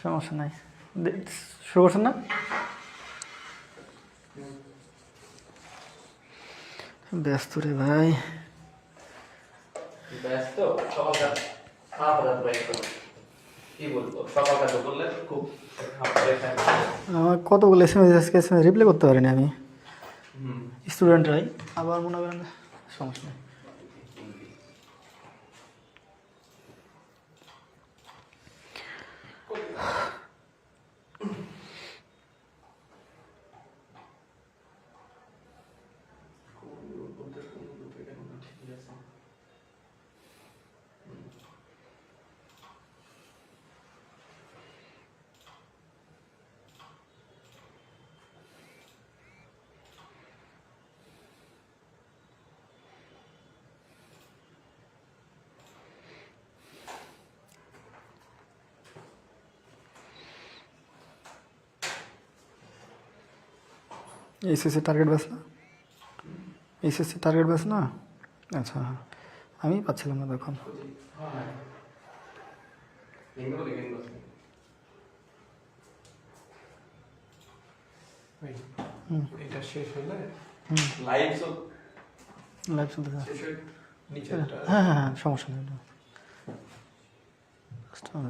সমস্যা নাই। শুরু করছেন না? ব্যস্ত রে ভাই। ব্যস্ত সকালটা খারাপ ভাই, কি বলবো, সকালটা তো বললে খুব আমার কতগুলো এসএমএস রিপ্লাই করতে পারিনি আমি, স্টুডেন্টরাই আবার মনে করেন। সমস্যা নেই। এইচএসসি টার্গেট ব্যাস না? এইচএসসি টার্গেট ব্যাস না? আচ্ছা, হ্যাঁ, আমি পাচ্ছিলাম না তখন। এটা শেষ হলে লাইভ চলতেছে। হ্যাঁ হ্যাঁ হ্যাঁ, সমস্যা নেই।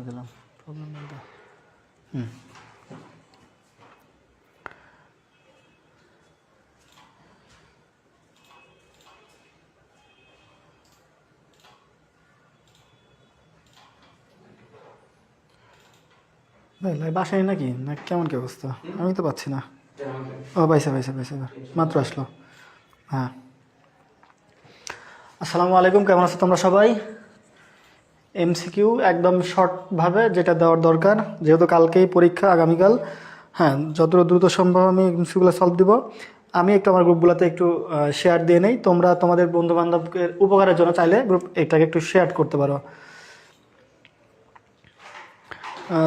দিলাম প্রবলেম নেই। ভাই লাইভ আসেনি নাকি, না কেমন কি অবস্থা? আমি তো পাচ্ছি না। ও পাইছে মাত্র আসলো। হ্যাঁ, আসসালামু আলাইকুম, কেমন আছো তোমরা সবাই? এমসিকিউ একদম শর্টভাবে যেটা দেওয়ার দরকার, যেহেতু কালকেই পরীক্ষা, আগামীকাল। হ্যাঁ, যত দ্রুত সম্ভব আমি এমসিকিউগুলো সলভ দিব। আমি একটু আমার গ্রুপগুলোতে একটু শেয়ার দিয়ে নেই। তোমরা তোমাদের বন্ধুবান্ধবের উপকারের জন্য চাইলে গ্রুপ এটাকে একটু শেয়ার করতে পারো।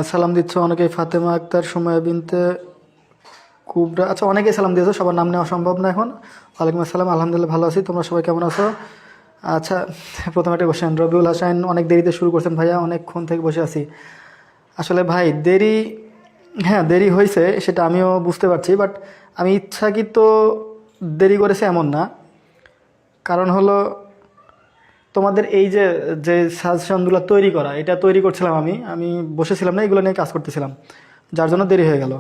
সালাম দিচ্ছ অনেকেই, ফাতেমা আক্তার, সুমাইয়া বিনতে কুবরা, আচ্ছা অনেকেই সালাম দিয়েছো, সবার নাম নেওয়া সম্ভব না এখন। ওয়ালাইকুম আসসালাম, আলহামদুলিল্লাহ ভালো আছি, তোমরা সবাই কেমন আছো? আচ্ছা, প্রথমে একটা কোশ্চেন, রবিউল হাসান অনেক দেরিতে শুরু করছেন ভাইয়া, অনেকক্ষণ থেকে বসে আছি। আসলে ভাই দেরি, হ্যাঁ দেরি হয়েছে সেটা আমিও বুঝতে পারছি, বাট আমি ইচ্ছাকৃত দেরি করেছি এমন না। কারণ হলো তোমাদের এই যে যে সাজেশনগুলো তৈরি করা, এটা তৈরি করছিলাম আমি বসেছিলাম না, এগুলো নিয়ে কাজ করতেছিলাম, যার জন্য দেরি হয়ে গেল।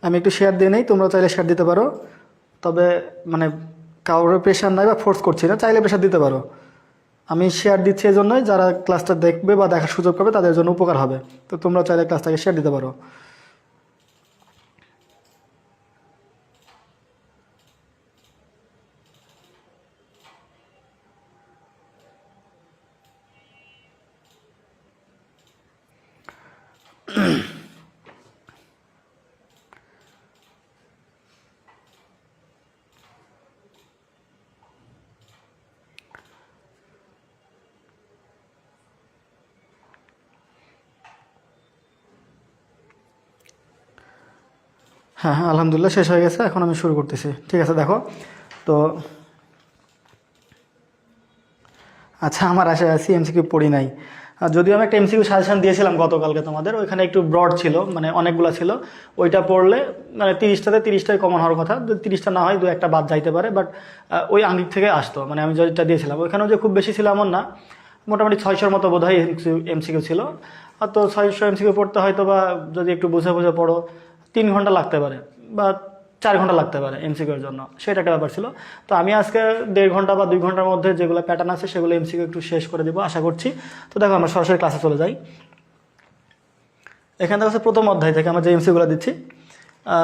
আমি একটু শেয়ার দিয়ে নেই, তোমরা চাইলে শেয়ার দিতে পারো। তবে মানে কারোর প্রেশার নাই বা ফোর্স করছি না, চাইলে প্রেশার দিতে পারো। আমি শেয়ার দিচ্ছি এই জন্যই, যারা ক্লাসটা দেখবে বা দেখার সুযোগ পাবে তাদের জন্য উপকার হবে। তো তোমরা চাইলে ক্লাসটাকে শেয়ার দিতে পারো। হ্যাঁ হ্যাঁ, আলহামদুলিল্লাহ শেষ হয়ে গেছে, এখন আমি শুরু করতেছি। ঠিক আছে, দেখো তো। আচ্ছা, আমার আশায় আছি, এমসিকিউ পড়ি নাই। যদিও আমি একটা এমসিকিউ সাজেশন দিয়েছিলাম গতকালকে তোমাদের, ওইখানে একটু ব্রড ছিল, মানে অনেকগুলো ছিল। ওইটা পড়লে মানে 30টাতে 30টাই কমন হওয়ার কথা, যদি 30টা না হয় দু একটা বাদ যাইতে পারে, বাট ওই আঙ্গিক থেকে আসতো। মানে আমি যেটা দিয়েছিলাম ওইখানেও যে খুব বেশি ছিল এমন না, মোটামুটি 600-র মতো বোধ হয় এমসিকিউ ছিল। আর তো 600 এমসিকিউ পড়তে হয়তো বা যদি একটু বুঝে বুঝে পড়ো 3 ঘন্টা লাগতে পারে বা 4 ঘন্টা লাগতে পারে এমসিকিউর জন্য, সেটা একটা ব্যাপার ছিল। তো আমি আজকে 1.5 ঘন্টা বা 2 ঘন্টার মধ্যে যেগুলো প্যাটার্ন আছে সেগুলো এমসিকিউ একটু শেষ করে দেবো আশা করছি। তো দেখো আমরা সরাসরি ক্লাসে চলে যাই। এখান থেকে হচ্ছে প্রথম অধ্যায় থেকে আমরা যে এমসিকিউগুলো দিচ্ছি।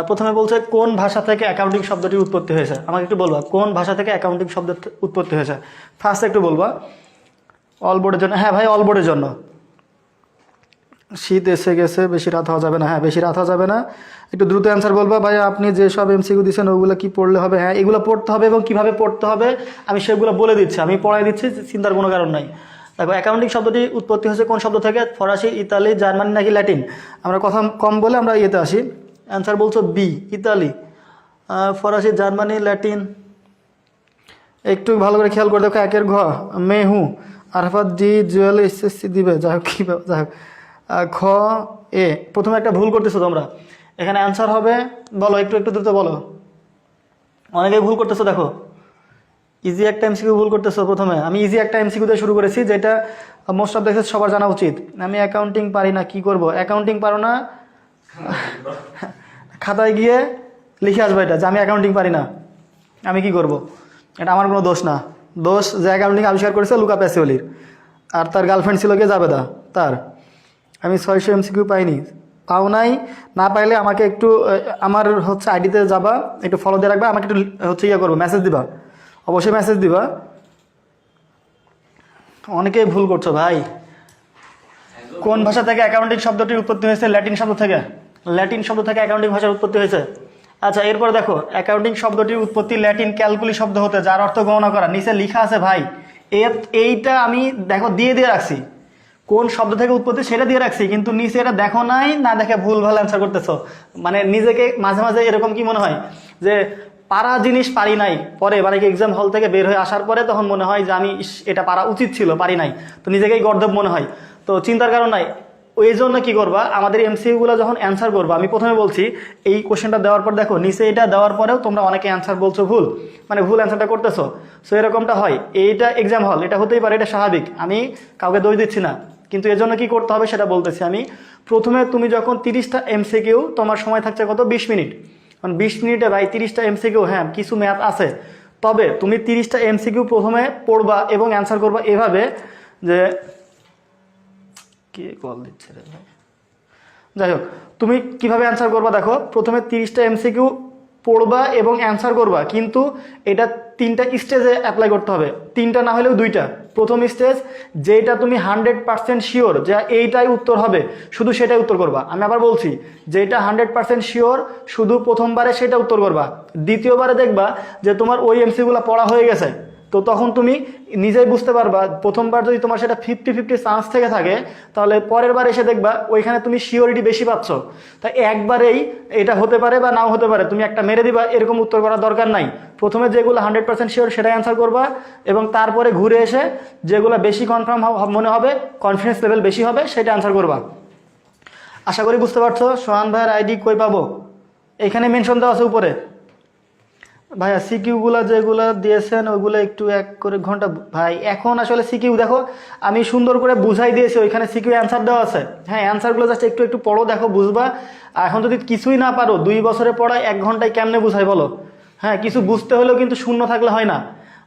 প্রথমে বলছে কোন ভাষা থেকে অ্যাকাউন্টিং শব্দটির উৎপত্তি হয়েছে। আমাকে একটু বলবা কোন ভাষা থেকে অ্যাকাউন্টিং শব্দের উৎপত্তি হয়েছে। ফার্স্ট একটু বলবা অল বোর্ডের জন্য। হ্যাঁ ভাই, অল বোর্ডের জন্য। শীত এসে গেছে, বেশি রাত হওয়া যাবে না। হ্যাঁ, বেশি রাত হওয়া যাবে না। একটু দ্রুত অ্যান্সার বলবা ভাই, আপনি যেসব এমসিকিউ দিচ্ছেন ওগুলো কি পড়লে হবে? হ্যাঁ, এগুলো পড়তে হবে এবং কিভাবে পড়তে হবে আমি সেগুলো বলে দিচ্ছি, আমি পড়াই দিচ্ছি, চিন্তার কোনো কারণ নাই। দেখো, অ্যাকাউন্টিং শব্দটি উৎপত্তি হয়েছে কোন শব্দ থেকে? ফরাসি, ইতালি, জার্মানি নাকি ল্যাটিন? আমরা কথা কম বলে আমরা ইয়েতে আসি। অ্যান্সার বলছো বি, ইতালি। ফরাসি, জার্মানি, ল্যাটিন, একটু ভালো করে খেয়াল করে দেখো। একের ঘ মেহু আরফাত ডি জুয়েল এসএসসি দিবে, যাই হোক কী যাই হোক। খ এ প্রথমে একটা ভুল করতেছো তোমরা, এখানে অ্যান্সার হবে, বলো একটু একটু দ্রুত বলো। অনেকেই ভুল করতেছো, দেখো ইজি একটা এমসিকিউ ভুল করতেছো। প্রথমে আমি ইজি একটা এমসিকিউ দিয়ে শুরু করেছি, যেটা মোস্ট অফ দেখে সবার জানা উচিত। আমি অ্যাকাউন্টিং পারি না, কি করব? অ্যাকাউন্টিং পারো না, খাতায় গিয়ে লিখে আসবে এটা যে আমি অ্যাকাউন্টিং পারি না, আমি কি করব? এটা আমার কোনো দোষ না। দোষ যে অ্যাকাউন্টিং আবিষ্কার করেছে লুকা প্যাসিওলির, আর তার গার্লফ্রেন্ড ছিল কে? জাবেদা তার। আমি 600 এমসিকিউ পাইনি, পাও নাই। না পাইলে আমাকে একটু আমার হচ্ছে আইডিতে যাবা, একটু ফলো দিয়ে রাখবা, আমাকে একটু হচ্ছে ইয়ে করবো, মেসেজ দিবা, অবশ্যই মেসেজ দিবা। অনেকেই ভুল করছো ভাই। কোন ভাষা থেকে অ্যাকাউন্টিং শব্দটির উৎপত্তি হয়েছে? ল্যাটিন শব্দ থেকে। ল্যাটিন শব্দ থেকে অ্যাকাউন্টিং ভাষার উৎপত্তি হয়েছে। আচ্ছা, এরপরে দেখো অ্যাকাউন্টিং শব্দটির উৎপত্তি ল্যাটিন ক্যালকুলি শব্দ হতে, যার অর্থ গণনা করা। নিচে লেখা আছে ভাই, এইটা আমি দেখো দিয়ে রাখছি, কোন শব্দ থেকে উৎপত্তি সেটা দিয়ে রাখছি, কিন্তু নিচে এটা দেখো নাই, না দেখে ভুল ভাল অ্যান্সার করতেছো। মানে নিজেকে মাঝে মাঝে এরকম কি মনে হয় যে পারা জিনিস পারি নাই, পরে মানে কি এক্সাম হল থেকে বের হয়ে আসার পরে তখন মনে হয় যে আমি এটা পারা উচিত ছিল, পারি নাই, তো নিজেকেই গর্দব মনে হয়। তো চিন্তার কারণ নাই। ওই জন্য কী করবা, আমাদের এমসিকিউগুলো যখন অ্যান্সার করবা, আমি প্রথমে বলছি এই কোশ্চেনটা দেওয়ার পর দেখো নিচে এটা দেওয়ার পরেও তোমরা অনেকে অ্যান্সার বলছো ভুল, মানে ভুল অ্যান্সারটা করতেছো। সো এরকমটা হয়, এইটা এক্সাম হল, এটা হতেই পারে, এটা স্বাভাবিক, আমি কাউকে দোষ দিচ্ছি না। কিন্তু এর জন্য কী করতে হবে সেটা বলতেছি আমি। প্রথমে তুমি যখন 30টা এমসিকিউ, তোমার সময় থাকছে কত? 20 মিনিট। মানে 20 মিনিটে ভাই 30টা এমসিকিউ, হ্যাঁ কিছু ম্যাথ আছে, তবে তুমি 30টা এমসিকিউ প্রথমে পড়বা এবং অ্যান্সার করবা এভাবে যে, কে কল দিচ্ছে রে ভাই, যাই হোক তুমি কিভাবে অ্যান্সার করবা দেখো। প্রথমে 30টা এমসিকিউ পড়বা এবং অ্যান্সার করবা, কিন্তু এটা 3টা স্টেজে অ্যাপ্লাই করতে হবে, 3টা না হলেও 2টা। প্রথম স্টেজ, যেটা তুমি 100% শিওর যে এইটাই উত্তর হবে, শুধু সেটাই উত্তর করবা। আমি আবার বলছি, যেটা 100% শিওর শুধু প্রথমবারে সেটা উত্তর করবা। দ্বিতীয়বারে দেখবা যে তোমার ওই এমসিকিউগুলো পড়া হয়ে গেছে, তো তখন তুমি নিজেই বুঝতে পারবা, প্রথমবার যদি তোমার সেটা 50-50 চান্স থেকে থাকে, তাহলে পরের বার এসে দেখবা ওইখানে তুমি শিওরিটি বেশি পাচ্ছ। তাই একবারেই এটা হতে পারে বা নাও হতে পারে, তুমি একটা মেরে দিবা এরকম উত্তর করার দরকার নাই। প্রথমে যেগুলো 100% শিওর সেটাই অ্যান্সার করবা, এবং তারপরে ঘুরে এসে যেগুলো বেশি কনফার্ম মনে হবে, কনফিডেন্স লেভেল বেশি হবে, সেটা অ্যান্সার করবা। আশা করি বুঝতে পারছো। সোহান ভাইয়ের আইডি কই পাবো? এখানে মেনশন দেওয়া আছে উপরে। ভাইয়া সিকিউগুলো যেগুলো দিয়েছেন ওইগুলো একটু এক করে ঘন্টা ভাই, এখন আসলে সিকিউ দেখো আমি সুন্দর করে বুঝাই দিয়েছি, ওইখানে সিকিউ অ্যান্সার দেওয়া আছে। হ্যাঁ, অ্যান্সারগুলো জাস্ট একটু একটু পড়ো, দেখো বুঝবা। এখন যদি কিছুই না পারো, 2 বছরে পড়ায় 1 ঘন্টায় কেমনে বুঝাই বলো? হ্যাঁ, কিছু বুঝতে হলেও কিন্তু শূন্য থাকলে হয় না।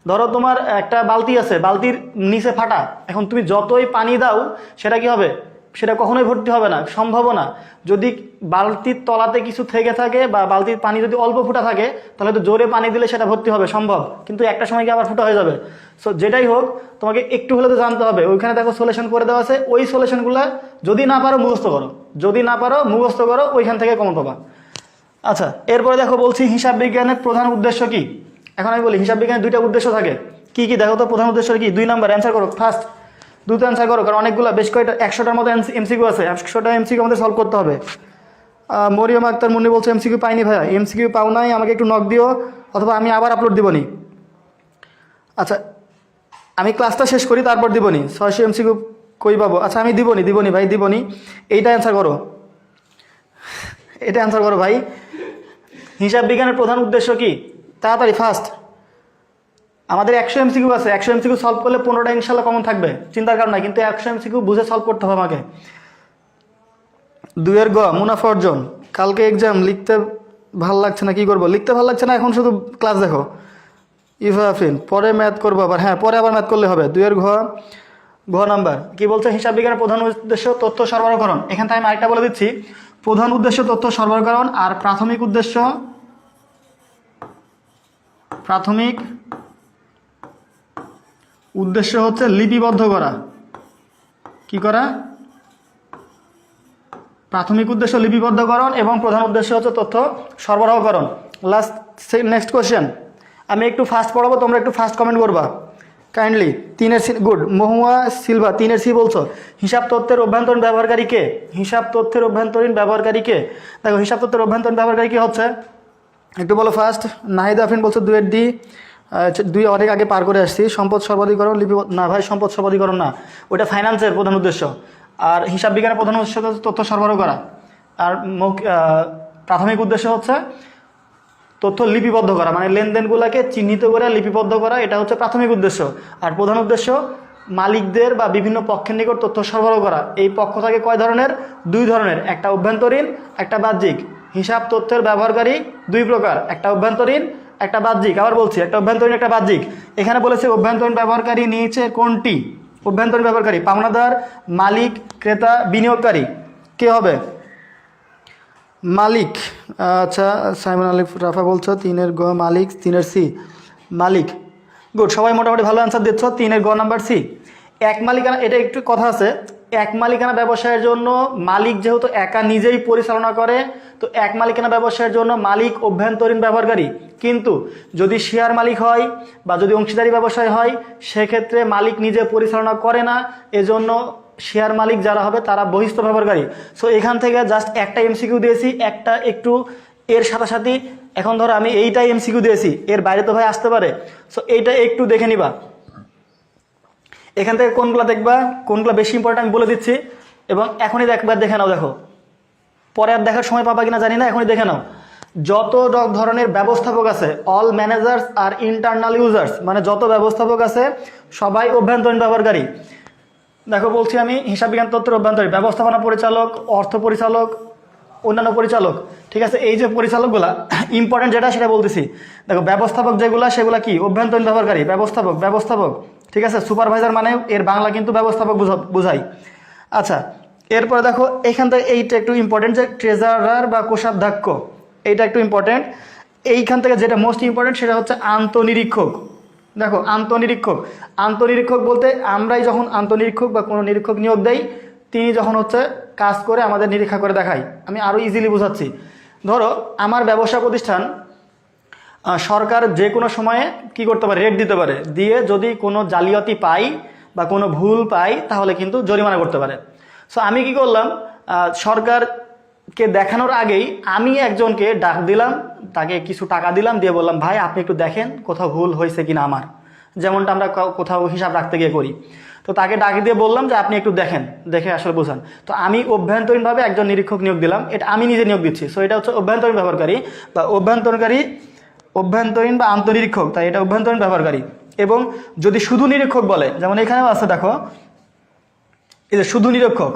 ধরো তোমার একটা বালতি আছে, বালতির নিচে ফাটা, এখন তুমি যতই পানি দাও সেটা কি হবে? সেটা কখনোই ভর্তি হবে না, সম্ভব না। যদি বালতির তলাতে কিছু থেকে থাকে বা বালতির পানি যদি অল্প ফুটা থাকে, তাহলে তো জোরে পানি দিলে সেটা ভর্তি হবে, সম্ভব। কিন্তু একটা সময় কি আবার ফুটা হয়ে যাবে। সো যেটাই হোক, তোমাকে একটু হলে তো জানতে হবে। ওইখানে দেখো সলিউশন করে দেওয়া আছে, ওই সলিউশনগুলো যদি না পারো মুখস্থ করো, যদি না পারো মুখস্থ করো, ওইখান থেকে কমন পাবা। আচ্ছা, এরপরে দেখো বলছি হিসাব বিজ্ঞানের প্রধান উদ্দেশ্য কি। এখন আমি বলি হিসাব বিজ্ঞানের 2টা উদ্দেশ্য থাকে। কি কি দেখো তো? প্রধান উদ্দেশ্য কি? 2 নাম্বার অ্যান্সার করো ফার্স্ট, দ্রুত অ্যান্সার করো, কারণ অনেকগুলো বেশ কয়েকটা 100টার মতো এমসিকিউ আছে, 100টা এমসিকিউ আমাদের সলভ করতে হবে। মরিয়ম আক্তার মুন্নি বলছে এমসিকিউ পাইনি ভাইয়া। এমসিকিউ পাও নাই, আমাকে একটু নক দিও, অথবা আমি আবার আপলোড দিবনি। আচ্ছা, আমি ক্লাসটা শেষ করি তারপর দিবনি। 600 এমসিকিউ কই পাবো? আচ্ছা আমি দিবনি ভাই, দিবনি। এইটা অ্যান্সার করো, এটা অ্যান্সার করো ভাই। হিসাব বিজ্ঞানের প্রধান উদ্দেশ্য কি? তাড়াতাড়ি ফার্স্ট। আমাদের 100 এমসিকিউ আছে, 100 এমসিকিউ সলভ করলে 15টা ইনশাল্লাহ কমন থাকবে, চিন্তার কারণ নাই। কিন্তু 100 এমসিকিউ বুঝে সলভ করতে হবে আমাকে। 2 এর গ মুনাফা অর্জন। কালকে এক্সাম, লিখতে ভাল লাগছে না, কি করবো? লিখতে ভাল লাগছে না, এখন শুধু ক্লাস দেখো। ইফাফিন পরে ম্যাথ করবো আবার, হ্যাঁ পরে আবার ম্যাথ করলে হবে। 2 এর ঘ নাম্বার কি বলছে? হিসাব বিজ্ঞানের প্রধান উদ্দেশ্য তথ্য সরবরাহকরণ। এখান থেকে আমি আরেকটা বলে দিচ্ছি, প্রধান উদ্দেশ্য তথ্য সরবরাহকরণ, আর প্রাথমিক উদ্দেশ্য হচ্ছে লিপিবদ্ধ করা। কি করা? প্রাথমিক উদ্দেশ্য লিপিবদ্ধকরণ, এবং প্রধান উদ্দেশ্য হচ্ছে তথ্য সরবরাহকরণ। নেক্সট কোয়েশ্চেন, আমি একটু ফাস্ট পড়াবো, তোমরা একটু ফাস্ট কমেন্ট করবা kindly. 3 C, good. Mahua Silva 3 C বলছো। হিসাব তথ্যের অভ্যন্তরীণ ব্যবহারকারী কে? হিসাব তথ্যের অভ্যন্তরীণ ব্যবহারকারী কে? দেখো হিসাব তথ্যের অভ্যন্তরীণ ব্যবহারকারী কে হচ্ছে, একটু বলো ফার্স্ট। নাহিদ আফরিন বলছো 2 এর ডি। দুই অনেক আগে পার করে আসছি। সম্পদ সর্বাধিকরণ লিপিবদ্ধ, না ভাই সম্পদ সর্বাধিকরণ না, ওটা ফাইন্যান্সের প্রধান উদ্দেশ্য। আর হিসাব বিজ্ঞানের প্রধান উদ্দেশ্য হচ্ছে তথ্য সরবরাহ করা, আর প্রাথমিক উদ্দেশ্য হচ্ছে তথ্য লিপিবদ্ধ করা, মানে লেনদেনগুলোকে চিহ্নিত করে লিপিবদ্ধ করা, এটা হচ্ছে প্রাথমিক উদ্দেশ্য। আর প্রধান উদ্দেশ্য মালিকদের বা বিভিন্ন পক্ষের নিকট তথ্য সরবরাহ করা। এই পক্ষ থাকে কয় ধরনের? দুই ধরনের, একটা অভ্যন্তরীণ, একটা বাহ্যিক। হিসাব তথ্যের ব্যবহারকারী দুই প্রকার, একটা অভ্যন্তরীণ, একটা বাহ্যিক। আবার বলছি, একটা অভ্যন্তরীণ, একটা বাহ্যিক। এখানে বলেছে অভ্যন্তরীণ ব্যবহারকারী নিচে কোনটি? অভ্যন্তরীণ ব্যবহারকারী পাওনাদার, মালিক, ক্রেতা, বিনিয়োগকারী। কে হবে? মালিক। আচ্ছা, সাইমন আলিফ রাফা বলছো 3-এর গ মালিক, 3-এর সি মালিক। গুড, সবাই মোটামুটি ভালো অ্যান্সার দিচ্ছ। 3-এর গ নাম্বার সি। এক মালিকানা, এটা একটু কথা আছে, এক মালিকানা ব্যবসায়ের জন্য মালিক যেহেতু একা নিজেই পরিচালনা করে, তো এক মালিকানা ব্যবসায়ের জন্য মালিক অভ্যন্তরীণ ব্যবহারকারী। কিন্তু যদি শেয়ার মালিক হয় বা যদি অংশীদারি ব্যবসায় হয়, সেক্ষেত্রে মালিক নিজে পরিচালনা করে না, এজন্য শেয়ার মালিক যারা হবে তারা বহিস্থ ব্যবহারকারী। সো এখান থেকে জাস্ট একটা এমসিকিউ দিয়েছি, একটা একটু এর সাথে সাথে, এখন ধরো আমি এইটাই এমসিকিউ দিয়েছি, এর বাইরে তো ভাই আসতে পারে। সো এইটা একটু দেখে নিবা। এখান থেকে কোনগুলো দেখবা, কোনগুলো বেশি ইম্পর্টেন্ট আমি বলে দিচ্ছি, এবং এখনই একবার দেখে নাও। দেখো, পরে আর দেখার সময় পাবা কিনা জানি না, এখনই দেখে নাও। যত ধরনের ব্যবস্থাপক আছে, অল ম্যানেজার্স আর ইন্টারনাল ইউজার্স, মানে যত ব্যবস্থাপক আছে সবাই অভ্যন্তরীণ ব্যবহারকারী। দেখো বলছি আমি, হিসাব বিজ্ঞান তত্ত্বের অভ্যন্তরীণ ব্যবস্থাপনা পরিচালক, অর্থ পরিচালক, অন্যান্য পরিচালক, ঠিক আছে। এই যে পরিচালকগুলা ইম্পর্টেন্ট যেটা সেটা বলতেছি। দেখো ব্যবস্থাপক যেগুলা, সেগুলা কি? অভ্যন্তরীণ ব্যবহারকারী। ব্যবস্থাপক, ব্যবস্থাপক, ঠিক আছে। সুপারভাইজার মানে এর বাংলা কিন্তু ব্যবস্থাপক বোঝাই। আচ্ছা, এরপরে দেখো এখান থেকে এইটা একটু ইম্পর্টেন্ট, যে ট্রেজারার বা কোষাধ্যক্ষ, এইটা একটু ইম্পর্টেন্ট। এইখান থেকে যেটা মোস্ট ইম্পর্টেন্ট সেটা হচ্ছে আন্তঃনিরীক্ষক। দেখো আন্তঃনিরীক্ষক, আন্তঃনিরীক্ষক বলতে আমরাই যখন আন্তঃনিরীক্ষক বা কোনো নিরীক্ষক নিয়োগ দেই, তিনি যখন হচ্ছে কাজ করে আমাদের নিরীক্ষা করে দেখায়। আমি আরও ইজিলি বোঝাচ্ছি। ধরো আমার ব্যবসা প্রতিষ্ঠান, সরকার যে কোনো সময়ে কি করতে পারে? রেট দিতে পারে, দিয়ে যদি কোনো জালিয়াতি পাই বা কোনো ভুল পাই তাহলে কিন্তু জরিমানা করতে পারে। সো আমি কি করলাম, সরকারকে দেখানোর আগেই আমি একজনকে ডাক দিলাম, তাকে কিছু টাকা দিলাম, দিয়ে বললাম ভাই আপনি একটু দেখেন কোথাও ভুল হয়েছে কিনা আমার, যেমনটা আমরা কোথাও হিসাব রাখতে গিয়ে করি। তো তাকে ডাক দিয়ে বললাম যে আপনি একটু দেখেন, দেখে আসলে বোঝান। তো আমি অভ্যন্তরীণভাবে একজন নিরীক্ষক নিয়োগ দিলাম, এটা আমি নিজে নিয়োগ দিচ্ছি। সো এটা হচ্ছে অভ্যন্তরীণ ব্যবহারকারী বা অভ্যন্তরীণ বা আন্তঃনিরীক্ষক, তাই এটা অভ্যন্তরীণ ব্যবহারকারী। এবং যদি শুধু নিরীক্ষক বলে, যেমন এখানেও আছে দেখো, এই যে শুধু নিরীক্ষক,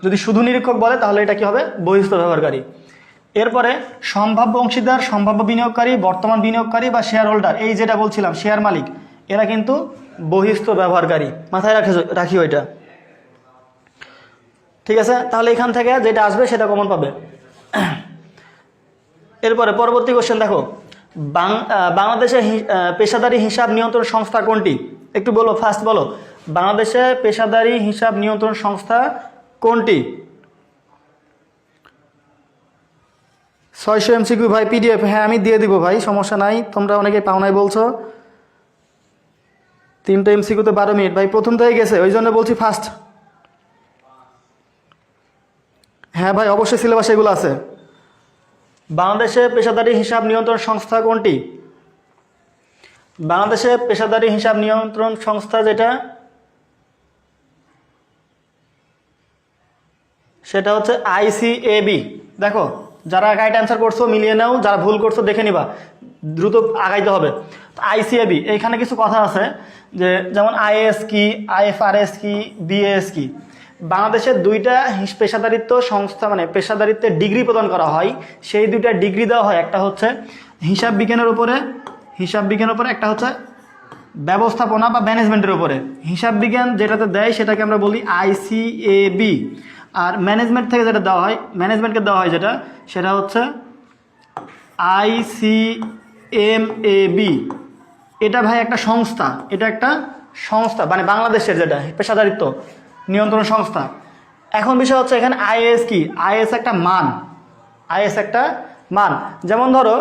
যদি শুধু নিরীক্ষক বলে তাহলে এটা কি হবে? বহিস্থ ব্যবহারকারী। এরপরে সম্ভাব্য অংশীদার, সম্ভাব্য বিনিয়োগকারী, বর্তমান বিনিয়োগকারী বা শেয়ার হোল্ডার, এই যেটা বলছিলাম শেয়ার মালিক, এরা কিন্তু বহিস্থ ব্যবহারকারী। মাথায় রাখি ওইটা, ঠিক আছে। তাহলে এখান থেকে যেটা আসবে সেটা কমন পাবে। এরপরে পরবর্তী কোশ্চেন দেখো, বাংলাদেশে পেশাদারি হিসাব নিয়ন্ত্রণ সংস্থা কোনটি? একটু বলো, ফার্স্ট বলো, বাংলাদেশে পেশাদারি হিসাব নিয়ন্ত্রণ সংস্থা কোনটি? 600 এমসিকিউ ভাই, পিডিএফ, হ্যাঁ আমি দিয়ে দিব ভাই, সমস্যা নাই। তোমরা অনেকে পাও নাই বলছো। 3টা এমসিকিউতে 12 মিনিট ভাই, প্রথম থেকে গেছে, ওই জন্য বলছি ফার্স্ট। হ্যাঁ ভাই, অবশ্যই সিলেবাস এগুলো আছে। বাংলাদেশে পেশাদারি হিসাব নিয়ন্ত্রণ সংস্থা কোনটি? বাংলাদেশে পেশাদারি হিসাব নিয়ন্ত্রণ সংস্থা যেটা, সেটা হচ্ছে আইসিএবি। দেখো যারা রাইট অ্যান্সার করছো মিলিয়ে নাও, যারা ভুল করছো দেখে নিবা, দ্রুত আগাইতে হবে। আইসিএবি, এইখানে কিছু কথা আছে, যে যেমন আইএএস কি, আইএফআরএস কি, বিএএস কি। বাংলাদেশের 2টা পেশাদারিত্ব সংস্থা, মানে পেশাদারিত্বের ডিগ্রি প্রদান করা হয়, সেই 2টা ডিগ্রি দেওয়া হয়। একটা হচ্ছে হিসাব বিজ্ঞানের উপরে, একটা হচ্ছে ব্যবস্থাপনা বা ম্যানেজমেন্টের উপরে। হিসাব বিজ্ঞান যেটাতে দেয় সেটাকে আমরা বলি আইসিএবি, আর ম্যানেজমেন্ট থেকে যেটা দেওয়া হয়, ম্যানেজমেন্টকে দেওয়া হয় যেটা, সেটা হচ্ছে আইসিএমএবি। এটা ভাই একটা সংস্থা, এটা একটা সংস্থা, মানে বাংলাদেশের যেটা পেশাদারিত্ব নিয়ন্ত্রণ সংস্থা। এখন বিষয় হচ্ছে এখানে আইএএস কি? আইএএস একটা মান, আইএস একটা মান। যেমন ধরো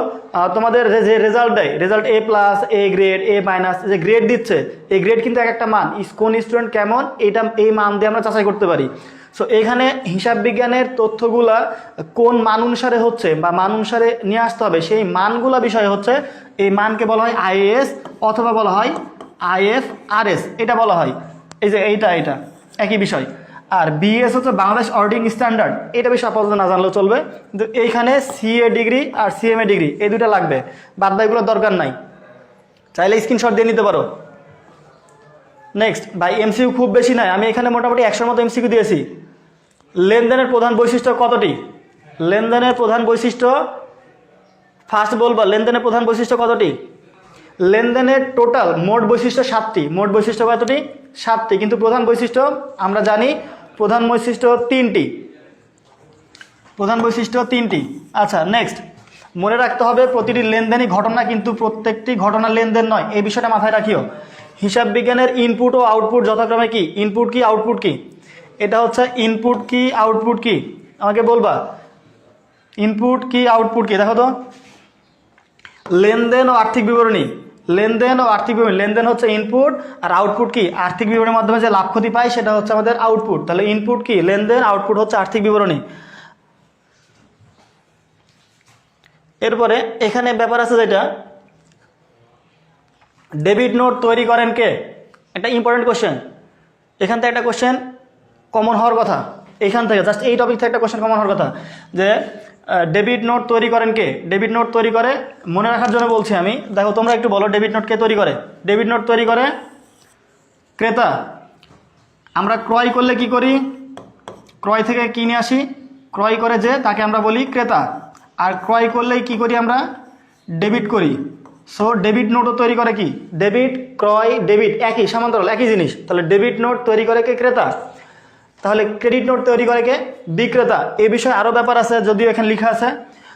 তোমাদের যে রেজাল্ট দেয়, result A plus, A grade, A minus, যে গ্রেড দিচ্ছে, এই গ্রেড কিন্তু এক একটা মান, কোন স্টুডেন্ট কেমন এইটা এই মান দিয়ে আমরা যাচাই করতে পারি। সো এখানে হিসাব বিজ্ঞানের তথ্যগুলা কোন মান অনুসারে হচ্ছে বা মান অনুসারে নিয়ে আসতে হবে, সেই মানগুলা বিষয় হচ্ছে, এই মানকে বলা হয় IAS অথবা বলা হয় IFRS, এটা বলা হয়। এই যে এইটা একই বিষয়। আর BS হচ্ছে বাংলাদেশ অডিটিং স্ট্যান্ডার্ড, এটা বেশি আপাতত না জানলেও চলবে, কিন্তু এইখানে CA ডিগ্রি আর CMA ডিগ্রি এই দুটো লাগবে, বাদ বাকিগুলোর দরকার নাই, চাইলে স্ক্রিনশট দিয়ে নিতে পারো। নেক্সট ভাই, MCQ খুব বেশি নাই, আমি এখানে মোটামুটি 100-র মতো MCQ দিয়েছি। লেনদেনের প্রধান বৈশিষ্ট্য কতটি? লেনদেনের প্রধান বৈশিষ্ট্য ফার্স্ট বলবা, লেনদেনের প্রধান বৈশিষ্ট্য কতটি? লেনদেনের টোটাল মোট বৈশিষ্ট্য 7টি। মোট বৈশিষ্ট্য কতটি? 7টি, কিন্তু প্রধান বৈশিষ্ট্য আমরা জানি প্রধান বৈশিষ্ট্য 3টি। প্রধান বৈশিষ্ট্য 3টি। আচ্ছা নেক্সট, মনে রাখতে হবে প্রতিটি লেনদেনই ঘটনা, কিন্তু প্রত্যেকটি ঘটনা লেনদেন নয়, এই বিষয়টা মাথায় রাখিও। হিসাব বিজ্ঞানের ইনপুট ও আউটপুট যথাক্রমে কি? ইনপুট কি আউটপুট কি? এটা হচ্ছে ইনপুট কি আউটপুট কি, আমাকে বলবা ইনপুট কি আউটপুট কি। দেখো তো, লেনদেন ও আর্থিক বিবরণী, লেনদেন ও আর্থিক বিবরণী, লেনদেন হচ্ছে ইনপুট আর আউটপুট কি? আর্থিক বিবরণীর মাধ্যমে যে লাভ ক্ষতি পাই সেটা হচ্ছে আমাদের আউটপুট। তাহলে ইনপুট কি? লেনদেন, আউটপুট হচ্ছে আর্থিক বিবরণী। এরপরে এখানে ব্যাপার আছে যেটা, ডেবিট নোট তৈরি করেন কে? একটা ইম্পর্টেন্ট কোশ্চেন, এখান থেকে একটা কোশ্চেন কমন হওয়ার কথা, এখান থেকে জাস্ট এই টপিক থেকে একটা কোশ্চেন কমন হওয়ার কথা, যে ডেবিট নোট তৈরি করেন কে? ডেবিট নোট তৈরি করে, মনে রাখার জন্য বলছি আমি, দেখো তোমরা একটু বলো ডেবিট নোট কে তৈরি করে? ডেবিট নোট তৈরি করে ক্রেতা। আমরা ক্রয় করলে কি করি? ক্রয় থেকে কিনে আসি, ক্রয় করে যে তাকে আমরা বলি ক্রেতা। আর ক্রয় করলেই কি করি আমরা? ডেবিট করি। সো ডেবিট নোটও তৈরি করে কি? ডেবিট, ক্রয়, ডেবিট একই, সমান্তরাল একই জিনিস। তাহলে ডেবিট নোট তৈরি করে কে? ক্রেতা। তাহলে ক্রেডিট নোট তৈরি করে কে? বিক্রেতা। এই বিষয়ে আরও ব্যাপার আছে, যদিও এখানে লেখা আছে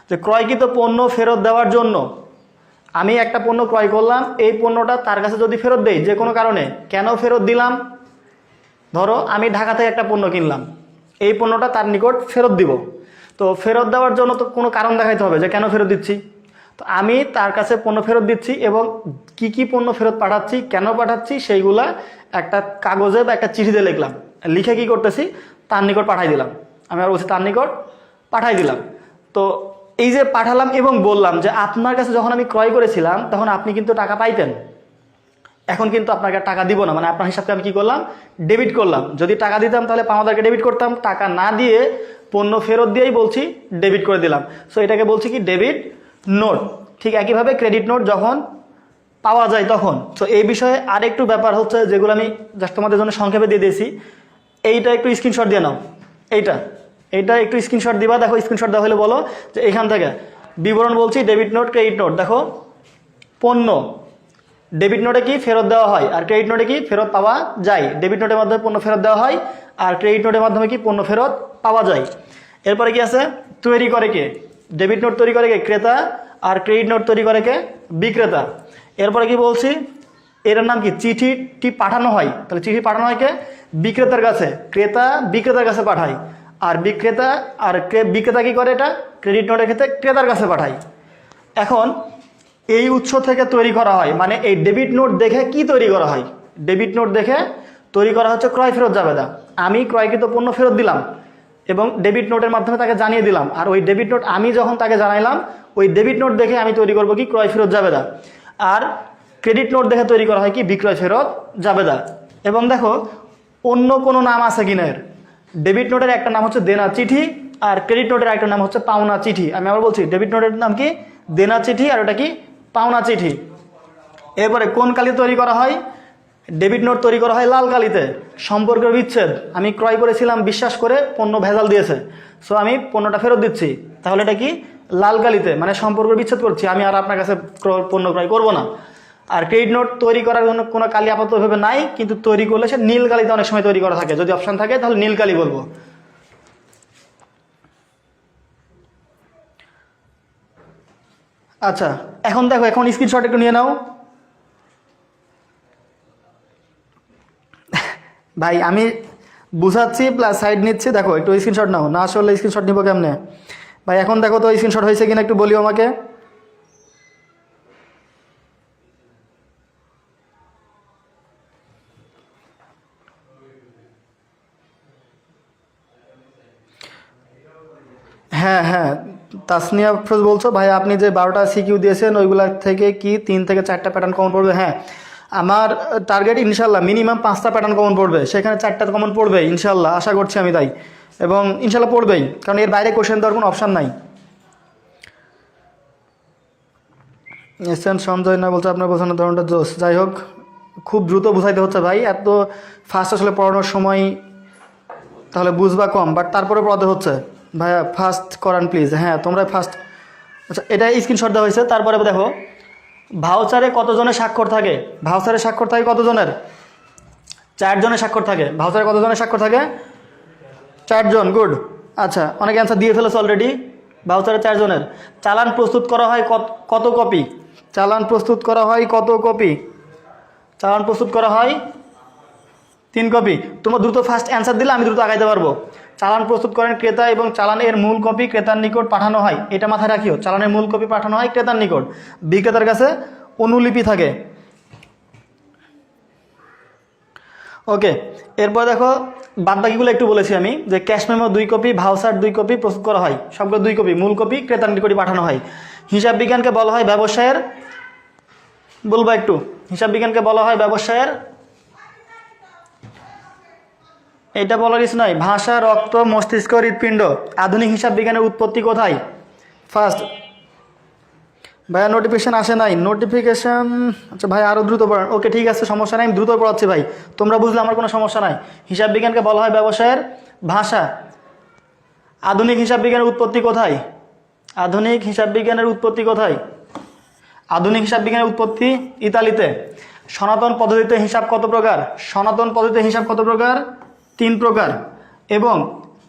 যে ক্রয়কৃত পণ্য ফেরত দেওয়ার জন্য, আমি একটা পণ্য ক্রয় করলাম, এই পণ্যটা তার কাছে যদি ফেরত দেই যে কোনো কারণে, কেন ফেরত দিলাম? ধরো আমি ঢাকা থেকে একটা পণ্য কিনলাম, এই পণ্যটা তার নিকট ফেরত দিব, তো ফেরত দেওয়ার জন্য তো কোনো কারণ দেখাইতে হবে যে কেন ফেরত দিচ্ছি। তো আমি তার কাছে পণ্য ফেরত দিচ্ছি এবং কি কি পণ্য ফেরত পাঠাচ্ছি, কেন পাঠাচ্ছি, সেইগুলা একটা কাগজে বা একটা চিঠিতে লিখলাম, লিখে কি করতেছি? তার নিকট পাঠাই দিলাম। আমি আর বলছি তার নিকট পাঠাই দিলাম। তো এই যে পাঠালাম এবং বললাম যে আপনার কাছে যখন আমি ক্রয় করেছিলাম তখন আপনি কিন্তু টাকা পাইতেন, এখন কিন্তু আপনাকে টাকা দিব না, মানে আপনার হিসাবকে আমি কি করলাম? ডেবিট করলাম। যদি টাকা দিতাম তাহলে পাওনাদারকে ডেবিট করতাম, টাকা না দিয়ে পণ্য ফেরত দিয়েই বলছি ডেবিট করে দিলাম। সো এটাকে বলছি কি? Debit note. ঠিক একইভাবে ক্রেডিট নোট যখন পাওয়া যায় তখন। তো এই বিষয়ে আরেকটু ব্যাপার হচ্ছে, যেগুলো আমি জাস্ট তোমাদের জন্য সংক্ষেপে দিয়ে দিয়েছি, এইটা একটু স্ক্রিনশট দিয়ে নাও। এইটা একটু স্ক্রিনশট দিবা। দেখো স্ক্রিনশট দেওয়া হলে বলো যে এখান থেকে বিবরণ বলছি, ডেবিট নোট, ক্রেডিট নোট। দেখো পণ্য, ডেবিট নোটে কি? ফেরত দেওয়া হয়, আর ক্রেডিট নোটে কি? ফেরত পাওয়া যায়। ডেবিট নোটের মাধ্যমে পণ্য ফেরত দেওয়া হয়, আর ক্রেডিট নোটের মাধ্যমে কি? পণ্য ফেরত পাওয়া যায়। এরপরে কি আছে? তৈরি করে কে? ডেবিট নোট তৈরি করে কে? ক্রেতা। আর ক্রেডিট নোট তৈরি করে কে? বিক্রেতা। এরপরে কি বলছি? এটার নাম কি? চিঠিটি পাঠানো হয়, তাহলে চিঠি পাঠানো হয় কে? বিক্রেতার কাছে। ক্রেতা বিক্রেতার কাছে পাঠায়, আর বিক্রেতা কি করে? এটা ক্রেডিট নোটের ক্ষেত্রে ক্রেতার কাছে পাঠায়। এখন এই উৎস থেকে তৈরি করা হয়, মানে এই ডেবিট নোট দেখে কি তৈরি করা হয়? ডেবিট নোট দেখে তৈরি করা হচ্ছে ক্রয় ফেরত জাবেদা। আমি ক্রয়কৃত পণ্য ফেরত দিলাম এবং ডেবিট নোটের মাধ্যমে তাকে জানিয়ে দিলাম, আর ওই ডেবিট নোট আমি যখন তাকে জানাইলাম, ওই ডেবিট নোট দেখে আমি তৈরি করবো কি? ক্রয় ফেরত জাবেদা। আর ক্রেডিট নোট দেখে তৈরি করা হয় কি? বিক্রয় ফেরত জাবেদা। এবং দেখো অন্য কোনো নাম আছে কিনা এর? ডেবিট নোটের একটা নাম হচ্ছে দেনা চিঠি, আর ক্রেডিট নোটের একটা নাম হচ্ছে পাওনা চিঠি। আমি আবার বলছি, ডেবিট নোটের নাম কি? দেনা চিঠি, আর ওটা কি? পাওনা চিঠি। এরপরে কোন কালি তৈরি করা হয়? ডেবিট নোট তৈরি করা হয় লাল কালিতে। সম্পর্কের বিচ্ছেদ, আমি ক্রয় করেছিলাম বিশ্বাস করে, পণ্য ভেজাল দিয়েছে, সো আমি পণ্যটা ফেরত দিচ্ছি, তাহলে এটা কি? লাল কালিতে, মানে সম্পর্কের বিচ্ছেদ করছি, আমি আর আপনার কাছে পণ্য ক্রয় করবো না। আর ক্রেডিট নোট তৈরি করার জন্য কোনো কালি আপাততভাবে নাই, কিন্তু তৈরি করলে সে নীল কালিতে অনেক সময় তৈরি করা থাকে, যদি অপশন থাকে তাহলে নীল কালি বলবো। আচ্ছা এখন দেখো, এখন স্ক্রিনশট একটু নিয়ে নাও ভাই, আমি বুঝাচ্ছি প্লাস সাইড নিচ্ছি, দেখো একটু স্ক্রিনশট নাও, না আসলে স্ক্রিনশট নিবো কেমনে? ভাই এখন দেখো তো স্ক্রিনশট হয়েছে কিনা একটু বলিও আমাকে। হ্যাঁ হ্যাঁ, তাসনিয়া আফরোজ বলছো ভাই আপনি যে 12টা সিকিউ দিয়েছেন ওইগুলা থেকে কি 3 থেকে 4টা প্যাটার্ন কমন পড়বে? হ্যাঁ, আমার টার্গেট ইনশাল্লাহ মিনিমাম 5টা প্যাটার্ন কমন পড়বে, সেখানে 4টা কমন পড়বে ইনশাল্লাহ, আশা করছি আমি তাই, এবং ইনশাল্লাহ পড়বেই, কারণ এর বাইরে কোশ্চেন দেওয়ার কোনো অপশান নাই। এসেন সঞ্জয় না বলছে আপনার বোঝানোর ধরনটা জোস। যাই হোক, খুব দ্রুত বুঝাইতে হচ্ছে ভাই, এত ফাস্ট আসলে পড়ানোর সময় তাহলে বুঝবা কম, বাট তারপরে পড়াতে হচ্ছে। ভাইয়া ফাস্ট করান প্লিজ। হ্যাঁ তোমরা ফাস্ট। আচ্ছা, এটা স্ক্রিনশট দেওয়া হয়েছে। তারপরে দেখো ভাউচারে কতজনের স্বাক্ষর থাকে? ভাউচারে স্বাক্ষর থাকে কতজনের? 4 জনের স্বাক্ষর থাকে। ভাউচারে কতজনের স্বাক্ষর থাকে? 4 জন। গুড। আচ্ছা, অনেক অ্যান্সার দিয়ে ফেলেছে অলরেডি। ভাউচারে 4 জনের। চালান প্রস্তুত করা হয় কত কপি? চালান প্রস্তুত করা হয় কত কপি? চালান প্রস্তুত করা হয় 3 কপি। তোমরা দ্রুত ফার্স্ট অ্যান্সার দিলে আমি দ্রুত আগাইতে পারবো। চালান প্রস্তুত করেন ক্রেতা এবং চালানের মূল কপি ক্রেতার নিকট পাঠানো হয়। এটা মাথায় রাখিও, চালানের মূল কপি পাঠানো হয় ক্রেতার নিকট, বিক্রেতার কাছে অনুলিপি থাকে। ওকে, এরপর দেখো বাদবাকিগুলো একটু বলেছি আমি, যে cash memo 2 copy, voucher 2 copy প্রস্তুত করা হয়, সবগুলো 2 কপি, মূল কপি ক্রেতার নিকটই পাঠানো হয়। হিসাব বিজ্ঞানকে বলা হয় ব্যবসায়ের, বলবো একটু, হিসাব বিজ্ঞানকে বলা হয় ব্যবসায়ের, এটা বলার কিছু নয়, ভাষা, রক্ত, মস্তিষ্ক, হৃৎপিণ্ড। আধুনিক হিসাব বিজ্ঞানের উৎপত্তি কোথায়? ফার্স্ট। ভাইয়া নোটিফিকেশান আসে নাই? নোটিফিকেশান, আচ্ছা ভাই আরও দ্রুত পড়ান। ওকে ঠিক আছে, সমস্যা নাই, আমি দ্রুত পড়াচ্ছি ভাই, তোমরা বুঝলে আমার কোনো সমস্যা নাই। হিসাব বিজ্ঞানকে বলা হয় ব্যবসায়ের ভাষা। আধুনিক হিসাব বিজ্ঞানের উৎপত্তি কোথায়? আধুনিক হিসাব বিজ্ঞানের উৎপত্তি কোথায়? আধুনিক হিসাব বিজ্ঞানের উৎপত্তি ইতালিতে। সনাতন পদ্ধতিতে হিসাব কত প্রকার? সনাতন পদ্ধতিতে হিসাব কত প্রকার? 3 প্রকার। এবং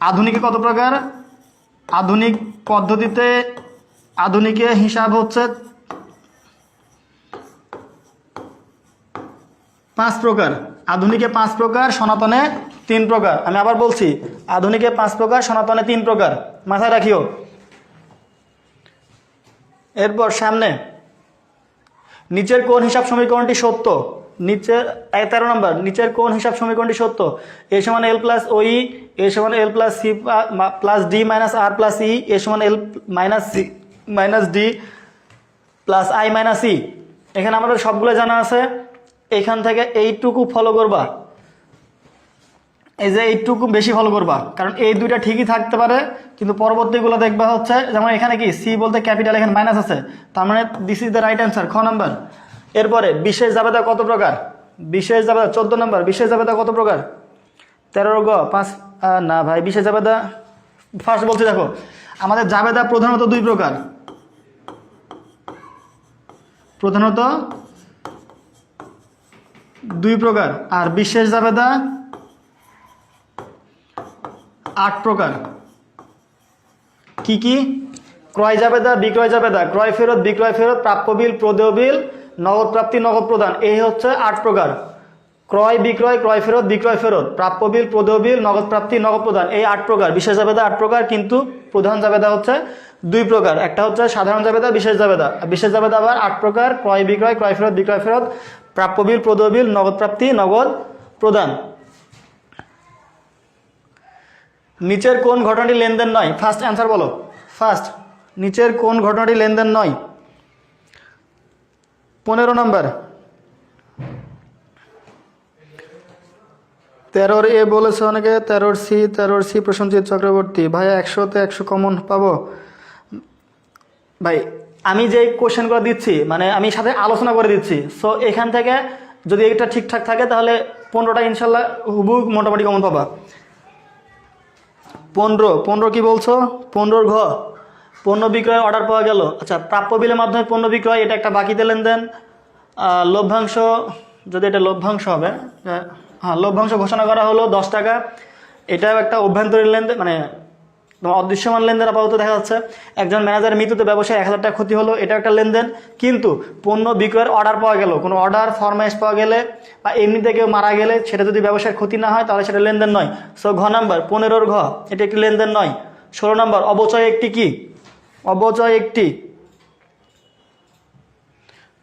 আধুনিকে কত প্রকার? আধুনিক পদ্ধতিতে, আধুনিকে হিসাব হচ্ছে 5 প্রকার। আধুনিকে 5 প্রকার, সনাতনে 3 প্রকার। আমি আবার বলছি, আধুনিকে 5 প্রকার, সনাতনে 3 প্রকার, মাথায় রাখিও। এরপর সামনে, নিচের কোন হিসাব সমীকরণটি সত্য? নিচের 13 নম্বর, নিচের কোন হিসাব সমীকরণটি সত্য? এ সমান এল প্লাস ওই, এ সমান L plus C plus D minus R plus E, A সমান L minus C minus D plus I minus E. এখানে আমাদের সবগুলো জানা আছে, এখান থেকে এইটুকু ফলো করবা, এই যে এইটুকু বেশি ফলো করবা, কারণ এই দুইটা ঠিকই থাকতে পারে, কিন্তু পরবর্তীগুলো দেখবা হচ্ছে, যেমন এখানে কি সি বলতে ক্যাপিটাল, এখানে মাইনাস আছে, তার মানে this is the right answer, খ নাম্বার। এরপরে বিশেষ জাবেদা কত প্রকার? বিশেষ জাবেদা 14 নম্বর, বিশেষ জাবেদা কত প্রকার? 13 গ 5 না ভাই, বিশেষ জাবেদা ফার্স্ট বলছি, দেখো আমাদের জাবেদা প্রধানত 2 প্রকার, প্রধানত 2 প্রকার, আর বিশেষ জাবেদা 8 প্রকার। কি কি? ক্রয় জাবেদা, বিক্রয় জাবেদা, ক্রয় ফেরত, বিক্রয় ফেরত, প্রাপ্য বিল, প্রদেয় বিল, নগদ প্রাপ্তি, নগদ প্রদান, এই হচ্ছে 8 প্রকার। ক্রয় বিক্রয়, ক্রয় ফেরত, বিক্রয় ফেরত, প্রাপ্য বিল, প্রদেয় বিল, নগদ প্রাপ্তি, নগদ প্রদান, এই 8 প্রকার। বিশেষ জাবেদা 8 প্রকার, কিন্তু প্রধান জাবেদা হচ্ছে 2 প্রকার, একটা হচ্ছে সাধারণ জাবেদা, বিশেষ জাবেদা। বিশেষ জাবেদা আবার 8 প্রকার, ক্রয় বিক্রয়, ক্রয় ফেরত, বিক্রয় ফেরত, প্রাপ্য বিল, প্রদেয় বিল, নগদ প্রাপ্তি, নগদ প্রদান। নিচের কোন ঘটনাটি লেনদেন নয়? ফার্স্ট অ্যান্সার বলো, ফার্স্ট, নিচের কোন ঘটনাটি লেনদেন নয়? 15 নম্বর, 13 এ বলেছে অনেকে, 13 সি প্রসেনজিৎ চক্রবর্তী। ভাই 100-তে 100 কমন পাবো? ভাই আমি যে কোশ্চেনগুলো দিচ্ছি, মানে আমি সাথে আলোচনা করে দিচ্ছি, সো এখান থেকে যদি এটা ঠিকঠাক থাকে তাহলে 15টা ইনশাল্লাহ হুবহু মোটামুটি কমন পাবা। 15 কি বলছো? 15 ঘ, পণ্য বিক্রয় অর্ডার পাওয়া গেল। আচ্ছা, প্রাপ্য বিলের মাধ্যমে পণ্য বিক্রয়, এটা একটা বাকিতে লেনদেন। লভ্যাংশ, যদি এটা লভ্যাংশ হবে, হ্যাঁ লভ্যাংশ ঘোষণা করা হলো 10 টাকা, এটাও একটা অভ্যন্তরীণ লেনদেন, মানে অদৃশ্যমান লেনদেন আপাতত দেখা যাচ্ছে। একজন ম্যানেজারের মৃত্যুতে ব্যবসায় 1000 টাকা ক্ষতি হলো, এটা একটা লেনদেন। কিন্তু পণ্য বিক্রয়ের অর্ডার পাওয়া গেল, কোনো অর্ডার ফরমাইশ পাওয়া গেলে বা এমনিতে কেউ মারা গেলে সেটা যদি ব্যবসায় ক্ষতি না হয় তাহলে সেটা লেনদেন নয়। সো ঘ নাম্বার 15 ঘ, এটা একটি লেনদেন নয়। 16 নম্বর অবচয় একটি কি? অবচয় একটি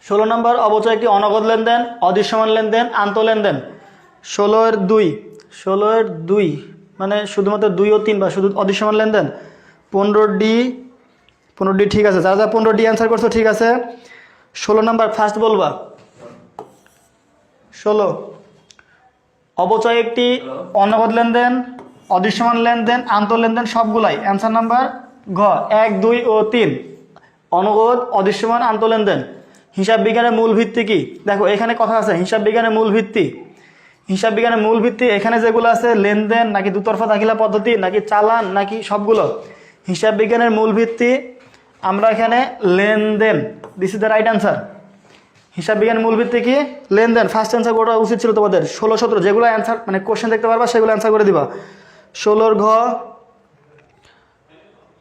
16 নম্বর অবচয় একটি অনগদ লেনদেন, অদৃশ্যমান লেনদেন, আন্ত লেনদেন। 16-2 মানে শুধুমাত্র 2 ও 3 বা শুধু অদৃশ্যমান লেনদেন। 15D ঠিক আছে, যারা যারা 15D অ্যান্সার করছো ঠিক আছে। 16 নম্বর ফার্স্ট বলবা। 16 অবচয় একটি অনগদ লেনদেন, অদৃশ্যমান লেনদেন, আন্ত লেনদেন সবগুলাই। অ্যান্সার নাম্বার ঘ 1, 2 ও 3 অনগদ, অদৃশ্যমান, আন্ত লেনদেন। হিসাব বিজ্ঞানের মূল ভিত্তি কি? দেখো এখানে কথা আছে হিসাব বিজ্ঞানের মূল ভিত্তি। হিসাব বিজ্ঞানের মূল ভিত্তি এখানে যেগুলো আছে লেনদেন নাকি দুতরফা দাখিলা পদ্ধতি নাকি চালান নাকি সবগুলো। হিসাব বিজ্ঞানের মূল ভিত্তি আমরা এখানে লেনদেন, this is the right answer. হিসাব বিজ্ঞানের মূল ভিত্তি কি? লেনদেন। ফার্স্ট অ্যান্সার করা উচিত ছিল তোমাদের। 16-17 যেগুলো অ্যান্সার মানে কোশ্চেন দেখতে পারবা সেগুলো অ্যান্সার করে দিবা। 16 ঘ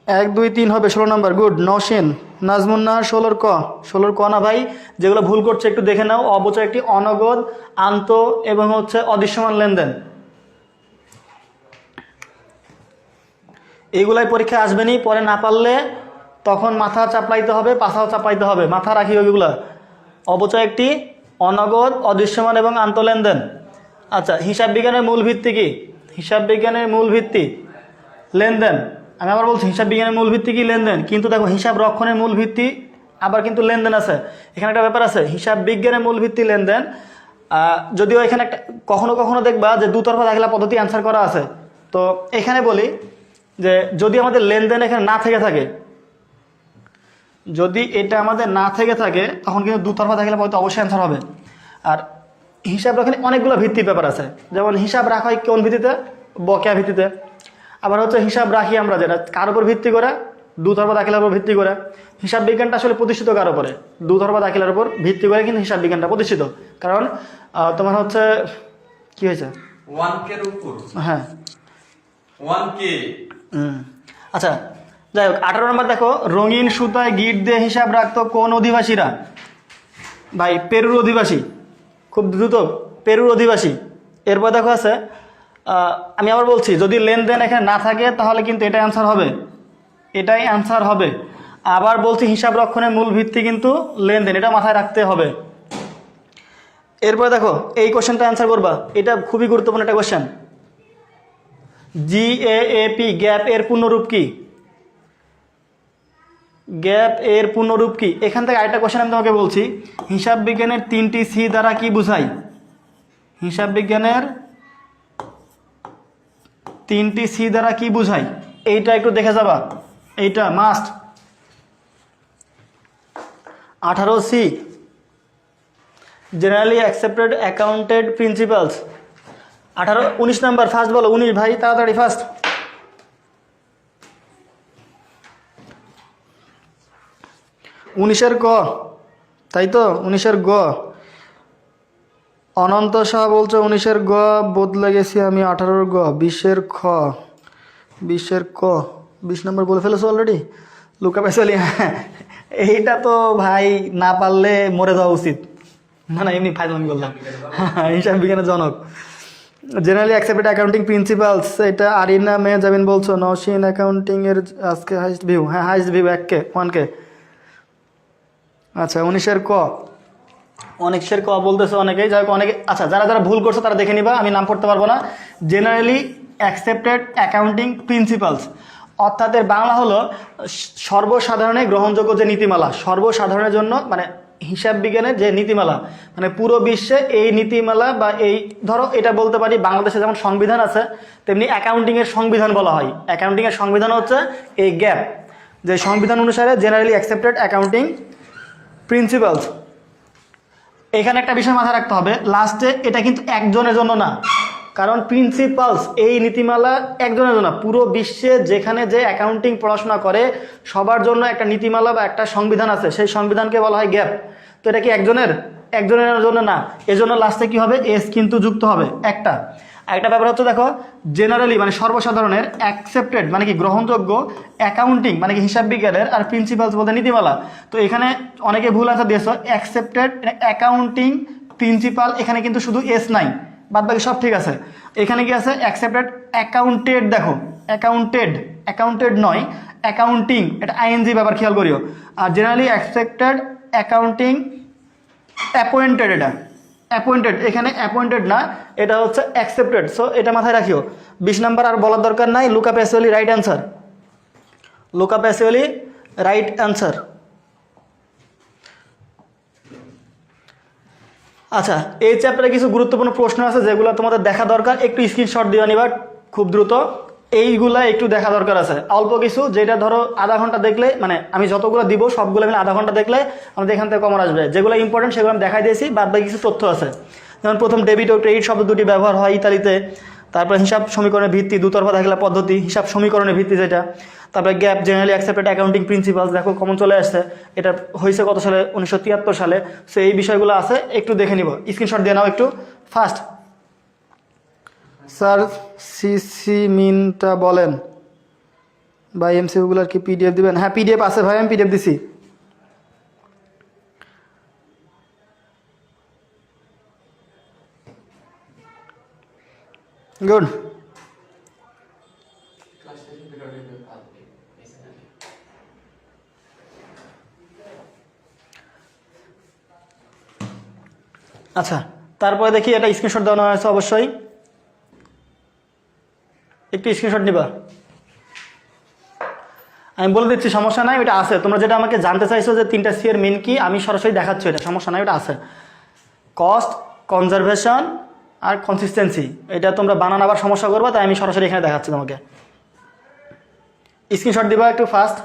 1, 2, 3 হবে 16 নম্বর। গুড। নওশিন নাজমুন্নাহার 16 ক। 16 ক না ভাই, যেগুলো ভুল করছে একটু দেখে নাও। অবচয় একটি অনগদ, আন্ত এবং হচ্ছে অদৃশ্যমান লেনদেন। এইগুলাই পরীক্ষায় আসবেনি, পরে না পারলে তখন মাথা চাপলাইতে হবে, পাছাও চাপলাইতে হবে। মাথা রাখি ওইগুলা। অবচয় একটি অনগদ, অদৃশ্যমান এবং আন্ত লেনদেন। আচ্ছা, হিসাব বিজ্ঞানের মূল ভিত্তি কি? হিসাব বিজ্ঞানের মূল ভিত্তি লেনদেন। আমি আবার বলছি হিসাব বিজ্ঞানের মূল ভিত্তি কি? লেনদেন। কিন্তু দেখো হিসাব রক্ষণের মূল ভিত্তি আবার কিন্তু লেনদেন আছে। এখানে একটা ব্যাপার আছে, হিসাব বিজ্ঞানের মূল ভিত্তি লেনদেন। যদিও এখানে একটা কখনো কখনো দেখবা যে দুতরফা দাখিলা পদ্ধতি অ্যান্সার করা আছে। তো এখানে বলি যে যদি আমাদের লেনদেন এখানে না থেকে থাকে, যদি এটা আমাদের না থেকে থাকে তখন কিন্তু দুতরফা দাখিলা পদ্ধতি অবশ্যই অ্যান্সার হবে। আর হিসাব রক্ষণে অনেকগুলো ভিত্তির ব্যাপার আছে, যেমন হিসাব রাখা হয় কোন ভিত্তিতে? বকেয়া ভিত্তিতে। আবার হচ্ছে হিসাব রাখি আমরা যেটা কার উপর ভিত্তি করে? দুতরফা দাখিলার উপর ভিত্তি করে। হিসাব বিজ্ঞানটা আসলে প্রতিষ্ঠিত কার উপরে? দুতরফা দাখিলার উপর ভিত্তি করে কিন্তু হিসাব বিজ্ঞানটা প্রতিষ্ঠিত। কারণ তোমার হচ্ছে কি হয়েছে 1K এর উপর। হ্যাঁ 1K। আচ্ছা যাই হোক, 18 নম্বর দেখো, রঙিন সুতায় গিট দিয়ে হিসাব রাখতো কোন অধিবাসীরা? ভাই পেরুর অধিবাসী, খুব দ্রুত, পেরুর অধিবাসী। এরপর দেখো আছে আমি আবার বলছি যদি লেনদেন এখানে না থাকে তাহলে কিন্তু এটাই অ্যান্সার হবে, এটাই অ্যান্সার হবে। আবার বলছি হিসাব রক্ষণের মূল ভিত্তি কিন্তু লেনদেন, এটা মাথায় রাখতে হবে। এরপরে দেখো এই কোশ্চেনটা অ্যান্সার করবা, এটা খুবই গুরুত্বপূর্ণ একটা কোশ্চেন। GAAP গ্যাপ এর পূর্ণরূপ কি? গ্যাপ এর পূর্ণরূপ কি? এখান থেকে আরেকটা কোশ্চেন আমি তোমাকে বলছি, হিসাব বিজ্ঞানের 3টি সি দ্বারা কি বোঝায়? হিসাব বিজ্ঞানের 3টি সি দ্বারা কি বোঝায়? এইটা একটু দেখে যাবা, এইটা must. 18C generally accepted accounted principles. 19 number first বলো। 19 ভাই তাড়াতাড়ি ফার্স্ট। 19-এর ক, তাই তো? 19-এর গ। অনন্ত শাহ বলছো 19-এর গ বদলে গেছি আমি, 18-র গ। 20-এর খ, 20-এর ক। 20 নম্বর বলে ফেলেছো অলরেডি, লুকা পেছালি। এইটা তো ভাই না পারলে মরে যাওয়া উচিত। না এমনি ফাইজলামি বললাম। হিসাব বিজ্ঞানের জনক। জেনারেলি অ্যাকসেপ্টেড অ্যাকাউন্টিং প্রিন্সিপালস, এটা আরিনা মেয়ে যাবেন বলছো। নওশিন অ্যাকাউন্টিং এর আজকে হাইস্ট ভিউ, হ্যাঁ হাইস্ট ভিউ 1K। আচ্ছা 19-এর ক, 19-এর ক বলতেছে অনেকেই, যাই হোক অনেকে। আচ্ছা যারা যারা ভুল করছো তারা দেখে নিবা, আমি নাম পড়তে পারবো না। জেনারেলি অ্যাকসেপ্টেড অ্যাকাউন্টিং প্রিন্সিপালস অর্থাৎ এর বাংলা হলো সর্বসাধারণে গ্রহণযোগ্য যে নীতিমালা, সর্বসাধারণের জন্য মানে হিসাব বিজ্ঞানের যে নীতিমালা, মানে পুরো বিশ্বে এই নীতিমালা বা এই ধরো এটা বলতে পারি বাংলাদেশে যেমন সংবিধান আছে তেমনি অ্যাকাউন্টিংয়ের সংবিধান বলা হয়। অ্যাকাউন্টিংয়ের সংবিধান হচ্ছে এই গ্যাপ, যে সংবিধান অনুসারে জেনারেলি অ্যাকসেপ্টেড অ্যাকাউন্টিং প্রিন্সিপালস। এখানে একটা বিষয় মাথায় রাখতে হবে, লাস্টে এটা কিন্তু একজনের জন্য না, কারণ প্রিন্সিপালস এই নীতিমালা একজনের জন্য, পুরো বিশ্বে যেখানে যে অ্যাকাউন্টিং পড়াশোনা করে সবার জন্য একটা নীতিমালা বা একটা সংবিধান আছে, সেই সংবিধানকে বলা হয় গ্যাপ। তো এটা কি একজনের জন্য না, এজন্য লাস্টে কি হবে? এস কিন্তু যুক্ত হবে একটা। আরেকটা ব্যাপার হচ্ছে দেখো, জেনারেলি মানে সর্বসাধারণের, অ্যাকসেপ্টেড মানে কি গ্রহণযোগ্য, অ্যাকাউন্টিং মানে কি হিসাব বিজ্ঞানের, আর প্রিন্সিপালস বলতে নীতিমালা। তো এখানে অনেকে ভুল আনসার দিয়েছো, অ্যাকসেপ্টেড অ্যাকাউন্টিং প্রিন্সিপাল, এখানে কিন্তু শুধু এস নাই, বাদ বাকি সব ঠিক আছে। এখানে কি আছে? অ্যাকসেপ্টেড অ্যাকাউন্টেড, দেখো অ্যাকাউন্টেড, অ্যাকাউন্টেড নয়, অ্যাকাউন্টিং, এটা আইএনজি ব্যাপার খেয়াল করিও। Are generally expected, accounting, appointed, এটা অ্যাপয়েন্টেড, এখানে অ্যাপয়েন্টেড না, এটা হচ্ছে অ্যাকসেপ্টেড। সো এটা মাথায় রাখিও। 20 নাম্বার আর বলার দরকার নাই, Luca Pacioli right answer, Luca Pacioli right answer. আচ্ছা, এই চ্যাপ্টারে কিছু গুরুত্বপূর্ণ প্রশ্ন আছে যেগুলো তোমাদের দেখা দরকার, একটু স্ক্রিনশট দিয়ে নিবা খুব দ্রুত। এইগুলা একটু দেখা দরকার আছে, অল্প কিছু, যেটা ধরো আধা ঘন্টা দেখলে, মানে আমি যতগুলো দিব সবগুলো মিলে আধা ঘন্টা দেখলে আমাদের এখান থেকে কমন আসবে। যেগুলো ইম্পর্টেন্ট সেগুলো আমি দেখাই দিয়েছি, বাদ বাকি কিছু তথ্য আছে। যেমন প্রথম ডেবিট ও ক্রেডিট শব্দ দুটি ব্যবহার হয় ইতালিতে। তারপরে হিসাব সমীকরণের ভিত্তি, দুতরফা দাখিলা পদ্ধতি, হিসাব সমীকরণের ভিত্তি যেটা। তারপরে gap, generally accepted accounting principles, দেখো কমন চলে আসছে। এটা হয়েছে কত সালে? 1973 সালে। সো এই বিষয়গুলো আছে, একটু দেখে নিব, স্ক্রিনশট দিয়ে নাও একটু ফাস্ট। স্যার সিসি মিনটা বলেন ভাই, এমসিকিউগুলোর কি পিডিএফ দিবেন? হ্যাঁ পিডিএফ আছে ভাই, আমি পিডিএফ দিছি। গুড। আচ্ছা, তারপরে দেখি এটা স্ক্রিনশট দেওয়া হয়েছে অবশ্যই, একটু স্ক্রিনশট নিবা। আমি বলে দিচ্ছি, সমস্যা নাই, ওটা আছে। তোমরা যেটা আমাকে জানতে চাইছো যে 3টা সি এর মিন কি, আমি সরাসরি দেখাচ্ছি, এটা সমস্যা নাই, ওটা আছে। কস্ট, কনজারভেশন আর কনসিস্টেন্সি, এটা তোমরা বানান আবার সমস্যা করবা, তাই আমি সরাসরি এখানে দেখাচ্ছি তোমাকে। স্ক্রিনশট দিবা একটু ফাস্ট।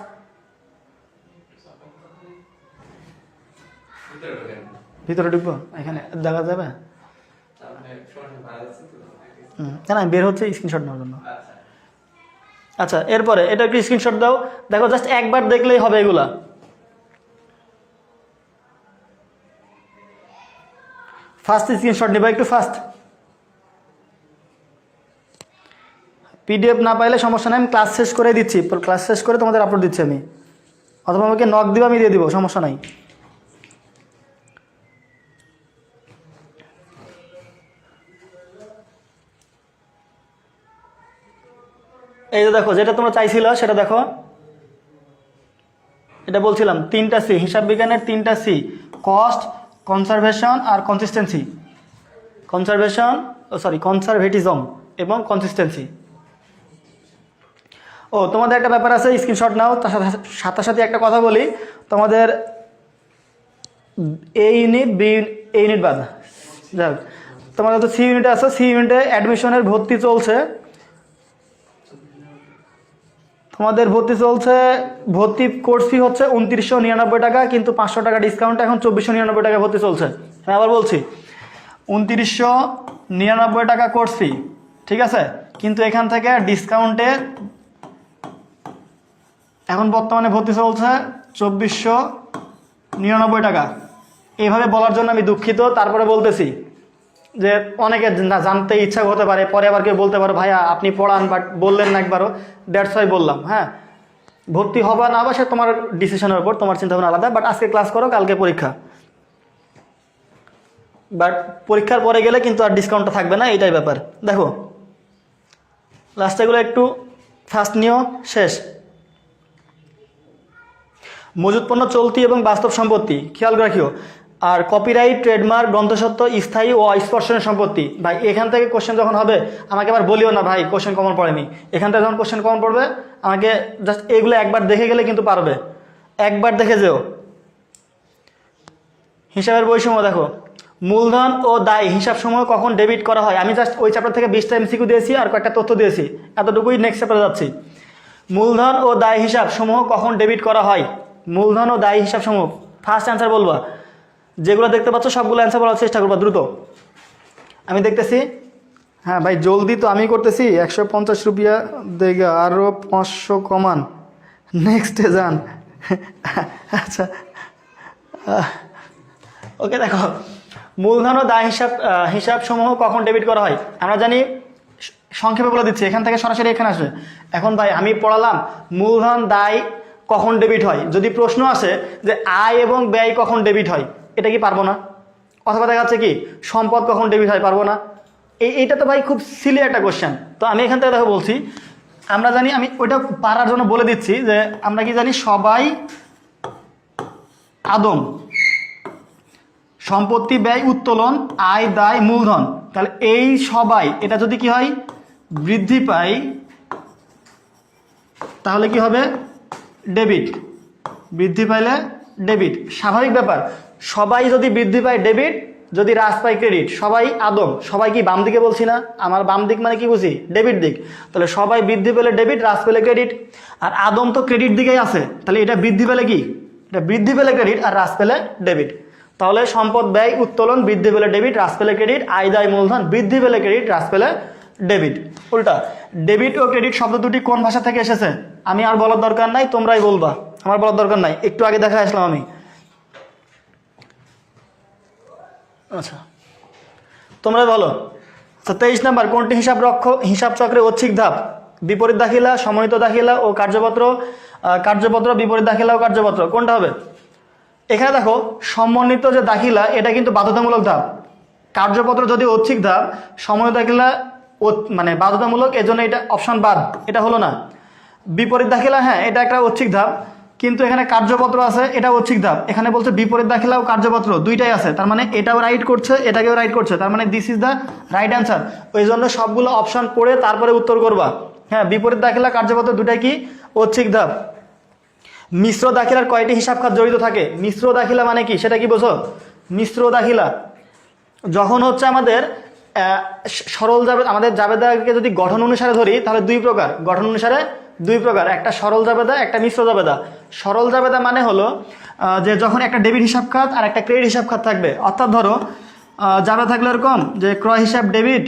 ভিতরে ঢুকবো, এখানে দেখা যাবে? না না, বের হচ্ছে স্ক্রিনশট নেওয়ার জন্য। আচ্ছা, এরপরে এটা একটু স্ক্রিনশট দাও, দেখো জাস্ট একবার দেখলেই হবে এগুলা। ফার্স্ট স্ক্রিনশট নিবা একটু ফাস্ট। পিডিএফ না পাইলে সমস্যা নাই, আমি ক্লাস শেষ করে দিচ্ছি, ক্লাস শেষ করে তোমাদের আপলোড দিচ্ছি আমি, অথবা আমাকে নক দিবা, আমি দিয়ে দিব, সমস্যা নাই। এই যে দেখো, যেটা তোমরা চাইছিল সেটা দেখো, এটা বলছিলাম 3টা সি, হিসাব বিজ্ঞানের 3টা সি, কস্ট, কনজারভেশন আর কনসিস্টেন্সি। কনজারভেটিজম এবং কনসিস্টেন্সি। ও তোমাদের একটা ব্যাপার আছে, স্ক্রিনশট নাও। তার সাথে সাথে একটা কথা বলি, তোমাদের এ ইউনিট, বি ইউনিট বাদ, যাক তোমাদের তো সি ইউনিটে আছে, সি ইউনিটে অ্যাডমিশনের ভর্তি চলছে। তোমাদের ভর্তি কোর্স ফি হচ্ছে 2999 টাকা, কিন্তু 500 টাকা ডিসকাউন্ট, এখন 2499 টাকা ভর্তি চলছে। আমি আবার বলছি, 2999 টাকা কোর্স ফি, ঠিক আছে, কিন্তু এখান থেকে ডিসকাউন্টে এখন বর্তমানে ভর্তি চলছে 2499 টাকা। এইভাবে বলার জন্য আমি দুঃখিত, তারপরে বলতেছি যে অনেকে না জানতে ইচ্ছা হতে পারে, পরে আবার কেউ বলতে পারো ভাইয়া আপনি পড়ান বাট বললেন না একবারও, দ্যাটস ওয়াই বললাম। হ্যাঁ, ভর্তি হবা না, বা সে তোমার ডিসিশনের উপর, তোমার চিন্তাভাবনা আলাদা, বাট আজকে ক্লাস করো, কালকে পরীক্ষা। বাট পরীক্ষার পরে গেলে কিন্তু আর ডিসকাউন্টটা থাকবে না, এইটাই ব্যাপার। দেখো লাস্টেগুলো একটু ফাস্ট নিও, শেষ। মজুত পণ্য, চলতি এবং বাস্তব সম্পত্তি খেয়াল রাখিও। আর কপিরাইট, ট্রেডমার্ক, গ্রন্থসত্ত্ব, স্থায়ী ও অস্পর্শনীয় সম্পত্তি। ভাই এখান থেকে কোশ্চেন যখন হবে আমাকে আবার বলিও না ভাই কোশ্চেন কমন পড়েনি, এখান থেকে যখন কোশ্চেন কমন পড়বে আমাকে জাস্ট এগুলো একবার দেখে গেলে কিন্তু পারবে, একবার দেখে যেও। হিসাবের বৈষম্য দেখো, মূলধন ও দায় হিসাবসমূহ কখন ডেবিট করা হয়। আমি জাস্ট ওই চ্যাপ্টার থেকে 20টা এমসিকিউ দিয়েছি আর কয়েকটা তথ্য দিয়েছি, এতটুকুই। নেক্সট চ্যাপ্টারে যাচ্ছি। মূলধন ও দায় হিসাবসমূহ কখন ডেবিট করা হয়। মূলধন ও দায় হিসাবসমূহ, ফার্স্ট অ্যান্সার বলবা, যেগুলো দেখতে পাচ্ছ সবগুলো অ্যান্সার বলার চেষ্টা করবা দ্রুত। আমি দেখতেছি, হ্যাঁ ভাই জলদি তো আমি করতেছি। 150 রুপিয়া দেগা, আরও 500 কমান, নেক্সটে যান। আচ্ছা ওকে, দেখো মূলধন ও দায় হিসাবসমূহ কখন ডেবিট করা হয়। আমরা জানি, সংক্ষেপে বলে দিচ্ছি, এখান থেকে সরাসরি এখানে আসবে। এখন ভাই আমি পড়ালাম মূলধন দায় কখন ডেবিট হয়, যদি প্রশ্ন আসে যে আয় এবং ব্যয় কখন ডেবিট হয়, এটা কি পারবো না? অথবা দেখা যাচ্ছে কি সম্পদ কখন ডেবিট হয়, পারবো না? এইটা তো ভাই খুব সিলি একটা কোশ্চেন। তো আমি এখান থেকে দেখো বলছি, আমরা জানি, আমি ওইটা পারার জন্য বলে দিচ্ছি যে আমরা কি জানি, সবাই আদম, সম্পত্তি ব্যয় উত্তোলন, আয় দায় মূলধন। তাহলে এই সবাই এটা যদি কি হয়, বৃদ্ধি পায়, তাহলে কি হবে, ডেবিট। বৃদ্ধি পাইলে ডেবিট, স্বাভাবিক ব্যাপার। সবাই যদি বৃদ্ধি পায় ডেবিট, যদি হ্রাস পায় ক্রেডিট। সবাই আদম, সবাই কি বাম দিকে বলছি না, আমার বাম দিক মানে কি বুঝি, ডেবিট দিক। তাহলে সবাই বৃদ্ধি পেলে ডেবিট, হ্রাস পেলে ক্রেডিট। আর আদম তো ক্রেডিট দিকেই আছে, তাহলে এটা বৃদ্ধি পেলে কি, এটা বৃদ্ধি পেলে ক্রেডিট আর হ্রাস পেলে ডেবিট। তাহলে সম্পদ ব্যয় উত্তোলন বৃদ্ধি পেলে ডেবিট, হ্রাস পেলে ক্রেডিট, আয় দায় মূলধন বৃদ্ধি পেলে ক্রেডিট, হ্রাস পেলে ডেবিট। উল্টা, ডেবিট ও ক্রেডিট শব্দ দুটি কোন ভাষা থেকে এসেছে? আমি আর বলার দরকার নাই, তোমরাই বলবা, আমার বলার দরকার নাই, একটু আগে দেখা আসলাম আমি। আচ্ছা, তোমরা বলো। আচ্ছা, 23 নাম্বার, কোনটি হিসাব চক্রে ঐচ্ছিক ধাপ? বিপরীত দাখিলা, সমন্বিত দাখিলা ও কার্যপত্র, বিপরীত দাখিলা ও কার্যপত্র, কোনটা হবে? এখানে দেখো, সমন্বিত যে দাখিলা এটা কিন্তু বাধ্যতামূলক ধাপ, কার্যপত্র যদি ঐচ্ছিক ধাপ, সমন্বিত দাখিলা মানে বাধ্যতামূলক, এজন্য এটা অপশন বাদ, এটা হলো না। বিপরীত দাখিলা, হ্যাঁ এটা একটা ঐচ্ছিক ধাপ, কিন্তু এখানে কার্যপত্র আছে, এটা ঐচ্ছিক ধাপ। এখানে বলছে বিপরীত দাখিলা ও কার্যপত্র দুইটাই আছে, তার মানে এটাও রাইট করছে, এটাকেও রাইট করছে, তার মানে this is the right answer. ওই জন্য সবগুলো অপশন পড়ে তারপরে উত্তর করবা। হ্যাঁ, বিপরীত দাখিলা কার্যপত্র দুটাই কি ঐচ্ছিক ধাপ। মিশ্র দাখিলার কয়টি হিসাব খাত জড়িত থাকে? মিশ্র দাখিলা মানে কি সেটা কি বোঝো? মিশ্র দাখিলা যখন হচ্ছে আমাদের সরল জাবেদা, আমাদের জাবেদাকে যদি গঠন অনুসারে ধরি তাহলে দুই প্রকার, গঠন অনুসারে দুই প্রকার, একটা সরল জাবেদা, একটা মিশ্র জাবেদা। সরল জাবেদা মানে হলো যে যখন একটা ডেবিট হিসাব খাত আর একটা ক্রেডিট হিসাব খাত থাকবে, অর্থাৎ ধরো জাবেদা থাকলে এরকম যে ক্রয় হিসাব ডেবিট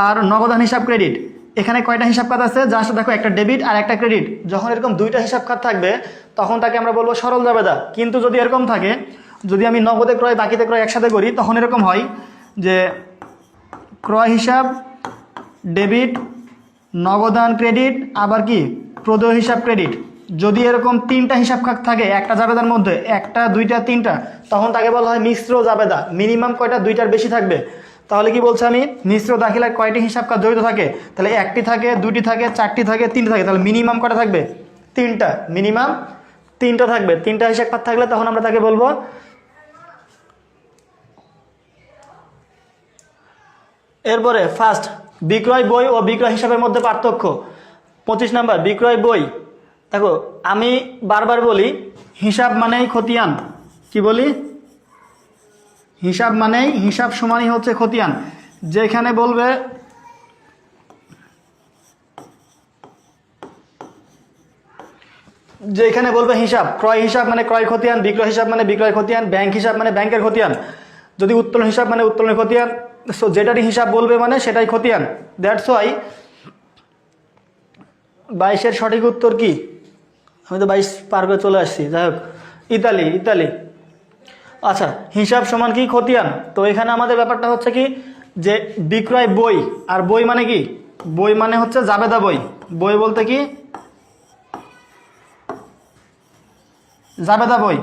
আর নগদান হিসাব ক্রেডিট। এখানে কয়টা হিসাব খাত আছে? জাস্ট দেখো, একটা ডেবিট আর একটা ক্রেডিট। যখন এরকম দুইটা হিসাব খাত থাকবে তখন তাকে আমরা বলবো সরল জাবেদা। কিন্তু যদি এরকম থাকে, যদি আমি নগদে ক্রয় বাকিতে ক্রয় একসাথে করি, তখন এরকম হয় যে ক্রয় হিসাব ডেবিট, নগদান ক্রেডিট, আবার কি প্রদেয় হিসাব ক্রেডিট। যদি এরকম তিনটা হিসাব খাত থাকে একটা জাবেদার মধ্যে, একটা দুইটা তিনটা, তখন তাকে বলা হয় মিশ্র জাবেদা। মিনিমাম কয়টা? দুইটার বেশি থাকবে। তাহলে কি বলছে আমি, মিশ্র দাখিলায় কয়টি হিসাব খাত জড়িত থাকে? তাহলে একটি থাকে, দুটি থাকে, চারটি থাকে, তিনটা থাকে। তাহলে মিনিমাম কয়টা থাকবে? তিনটা। মিনিমাম তিনটা থাকবে। তিনটা হিসাব খাত থাকলে তখন আমরা তাকে বলবো। এরপরে ফার্স্ট, বিক্রয় বই ও বিক্রয় হিসাবের মধ্যে পার্থক্য। 25 নাম্বার, বিক্রয় বই। দেখো, আমি বারবার বলি হিসাব মানেই খতিয়ান। কি বলি? হিসাব মানেই, হিসাব সমানই হচ্ছে খতিয়ান। যেখানে বলবে হিসাব, ক্রয় হিসাব মানে ক্রয় খতিয়ান, বিক্রয় হিসাব মানে বিক্রয় খতিয়ান, ব্যাংক হিসাব মানে ব্যাংকের খতিয়ান, যদি উত্তোলন হিসাব মানে উত্তোলনের খতিয়ান। সো যেটারই হিসাব বলবে মানে সেটাই খতিয়ান। দ্যাটস ওয়াই 22-এর সঠিক উত্তর কি? আমি তো 22 পার করে চলে আসছি। যাই হোক, ইতালি। আচ্ছা, হিসাব সমান কি খতিয়ান। তো এখানে আমাদের ব্যাপারটা হচ্ছে কি, যে বিক্রয় বই, আর বই মানে কি? বই মানে হচ্ছে জাবেদা বই। বই বলতে কি? জাবেদা বই।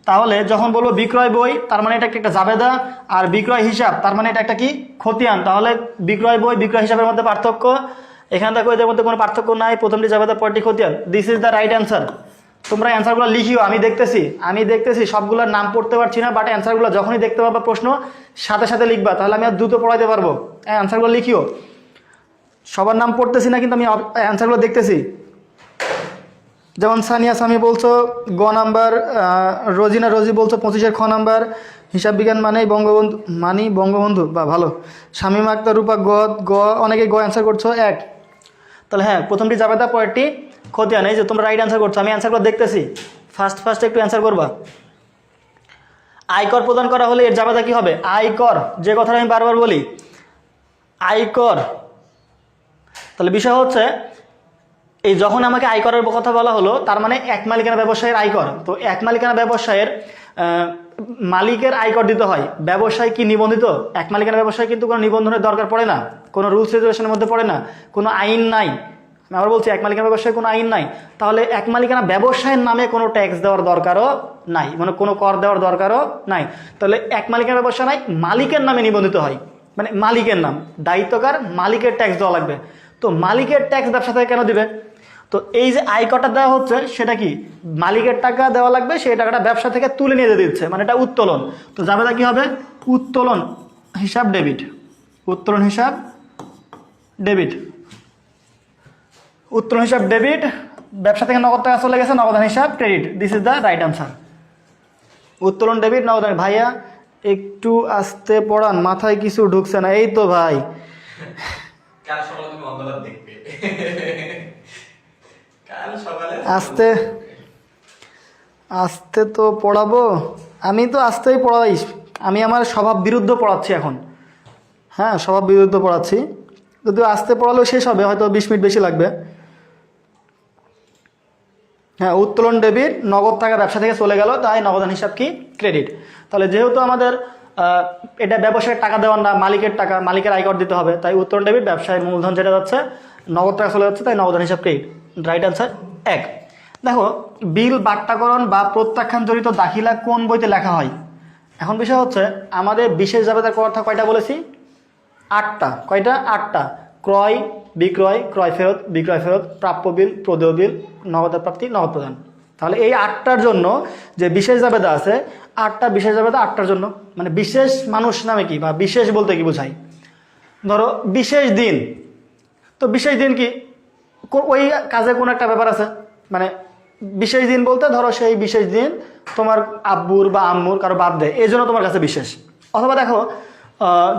তাহলে যখন বলবো বিক্রয় বই, তার মানে এটা একটা জাবেদা, আর বিক্রয় হিসাব তার মানে এটা একটা কি? খতিয়ান। তাহলে বিক্রয় বই বিক্রয় হিসাবের মধ্যে পার্থক্য। এখানে দেখো এদের মধ্যে কোনো পার্থক্য নাই, প্রথমটি জাবেদা, পরটি খতিয়ান। This is the right answer. তোমরা অ্যান্সারগুলো লিখিও, আমি দেখতেছি সবগুলোর নাম পড়তে পারছি না, বাট অ্যান্সারগুলো যখনই দেখতে পারবা প্রশ্ন সাথে সাথে লিখবা, তাহলে আমি আর দ্রুত পড়াইতে পারবো। অ্যান্সারগুলো লিখিও। সবার নাম পড়তেছি না, কিন্তু আমি অ্যান্সারগুলো দেখতেছি। যেমন সানিয়া সামি বলছো গ নাম্বার, রোজি বলছো 25-এর খ নাম্বার, হিসাব বিজ্ঞান বঙ্গবন্ধু, বা ভালো। শামীমা আক্তার রূপা গ, অনেকে গ অ্যান্সার করছো 1। তাহলে হ্যাঁ, প্রথমটি জাবেদা, পরেরটি খতিয়ান। এই যে তোমরা রাইট অ্যান্সার করছো, আমি অ্যান্সারগুলো দেখতেছি। ফার্স্ট একটু অ্যান্সার করবা। আয়কর প্রদান করা হলে এর জাবেদা কি হবে? আয়কর, যে কথাটা আমি বারবার বলি, আয়কর। তাহলে বিষয় হচ্ছে, এই যখন আমাকে আয়করের কথা বলা হলো, তার মানে এক মালিকানা ব্যবসায়ের আয়কর। তো এক মালিকানা ব্যবসায়ের মালিকের আয়কর দিতে হয়। ব্যবসায় কি নিবন্ধিত? এক মালিকানা ব্যবসায় কিন্তু কোনো নিবন্ধনের দরকার পড়ে না, কোনো রুলস রেগুলেশনের মধ্যে পড়ে না, কোনো আইন নাই। আমি আবার বলছি, এক মালিকানা ব্যবসায় কোনো আইন নাই। তাহলে এক মালিকানা ব্যবসায়ের নামে কোনো ট্যাক্স দেওয়ার দরকারও নাই, মানে কোনো কর দেওয়ার দরকারও নাই। তাহলে এক মালিকানা ব্যবসা নাই, মালিকের নামে নিবন্ধিত হয়, মানে মালিকের নাম, দায়িত্বকার মালিকের ট্যাক্স দেওয়া লাগবে। তো মালিকের ট্যাক্স ব্যবসা থেকে কেন দিবে? তো এই যে আয়করটা দেওয়া হচ্ছে সেটা কি মালিকের টাকা দেওয়া লাগবে, সেই টাকাটা ব্যবসা থেকে তুলে নিয়ে দিচ্ছে, মানে এটা উত্তোলন। তো জাবেদা কি হবে? উত্তোলন হিসাব ডেবিট, উত্তোলন হিসাব ডেবিট, উত্তোলন হিসাব ডেবিট। ব্যবসা থেকে নগদ টাকা চলে গেছে, নগদান হিসাব credit. This is the right answer. উত্তোলন ডেবিট, নগদান। ভাইয়া একটু আস্তে পড়ান, মাথায় কিছু ঢুকছে না। এই তো ভাই, কাল সকালে তুমি অন্ধকার দেখবে, কাল সকালে আস্তে আস্তে তো পড়াবো। আমি তো আস্তেই পড়াই, আমি আমার স্বভাব বিরুদ্ধ পড়াচ্ছি এখন। হ্যাঁ, স্বভাব বিরুদ্ধ পড়াচ্ছি। যদিও আস্তে পড়ালেও শেষ হবে, হয়তো 20 মিনিট বেশি লাগবে। হ্যাঁ, উত্তোলন ডেবিট, নগদ টাকা ব্যবসা থেকে চলে গেল, তাই নগদান হিসাব কি ক্রেডিট। তাহলে যেহেতু আমাদের এটা ব্যবসায়ের টাকা দেওয়ার না, মালিকের টাকা, মালিকের আয়কর দিতে হবে, তাই উত্তোলন ডেবিট, ব্যবসায় মূলধন যেটা যাচ্ছে নগদ টাকা চলে যাচ্ছে, তাই নগদান হিসাব ক্রেডিট। Right answer 1। দেখো, বিল বাট্টাকরণ বা প্রত্যাখ্যান জড়িত দাখিলা কোন বইতে লেখা হয়? এখন বিষয় হচ্ছে আমাদের বিশেষ জাবেদার কথা কয়টা বলেছি? 8টা। কয়টা? 8টা। ক্রয়, বিক্রয়, ক্রয় ফেরত, বিক্রয় ফেরত, প্রাপ্য বিল, প্রদেয় বিল, নগদ প্রাপ্তি, নগদ প্রদান। তাহলে এই 8টার জন্য যে বিশেষ জাবেদা আছে, 8টা বিশেষ জাবেদা 8টার জন্য। মানে বিশেষ মানুষ নামে কি বা বিশেষ বলতে কি বোঝায়? ধরো বিশেষ দিন, তো বিশেষ দিন কি ওই কাজে কোনো একটা ব্যাপার আছে, মানে বিশেষ দিন বলতে ধরো সেই বিশেষ দিন তোমার আব্বুর বা আম্মুর কারো বাদ দেয়, এই জন্য তোমার কাছে বিশেষ। অথবা দেখো,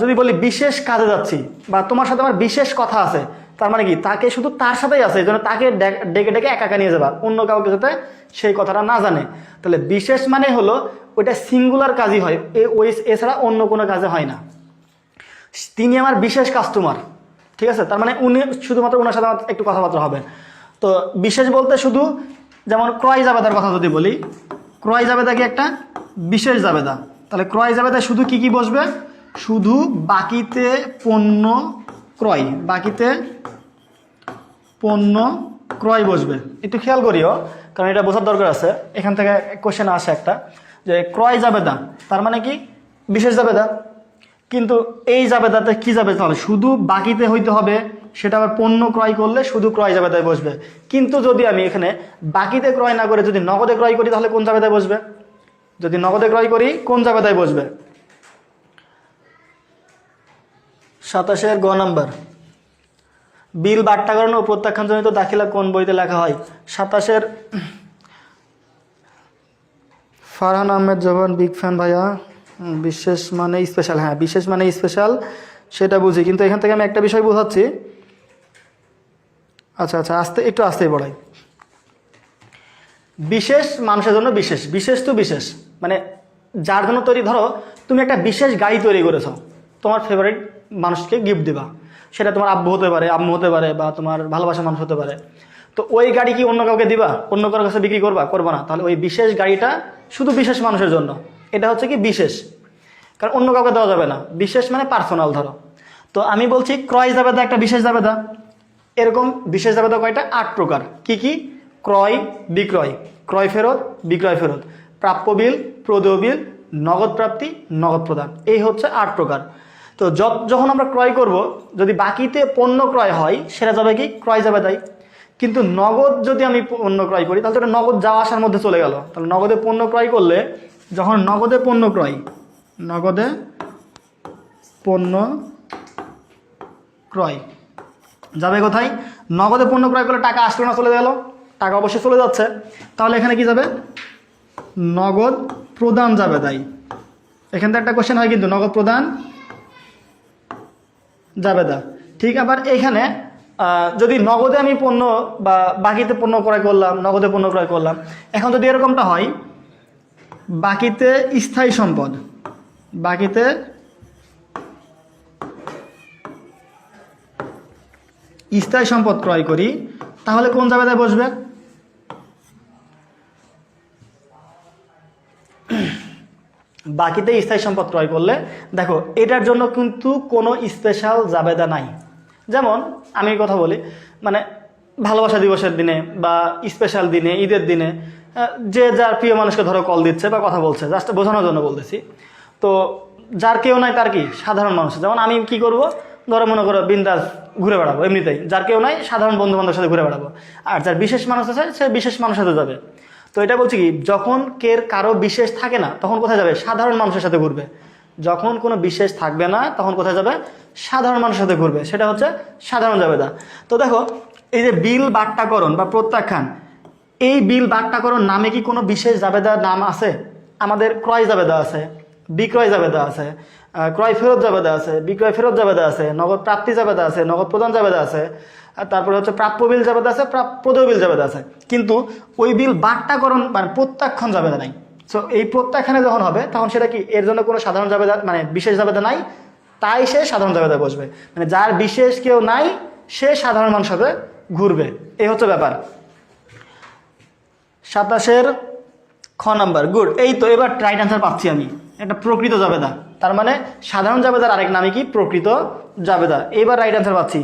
যদি বলি বিশেষ কাজে যাচ্ছি বা তোমার সাথে আমার বিশেষ কথা আছে, তার মানে কি তাকে শুধু তার সাথেই আছে, এই জন্য তাকে ডেকে ডেকে একা একা নিয়ে যাবা, অন্য কাউকে যাতে সেই কথাটা না জানে। তাহলে বিশেষ মানে হলো ওইটা সিঙ্গুলার কাজই হয়, ওই এছাড়া অন্য কোনো কাজে হয় না। তিনি আমার বিশেষ কাস্টমার, ঠিক আছে, তার মানে উনি শুধুমাত্র ওনার সাথে আমার একটু কথাবার্তা হবে। তো বিশেষ বলতে শুধু, যেমন ক্রয় জাবেদার কথা যদি বলি, ক্রয় জাবেদা কি একটা বিশেষ জাবেদা। তাহলে ক্রয় জাবেদা শুধু কি কি বসবে? শুধু বাকিতে পণ্য ক্রয়, বাকিতে পণ্য ক্রয় বসবে। একটু খেয়াল করিও, কারণ এটা বোঝার দরকার আছে। এখান থেকে কোশ্চেন আসে একটা, যে ক্রয় জাবেদা তার মানে কি বিশেষ জাবেদা, কিন্তু এই জাবেদাতে কি যাবে? তাহলে শুধু বাকিতে হইতে হবে, সেটা আবার পণ্য ক্রয় করলে শুধু ক্রয় জাবেদায় বসবে। কিন্তু যদি আমি এখানে বাকিতে ক্রয় না করে যদি নগদে ক্রয় করি, তাহলে কোন জাবেদায় বসবে? যদি নগদে ক্রয় করি, কোন জাবেদায় বসবে? 27 গ নাম্বার, বিল বাট্টাকরণ ও প্রত্যাখ্যানজনিত দাখিলা কোন বইতে লেখা হয়? 27 ফারহান আহমেদ জবান, বিগ ফ্যান ভাইয়া। বিশেষ মানে স্পেশাল, হ্যাঁ বিশেষ মানে স্পেশাল সেটা বুঝি, কিন্তু এখান থেকে আমি একটা বিষয় বোঝাচ্ছি। আচ্ছা আচ্ছা, একটু আস্তেই পড়াই। বিশেষ মানুষের জন্য বিশেষ, বিশেষ তো বিশেষ মানে যার জন্য তৈরি। ধরো তুমি একটা বিশেষ গাড়ি তৈরি করেছো, তোমার ফেভারিট মানুষকে গিফট দিবা, সেটা তোমার আব্বু হতে পারে, আম্মু হতে পারে, বা তোমার ভালোবাসার মানুষ হতে পারে। তো ওই গাড়ি কি অন্য কাউকে দিবা? অন্য কারোর কাছে বিক্রি করবা না। তাহলে ওই বিশেষ গাড়িটা শুধু বিশেষ মানুষের জন্য, এটা হচ্ছে কি বিশেষ, কারণ অন্য কাউকে দেওয়া যাবে না। বিশেষ মানে পার্সোনাল। ধরো, তো আমি বলছি ক্রয় জাবেদা একটা বিশেষ জাবেদা। এরকম বিশেষ জাবেদা কয়টা? 8 প্রকার। কি কি? ক্রয়, বিক্রয়, ক্রয় ফেরত, বিক্রয় ফেরত, প্রাপ্য বিল, প্রদেয় বিল, নগদ প্রাপ্তি, নগদ প্রদান। এই হচ্ছে 8 প্রকার। তো যখন আমরা ক্রয় করব, যদি বাকিতে পণ্য ক্রয় হয়, সেটা যাবে কি ক্রয় জাবেদায়। কিন্তু নগদ যদি আমি পণ্য ক্রয় করি, তাহলে তো নগদ যাওয়া আসার মধ্যে চলে গেল। তাহলে নগদে পণ্য ক্রয় করলে, যখন নগদে পণ্য ক্রয়, নগদে পণ্য ক্রয় যাবে কোথায়? নগদে পণ্য ক্রয় করলে টাকা আসলো না চলে গেল? টাকা অবশ্যই চলে যাচ্ছে। তাহলে এখানে কি যাবে? নগদ প্রদান যাবে। তাই এখান থেকে একটা কোশ্চেন হয় কিন্তু, নগদ প্রদান জাবেদা। ঠিক। আবার এখানে যদি নগদে আমি পণ্য বা বাকিতে পণ্য ক্রয় করলাম, নগদে পণ্য ক্রয় করলাম, এখন যদি এরকমটা হয়, বাকিতে স্থায়ী সম্পদ, বাকিতে স্থায়ী সম্পদ ক্রয় করি, তাহলে কোন জাবেদায় বসবে? বাকিতে স্থায়ী সম্পদ ক্রয় করলে দেখো এটার জন্য কিন্তু কোনো স্পেশাল জাবেদা নাই। যেমন আমি কথা বলি, মানে ভালোবাসা দিবসের দিনে বা স্পেশাল দিনে, ঈদের দিনে, যে যার প্রিয় মানুষকে ধরো কল দিচ্ছে বা কথা বলছে, জাস্ট বোঝানোর জন্য বলতেছি। তো যার কেউ নাই তার কি সাধারণ মানুষ, যেমন আমি কি করব, ধরো মনে করো বিন্দাস ঘুরে বেড়াবো এমনিতেই, যার কেউ নাই সাধারণ বন্ধু বান্ধবের সাথে ঘুরে বেড়াবো। আর যার বিশেষ মানুষ আছে সে বিশেষ মানুষের সাথে যাবে। তো এটা বলছি কি, যখন কারো বিশেষ থাকে না তখন কোথায় যাবে? সাধারণ মানুষের সাথে ঘুরবে। যখন কোনো বিশেষ থাকবে না তখন কোথায় যাবে? সাধারণ মানুষের সাথে ঘুরবে। সেটা হচ্ছে সাধারণ জাবেদা। তো দেখো এই যে বিল বাট্টাকরণ বা প্রত্যাখ্যান, এই বিল বাট্টাকরণ নামে কি কোনো বিশেষ জাবেদার নাম আছে? আমাদের ক্রয় জাবেদা আছে, বিক্রয় জাবেদা আছে, ক্রয় ফেরত জাবেদা আছে, বিক্রয় ফেরত জাবেদা আছে, নগদ প্রাপ্তি জাবেদা আছে, নগদ প্রদান জাবেদা আছে, আর তারপরে হচ্ছে প্রাপ্য বিল জাবেদা আছে, প্রদেয় বিল জাবেদা আছে। কিন্তু ওই বিল বাট্টাকরণ মানে প্রত্যাখ্যান জাবেদা নাই। সো এই প্রত্যাখ্যানে যখন হবে তখন সেটা কি, এর জন্য কোনো সাধারণ জাবেদা মানে বিশেষ জাবেদা নাই, তাই সে সাধারণ জাবেদা বসবে। মানে যার বিশেষ কেউ নাই সে সাধারণ মানুষের সাথে ঘুরবে, এই হচ্ছে ব্যাপার। 27-এর খ নাম্বার, গুড। এই তো এবার রাইট অ্যান্সার পাচ্ছি আমি, এটা প্রকৃত জাবেদা। তার মানে সাধারণ জাবেদার আরেক নামে কি? প্রকৃত জাবেদা। এবার রাইট অ্যান্সার পাচ্ছি।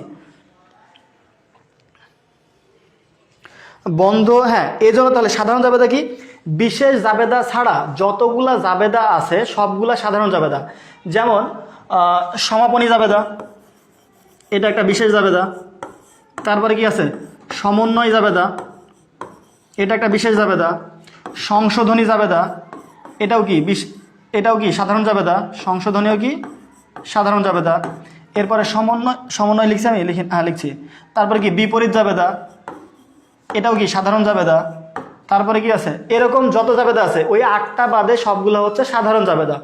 বন্ধ, হ্যাঁ, এই জন্য তাহলে সাধারণ জাবেদা কি? বিশেষ জাবেদা ছাড়া যতগুলা জাবেদা আছে সবগুলা সাধারণ জাবেদা। যেমন সমাপনী জাবেদা, এটা একটা বিশেষ জাবেদা। তারপরে কি আছে? সমন্বয় জাবেদা, এটা একটা বিশেষ জাবেদা। সংশোধনী জাবেদা, এটাও কি সাধারণ জাবেদা। সংশোধনীও কি সাধারণ জাবেদা। এরপরে সমন্বয় লিখছি আমি, লিখছি। তারপরে কি বিপরীত জাবেদা, এটাও কি সাধারণ জাবেদা। তারপরে কি আছে? এরকম যত জাবেদা আছে ওই 8টা বাদে সবগুলো হচ্ছে সাধারণ জাবেদা।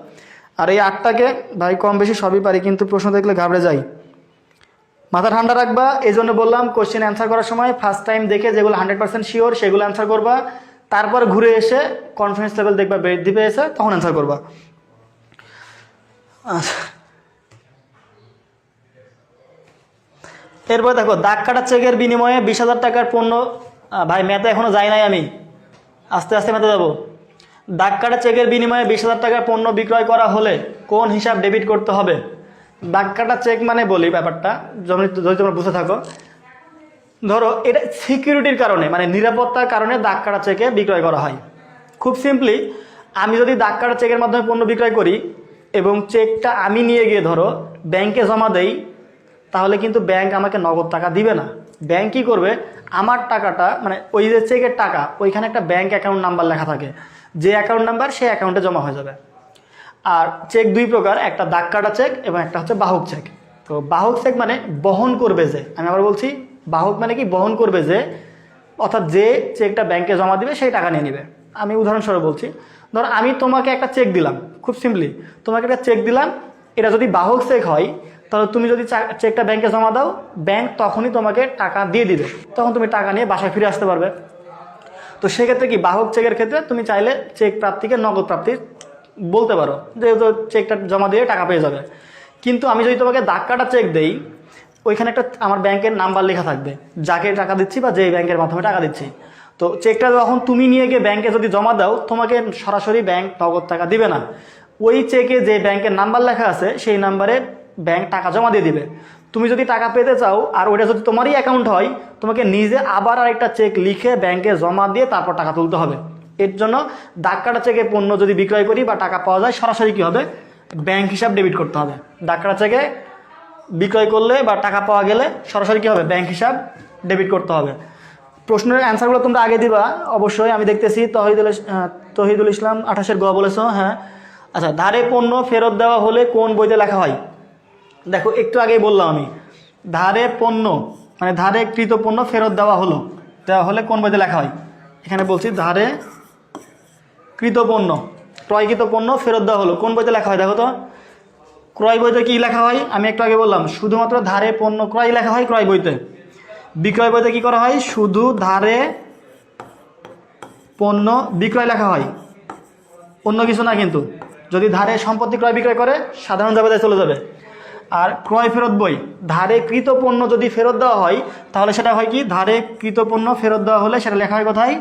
আর এই 8টাকে ভাই কম বেশি সবই পারি, কিন্তু প্রশ্ন দেখলে ঘাবড়ে যাই। মাথা ঠান্ডা রাখবা, এই জন্য বললাম কোশ্চেন অ্যান্সার করার সময় ফার্স্ট টাইম দেখে যেগুলো 100% শিওর সেগুলো অ্যান্সার করবা। তারপর ঘুরে এসে কনফিডেন্স লেভেল দেখবা বৃদ্ধি পেয়েছে, তখন অ্যান্সার করবা। এরপর দেখো, দাগ কাটা চেকের বিনিময়ে 20,000 টাকার পণ্য, ভাই ম্যাথে এখনো যাই নাই আমি, আস্তে আস্তে ম্যাথে যাবো। দাগ কাটা চেকের বিনিময়ে 20,000 টাকার পণ্য বিক্রয় করা হলে কোন হিসাব ডেবিট করতে হবে? দাগ কাটা চেক মানে বলি ব্যাপারটা, যদি তোমরা বুঝে থাকো, ধরো এটা সিকিউরিটির কারণে মানে নিরাপত্তার কারণে দাগ কাটা চেকে বিক্রয় করা হয়। খুব সিম্পলি, আমি যদি দাগ কাটা চেকের মাধ্যমে পণ্য বিক্রয় করি এবং চেকটা আমি নিয়ে গিয়ে ধরো ব্যাংকে জমা দেই, তাহলে কিন্তু ব্যাংক আমাকে নগদ টাকা দিবে না। ব্যাংক কী করবে? আমার টাকাটা মানে ওই যে চেকের টাকা, ওইখানে একটা ব্যাংক অ্যাকাউন্ট নাম্বার লেখা থাকে, যে অ্যাকাউন্ট নাম্বার সেই অ্যাকাউন্টে জমা হয়ে যাবে। আর চেক দুই প্রকার, একটা দাগ কাটা চেক এবং একটা হচ্ছে বাহক চেক। তো বাহক চেক মানে বহন করবে যে, আমি আবার বলছি বাহক মানে কি? বহন করবে যে, অর্থাৎ যে চেকটা ব্যাংকে জমা দিবে সেই টাকা নিয়ে নেবে। আমি উদাহরণস্বরূপ বলছি, ধরো আমি তোমাকে একটা চেক দিলাম, খুব সিম্পলি তোমাকে একটা চেক দিলাম, এটা যদি বাহক চেক হয় তাহলে তুমি যদি চেকটা ব্যাংকে জমা দাও, ব্যাংক তখনই তোমাকে টাকা দিয়ে দিবে, তখন তুমি টাকা নিয়ে বাসায় ফিরে আসতে পারবে। তো সেক্ষেত্রে কি, বাহক চেকের ক্ষেত্রে তুমি চাইলে চেক প্রাপ্তিকে নগদ প্রাপ্তি বলতে পারো, যেহেতু চেকটা জমা দিয়ে টাকা পেয়ে যাবে। কিন্তু আমি যদি তোমাকে দাগ কাটা চেক দেই, ওইখানে একটা আমার ব্যাংকের নাম্বার লেখা থাকবে, যাকে টাকা দিচ্ছি বা যেই ব্যাংকের মাধ্যমে টাকা দিচ্ছি। তো চেকটা যখন তুমি নিয়ে গিয়ে ব্যাংকে যদি জমা দাও, তোমাকে সরাসরি ব্যাংক নগদ টাকা দিবে না। ওই চেকে যে ব্যাংকের নাম্বার লেখা আছে সেই নাম্বারে ব্যাংক টাকা জমা দিয়ে দিবে। তুমি যদি টাকা পেতে চাও আর ওইটা যদি তোমারই অ্যাকাউন্ট হয়, তোমাকে নিজে আবার আরেকটা চেক লিখে ব্যাংকে জমা দিয়ে তারপর টাকা তুলতে হবে। এর জন্য দাগ কাটা চেকে পণ্য যদি বিক্রয় করি বা টাকা পাওয়া যায়, সরাসরি কী হবে? ব্যাংক হিসাব ডেবিট করতে হবে। দাগ কাটা চেকে বিক্রয় করলে বা টাকা পাওয়া গেলে সরাসরি কী হবে? ব্যাংক হিসাব ডেবিট করতে হবে। প্রশ্নের অ্যান্সারগুলো তোমরা আগে দিবা অবশ্যই। আমি দেখতেছি তহিদুল ইসলাম 28-এর গ বলেছো, হ্যাঁ। আচ্ছা, ধারে পণ্য ফেরত দেওয়া হলে কোন বইতে লেখা হয়? দেখো একটু আগেই বললাম আমি, ধারে পণ্য মানে ধারে কৃত পণ্য ফেরত দেওয়া হলে কোন বইতে লেখা হয়? এখানে বলছি ধারে কৃত পণ্য, ক্রয়কৃত পণ্য ফেরত দেওয়া হলো, কোন বইতে লেখা হয়? দেখো তো, ক্রয় বইতে কি লেখা হয়? আমি একটু আগে বললাম শুধুমাত্র ধারে পণ্য ক্রয় লেখা হয় ক্রয় বইতে। বিক্রয় বইতে কি করা হয়? শুধু ধারে পণ্য বিক্রয় লেখা হয়, অন্য কিছু না। কিন্তু যদি ধারে সম্পত্তি ক্রয় বিক্রয় করে সাধারণ জাবেদায় চলে যাবে। আর ক্রয় ফেরত বই, ধারে কৃত পণ্য যদি ফেরত দেওয়া হয় তাহলে সেটা হয় কি? ধারে কৃত পণ্য ফেরত দেওয়া হলে সেটা লেখা হয় কোথায়?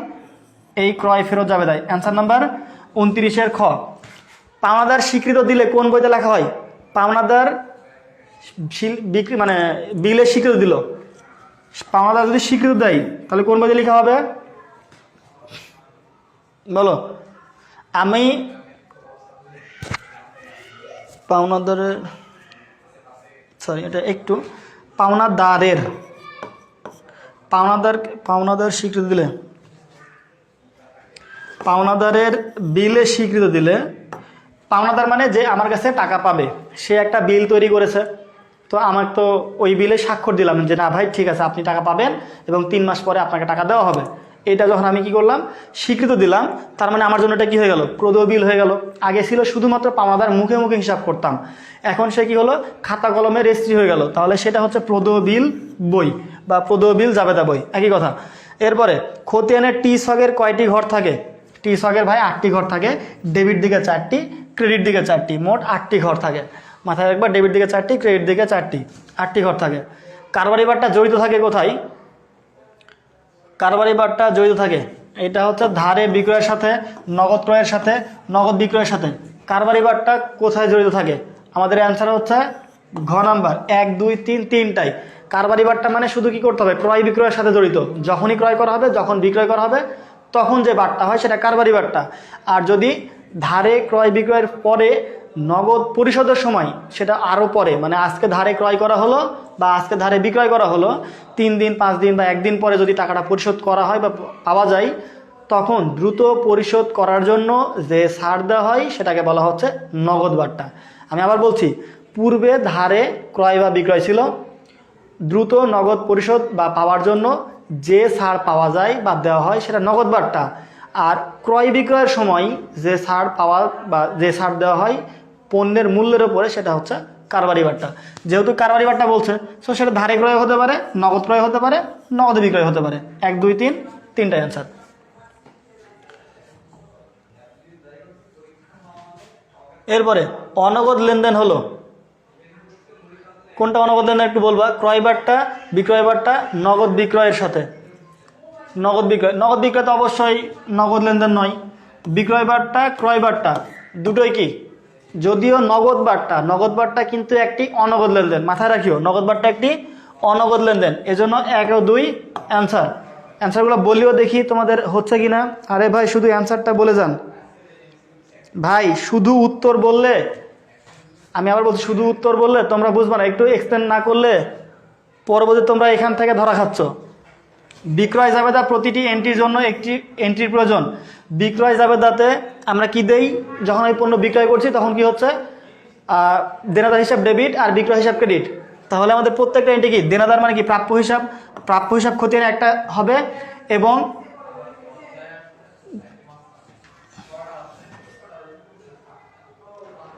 এই ক্রয় ফেরত জাবেদায়। অ্যান্সার নাম্বার 29-এর খ। পাওনাদার স্বীকৃত দিলে কোন বইতে লেখা হয়? পাওনাদার বিক্রি মানে বিলের স্বীকৃতি দিল, পাওনাদার যদি স্বীকৃতি দেয় তাহলে কোন বইতে লেখা হবে? বলো। আমি পাওনাদারের সরি এটা একটু পাওনাদার স্বীকৃতি দিলে, পাওনাদারের বিলে স্বীকৃতি দিলে, পাওনাদার মানে যে আমার কাছে টাকা পাবে, সে একটা বিল তৈরি করেছে, তো আমার তো ওই বিলে স্বাক্ষর দিলাম যে না ভাই ঠিক আছে আপনি টাকা পাবেন এবং 3 মাস পরে আপনাকে টাকা দেওয়া হবে। এটা যখন আমি কি করলাম, স্বীকৃতি দিলাম, তার মানে আমার জন্য এটা কি হয়ে গেল, প্রদেয় বিল হয়ে গেল। আগে ছিল শুধুমাত্র পাওনাদার মুখে মুখে হিসাব করতাম, এখন সে কি হলো, খাতা কলমে রেজিস্ট্রি হয়ে গেল। তাহলে সেটা হচ্ছে প্রদেয় বিল বই বা প্রদেয় বিল জাবেদা বই, একই কথা। এরপরে খতিয়ানের টি ছকের কয়টি ঘর থাকে? টি ছকের ভাই 8টি ঘর থাকে, ডেবিট দিকে 4টি, ক্রেডিট দিকে 4টি, মোট 8টি ঘর থাকে। মাথায় রাখবা, ডেবিট দিকে 4টি, ক্রেডিট দিকে 4টি, 8টি ঘর থাকে। কারবারি বারটা জড়িত থাকে কোথায়? কারবারি বারটা জড়িত থাকে, এটা হচ্ছে ধারে বিক্রয়ের সাথে, নগদ ক্রয়ের সাথে, নগদ বিক্রয়ের সাথে। কারবারি বারটা কোথায় জড়িত থাকে? আমাদের অ্যান্সার হচ্ছে ঘ নাম্বার 1, 2, 3, 3টাই। কারবারি বারটা মানে শুধু কি করতে হবে, ক্রয় বিক্রয়ের সাথে জড়িত। যখনই ক্রয় করা হবে, যখন বিক্রয় করা হবে, তখন যে বারটা হয় সেটা কারবারি বারটা। আর যদি ধারে ক্রয় বিক্রয়ের পরে নগদ পরিশোধের সময়, সেটা আরও পরে, মানে আজকে ধারে ক্রয় করা হলো বা আজকে ধারে বিক্রয় করা হলো, 3 দিন 5 দিন বা 1 দিন পরে যদি টাকাটা পরিশোধ করা হয় বা পাওয়া যায়, তখন দ্রুত পরিশোধ করার জন্য যে ছাড় দেওয়া হয় সেটাকে বলা হচ্ছে নগদ বারটা। আমি আবার বলছি, পূর্বে ধারে ক্রয় বা বিক্রয় ছিল, দ্রুত নগদ পরিশোধ বা পাওয়ার জন্য যে ছাড় পাওয়া যায় বা দেওয়া হয় সেটা নগদ বারটা। আর ক্রয় বিক্রয়ের সময় যে ছাড় পাওয়া বা যে ছাড় দেওয়া হয় পণ্যের মূল্যের উপরে, সেটা হচ্ছে কারবারি বারটা। যেহেতু কারবারি বারটা বলছে, সো সেটা ধারে ক্রয় হতে পারে, নগদ ক্রয় হতে পারে, নগদ বিক্রয় হতে পারে। 1, 2, 3, 3টা অ্যান্সার। এরপরে অনগদ লেনদেন হলো কোনটা? অনগদ লেনদেন একটু বলবা। ক্রয় বারটা, বিক্রয় বারটা, নগদ বিক্রয়ের সাথে। নগদ বিক্রয়, নগদ বিক্রয় তো অবশ্যই নগদ লেনদেন নয়। বিক্রয় বারটা, ক্রয় বারটা দুটোই কি, যদিও নগদ বারটা কিন্তু একটি অনগদ লেনদেন। মাথায় রাখিও, নগদ বারটা একটি অনগদ লেনদেন। এজন্য 1 ও 2 অ্যান্সার। অ্যান্সারগুলো বলিও দেখি তোমাদের হচ্ছে কিনা। আরে ভাই শুধু অ্যান্সারটা বলে যান ভাই, শুধু উত্তর বললে, আমি আবার বলছি শুধু উত্তর বললে তোমরা বুঝবা না, একটু এক্সপ্লেন না করলে পরবর্তী তোমরা এখান থেকে ধরা খাচ্ছ। বিক্রয় জাবেদা প্রতিটি এন্ট্রির জন্য একটি এন্ট্রির প্রয়োজন। বিক্রয় জাবেদাতে আমরা কি দেই? যখন এই পণ্য বিক্রয় করছি তখন কি হচ্ছে, দেনাদার হিসাব ডেবিট আর বিক্রয় হিসাব ক্রেডিট। তাহলে আমাদের প্রত্যেকটা এন্ট্রি কি, দেনাদার মানে কি প্রাপ্য হিসাব খতিয়ান একটা হবে, এবং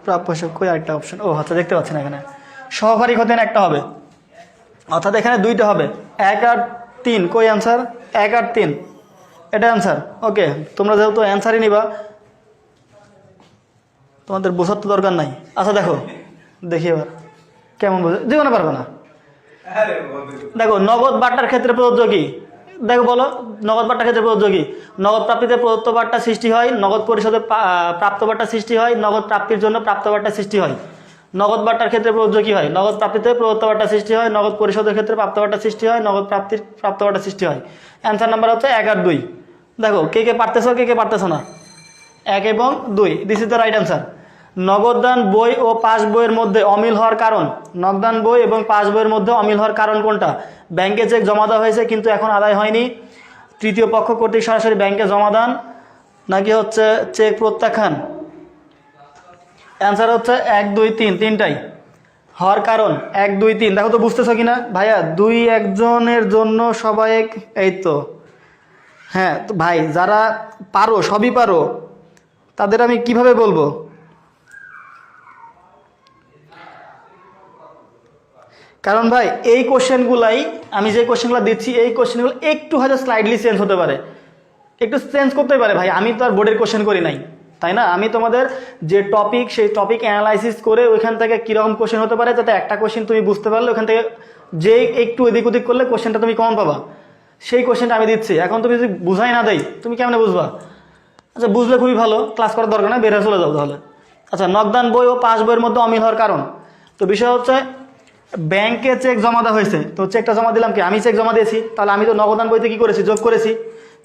প্রাপ্য হিসাব কই আরেকটা অপশন, ও আচ্ছা দেখতে পাচ্ছেন এখানে সহকারী খতিয়ান একটা হবে, অর্থাৎ এখানে 2টা হবে। 1 আর 3 কই অ্যান্সার? 1 আর 3 এটা অ্যান্সার। ওকে, তোমরা যেহেতু অ্যান্সারই নিবা, তোমাদের বোঝার তো দরকার নাই। আচ্ছা দেখো, দেখি এবার কেমন বোঝে, জীবনে পারবে না। দেখো নগদ বার্তার ক্ষেত্রে প্রযোজ্য কি, দেখো বলো, নগদ বার্তার ক্ষেত্রে প্রযোজ্য কি? নগদ প্রাপ্তিতে প্রদত্ত বার্তা সৃষ্টি হয়, নগদ পরিশোধে প্রাপ্ত বার্তা সৃষ্টি হয়, নগদ প্রাপ্তির জন্য প্রাপ্ত বার্তা সৃষ্টি হয়। নগদ বার্তার ক্ষেত্রে প্রযোজ্য কি হয়? নগদ প্রাপ্তিতে প্রদত্ত বার্তা সৃষ্টি হয়, নগদ পরিশোধের ক্ষেত্রে প্রাপ্ত বার্তা সৃষ্টি হয়, নগদ প্রাপ্তির প্রাপ্ত বার্তা সৃষ্টি হয়। অ্যান্সার নাম্বার হচ্ছে 1 আর 2। দেখো কে কে পারতেছো, কে কে পারতেছো না। 1 এবং 2, this is the right answer. নগদান বই ও পাস বইয়ের মধ্যে অমিল হওয়ার কারণ, নগদান বই এবং পাস বইয়ের মধ্যে অমিল হওয়ার কারণ কোনটা? ব্যাংকে চেক জমা দেওয়া হয়েছে কিন্তু এখন আদায় হয়নি, তৃতীয় পক্ষ কর্তৃক সরাসরি ব্যাংকে জমা দান, নাকি হচ্ছে চেক প্রত্যাখ্যান? অ্যান্সার হচ্ছে 1, 2, 3, 3টাই হওয়ার কারণ। 1, 2, 3 দেখো তো বুঝতেছো কিনা ভাইয়া? 2 একজনের জন্য সবাই এই তো, হ্যাঁ তো ভাই যারা পারো, সবই পারো, তাদের আমি কিভাবে বলবো? কারণ ভাই এই কোশ্চেনগুলাই, আমি যে কোশ্চেনগুলো দিচ্ছি এই কোশ্চেনগুলো একটু হয়তো স্লাইডলি চেঞ্জ হতে পারে, একটু চেঞ্জ করতে পারে ভাই। আমি তো আর বোর্ডের কোশ্চেন করি নাই, তাই না? আমি তোমাদের যে টপিক, সেই টপিক অ্যানালাইসিস করে ওইখান থেকে কীরকম কোশ্চেন হতে পারে, যাতে একটা কোশ্চেন তুমি বুঝতে পারলে ওখান থেকে যে একটু এদিক ওদিক করলে কোশ্চেনটা তুমি কমন পাবা, সেই কোশ্চেনটা আমি দিচ্ছি। এখন তুমি যদি বুঝাই না দেই তুমি কেমনে বুঝবা? আচ্ছা বুঝলে খুবই ভালো, ক্লাস করার দরকার না, বের হয়ে চলে যাও তাহলে। আচ্ছা, নগদান বই ও পাস বইয়ের মধ্যে অমিল হওয়ার কারণ, তো বিষয় হচ্ছে ব্যাংকে চেক জমা দেওয়া হয়েছে, তো চেকটা জমা দিলাম কি, আমি চেক জমা দিয়েছি, তাহলে আমি তো নগদান বইতে কি করেছি, যোগ করেছি,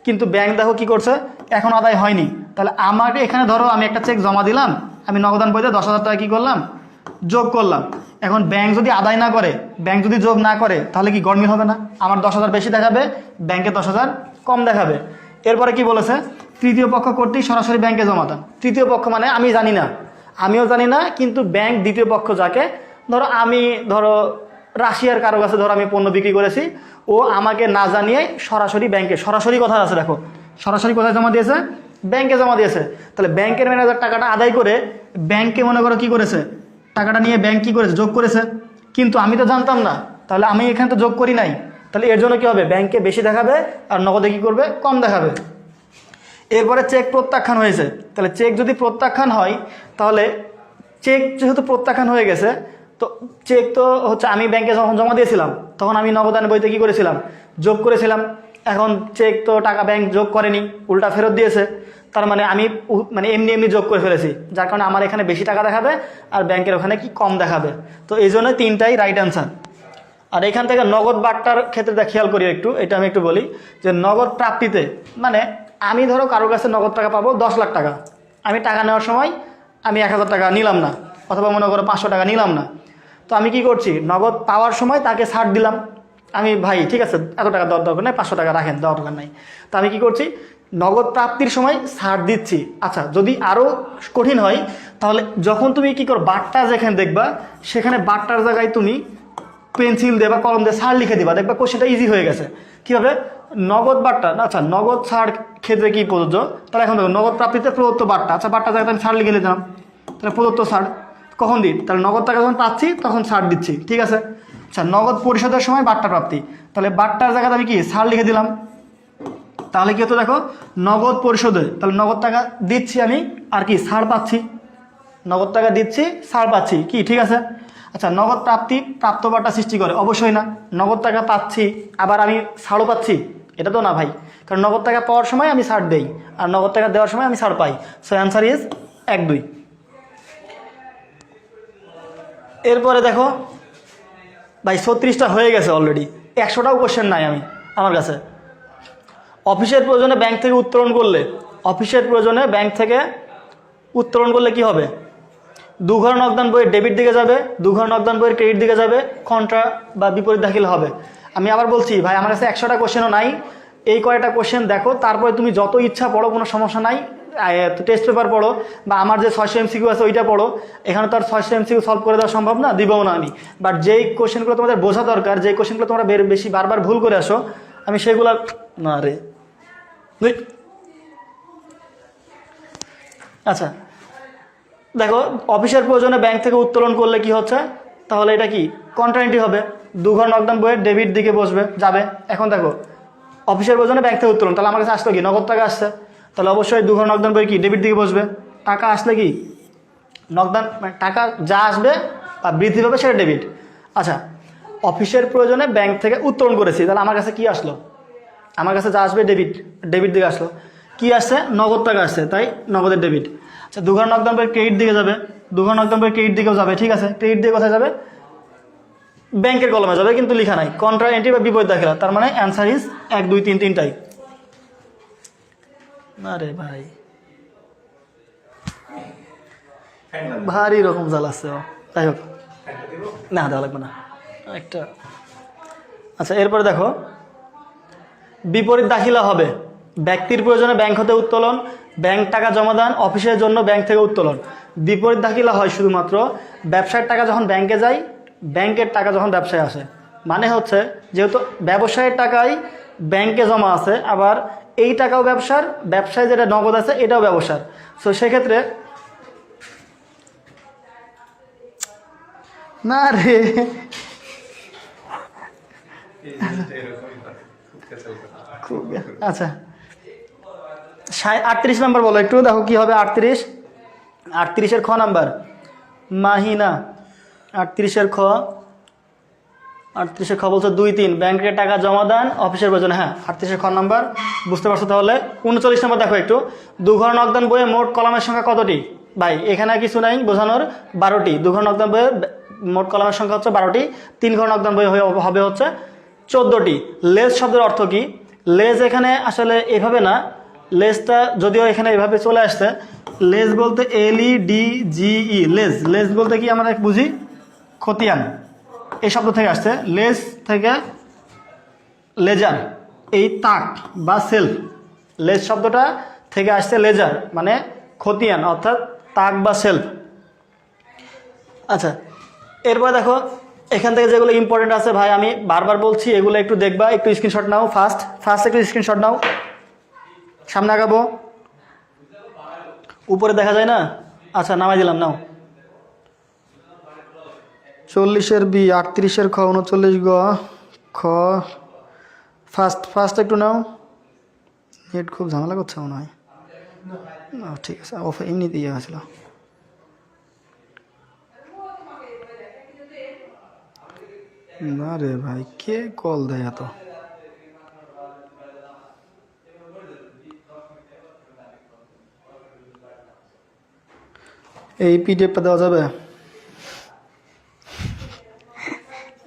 কিন্তু ব্যাংক দেখো কি করছে, এখন আদায় হয়নি। তাহলে আমাকে এখানে ধরো আমি একটা চেক জমা দিলাম, আমি নগদান বইতে 10,000 টাকা কি করলাম, যোগ করলাম। এখন ব্যাংক যদি আদায় না করে, ব্যাংক যদি যোগ না করে, তাহলে কি গড়মিল হবে না? আমার 10,000 বেশি দেখাবে, ব্যাংকে 10,000 কম দেখাবে। এরপরে কি বলেছে? তৃতীয় পক্ষ কর্তৃক সরাসরি ব্যাংকে জমা দান। তৃতীয় পক্ষ মানে আমি জানি না, আমিও জানি না, কিন্তু ব্যাংক দ্বিতীয় পক্ষ যাকে, ধরো রাশিয়ার কারো কাছে ধরো আমি পণ্য বিক্রি করেছি, ও আমাকে না জানিয়ে সরাসরি ব্যাংকে, সরাসরি কথা আছে দেখো, সরাসরি কোথায় জমা দিয়েছে? ব্যাংকে জমা দিয়েছে। তাহলে ব্যাংকের ম্যানেজার টাকাটা আদায় করে ব্যাংকে মনে করো কি করেছে, টাকাটা নিয়ে ব্যাংক কি করেছে? যোগ করেছে। কিন্তু আমি তো জানতাম না, তাহলে আমি এখানে তো যোগ করি নাই। তাহলে এর জন্য কি হবে? ব্যাংকে বেশি দেখাবে আর নগদে কি করবে? কম দেখাবে। এরপরে চেক প্রত্যাখ্যান হয়েছে। তাহলে চেক যদি প্রত্যাখ্যান হয়, তাহলে চেক যেহেতু প্রত্যাখ্যান হয়ে গেছে, তো চেক তো হচ্ছে আমি ব্যাংকে যখন জমা দিয়েছিলাম তখন আমি নগদান বইতে কি করেছিলাম? যোগ করেছিলাম। এখন চেক তো টাকা ব্যাংক যোগ করেনি, উল্টা ফেরত দিয়েছে। তার মানে আমি এমনি এমনি যোগ করে ফেলেছি, যার কারণে আমার এখানে বেশি টাকা দেখাবে আর ব্যাংকের ওখানে কি কম দেখাবে। তো এই জন্য 3টাই রাইট অ্যান্সার। আর এখান থেকে নগদ বাট্টার ক্ষেত্রে খেয়াল করি একটু, এটা আমি একটু বলি যে নগদ প্রাপ্তিতে মানে আমি ধরো কারোর কাছে নগদ টাকা পাবো 10 লাখ টাকা, আমি টাকা নেওয়ার সময় আমি 1,000 টাকা নিলাম না, অথবা মনে করো 500 টাকা নিলাম না। তো আমি কি করছি? নগদ পাওয়ার সময় তাকে ছাড় দিলাম। আমি ভাই ঠিক আছে, এত টাকা দেওয়ার দরকার নেই, 500 টাকা রাখেন, দেওয়ার দরকার নাই। তো আমি কি করছি? নগদ প্রাপ্তির সময় ছাড় দিচ্ছি। আচ্ছা, যদি আরও কঠিন হয়, তাহলে যখন তুমি কি করো, বাট্টা যেখানে দেখবা সেখানে বাট্টার জায়গায় তুমি পেন্সিল দিয়ে বা কলম দিয়ে ছাড় লিখে দিবা, দেখবা কোশ্চেনটা ইজি হয়ে গেছে। কীভাবে? নগদ বাট্টা, আচ্ছা নগদ ছাড় ক্ষেত্রে কি প্রযোজ্য? তাহলে এখন দেখো, নগদ প্রাপ্তিতে প্রদত্ত বাট্টা, আচ্ছা বাট্টা জায়গায় আমি ছাড় লিখে দিলাম, তাহলে প্রদত্ত ছাড় কখন দিই? তাহলে নগদ টাকা যখন পাচ্ছি তখন ছাড় দিচ্ছি, ঠিক আছে। আচ্ছা, নগদ পরিশোধের সময় বাট্টা প্রাপ্তি, তাহলে বাট্টার জায়গাতে আমি কি ছাড় লিখে দিলাম। তাহলে কি হতো দেখো, নগদ পরিশোধে, তাহলে নগদ টাকা দিচ্ছি আমি আর কি ছাড় পাচ্ছি, নগদ টাকা দিচ্ছি ছাড় পাচ্ছি, কি ঠিক আছে। আচ্ছা, নগদ প্রাপ্তি প্রাপ্ত বাট্টা সৃষ্টি করে? অবশ্যই না। নগদ টাকা পাচ্ছি আবার আমি ছাড়ও পাচ্ছি, এটা তো না ভাই, কারণ নগদ টাকা পাওয়ার সময় আমি ছাড় দেই আর নগদ টাকা দেওয়ার সময় আমি ছাড় পাই। So answer is 1, 2। এরপরে দেখো ভাই 36টা হয়ে গেছে অলরেডি, 100টাও কোশ্চেন নাই আমার কাছে। অফিসের প্রয়োজনে ব্যাংক থেকে উত্তোলন করলে, অফিসের প্রয়োজনে ব্যাংক থেকে উত্তোলন করলে কি হবে? 2 ঘর নগদান বইয়ের ডেবিট দিকে যাবে, 2 ঘর নগদান বইয়ের ক্রেডিট দিকে যাবে, কন্ট্রা বা বিপরীত দাখিল হবে। আমি আবার বলছি ভাই, আমার কাছে 100টা কোশ্চেনও নাই, এই কয়টা কোশ্চেন দেখো, তারপরে তুমি যত ইচ্ছা পড়ো, কোনো সমস্যা নাই। টেস্ট পেপার পড়ো বা আমার যে 600 MCQ আছে ওইটা পড়ো। এখানে তো আর 600 MCQ সলভ করে দেওয়া সম্ভব না, দিবও না আমি। বাট যেই কোশ্চেনগুলো তোমাদের বোঝা দরকার, যেই কোশ্চেনগুলো তোমরা বেশি বারবার ভুল করে আসো, আমি সেগুলো না রে। আচ্ছা দেখো, অফিসের প্রয়োজনে ব্যাংক থেকে উত্তোলন করলে কি হচ্ছে? তাহলে এটা কি কন্ট্রান্টি হবে, 2 ঘর নগদান বইয়ের ডেবিট দিকে যাবে। এখন দেখো, অফিসের প্রয়োজনে ব্যাংক থেকে উত্তোলন, তাহলে আমার কাছে আসলো কি? নগদ টাকা আসছে, তাহলে অবশ্যই 2 ঘর নগদান বই কি ডেবিট দিকে বসবে। টাকা আসলে কি নগদান, মানে টাকা যা আসবে বা বৃদ্ধি পাবে সেটা ডেবিট। আচ্ছা, অফিসের প্রয়োজনে ব্যাংক থেকে উত্তোলন করেছি, তাহলে আমার কাছে কি আসলো? আমার কাছে যা আসবে ডেবিট দিকে আসলো। কি আসছে? নগদ টাকা আসছে, তাই নগদের ডেবিট। আচ্ছা, 2 ঘর নগদান বইয়ের ক্রেডিট দিকে যাবে, 2 ঘর নগদান বইয়ের ক্রেডিট দিকেও যাবে, ঠিক আছে। ক্রেডিট দিয়ে কোথায় যাবে? ব্যাংকের কলমে যাবে, কিন্তু লেখা নাই, কন্ট্রা এন্ট্রি বা বিপরীত দাখিল। তার মানে অ্যান্সার ইজ 1, 2, 3, 3টাই। আরে ভাই ভারী রকম জাল আছে, তাই হোক না, দেওয়া লাগবে না একটা। আচ্ছা, এরপরে দেখো, বিপরীত দাখিলা হবে ব্যক্তির প্রয়োজনে ব্যাংক হতে উত্তোলন, ব্যাংক টাকা জমা দান, অফিসের জন্য ব্যাংক থেকে উত্তোলন। বিপরীত দাখিলা হয় শুধুমাত্র ব্যবসায়ের টাকা যখন ব্যাংকে যায়, ব্যাংকের টাকা যখন ব্যবসায় আসে। মানে হচ্ছে, যেহেতু ব্যবসায়ের টাকাই ব্যাংকে জমা আছে, আবার এই টাকাও ব্যবসার, ব্যবসায় যেটা নগদ আছে এটাও ব্যবসার। সো সেক্ষেত্রে না রে, আচ্ছা 38 নাম্বার বলো একটু, দেখো কি হবে। 38-এর খ নাম্বার, মাহিনা। 38-এর খ বলছো 2, 3 ব্যাংকের টাকা জমা দান অফিসের প্রয়োজনে। হ্যাঁ, 38-এর খ নাম্বার বুঝতে পারছো। তাহলে 39 নম্বর দেখো একটু, 2 ঘর নগদান বইয়ে মোট কলামের সংখ্যা কতটি? ভাই এখানে কিছু নাই বোঝানোর, 12টি। 2 ঘর নগদান বইয়ে মোট কলামের সংখ্যা হচ্ছে 12টি, 3 ঘর নগদান বই হবে হচ্ছে 14টি। লেজ শব্দের অর্থ কি? লেজ এখানে আসলে এভাবে না, লেজটা যদিও এখানে এভাবে চলে আসছে, লেজ বলতে LEDGE, লেজ, লেজ বলতে কি আমরা বুঝি খতিয়ান, এই শব্দ থেকে আসছে। লেজ থেকে লেজার, এই তাক বা সেলফ, লেজ শব্দটা থেকে আসছে লেজার মানে খতিয়ান অর্থাৎ তাক বা সেলফ। আচ্ছা, এরপর দেখো এখান থেকে যেগুলো ইম্পর্টেন্ট আছে ভাই, আমি বারবার বলছি এগুলো একটু দেখবা, একটু স্ক্রিনশট নাও। ফার্স্ট একটু স্ক্রিনশট নাও, সামনে আগাবো। উপরে দেখা যায় না? আচ্ছা, নামাই দিলাম, নাও। 40-এর B, 38-এর খ, 39 গ, খ। ফার্স্ট একটু নাও। নেট খুব ঝামেলা করছে মনে হয়। না ঠিক আছে, এমনিতে ইয়ে হয়েছিল। না রে ভাই, কে কল দেয় এত? এই পিডিএফটা দেওয়া যাবে?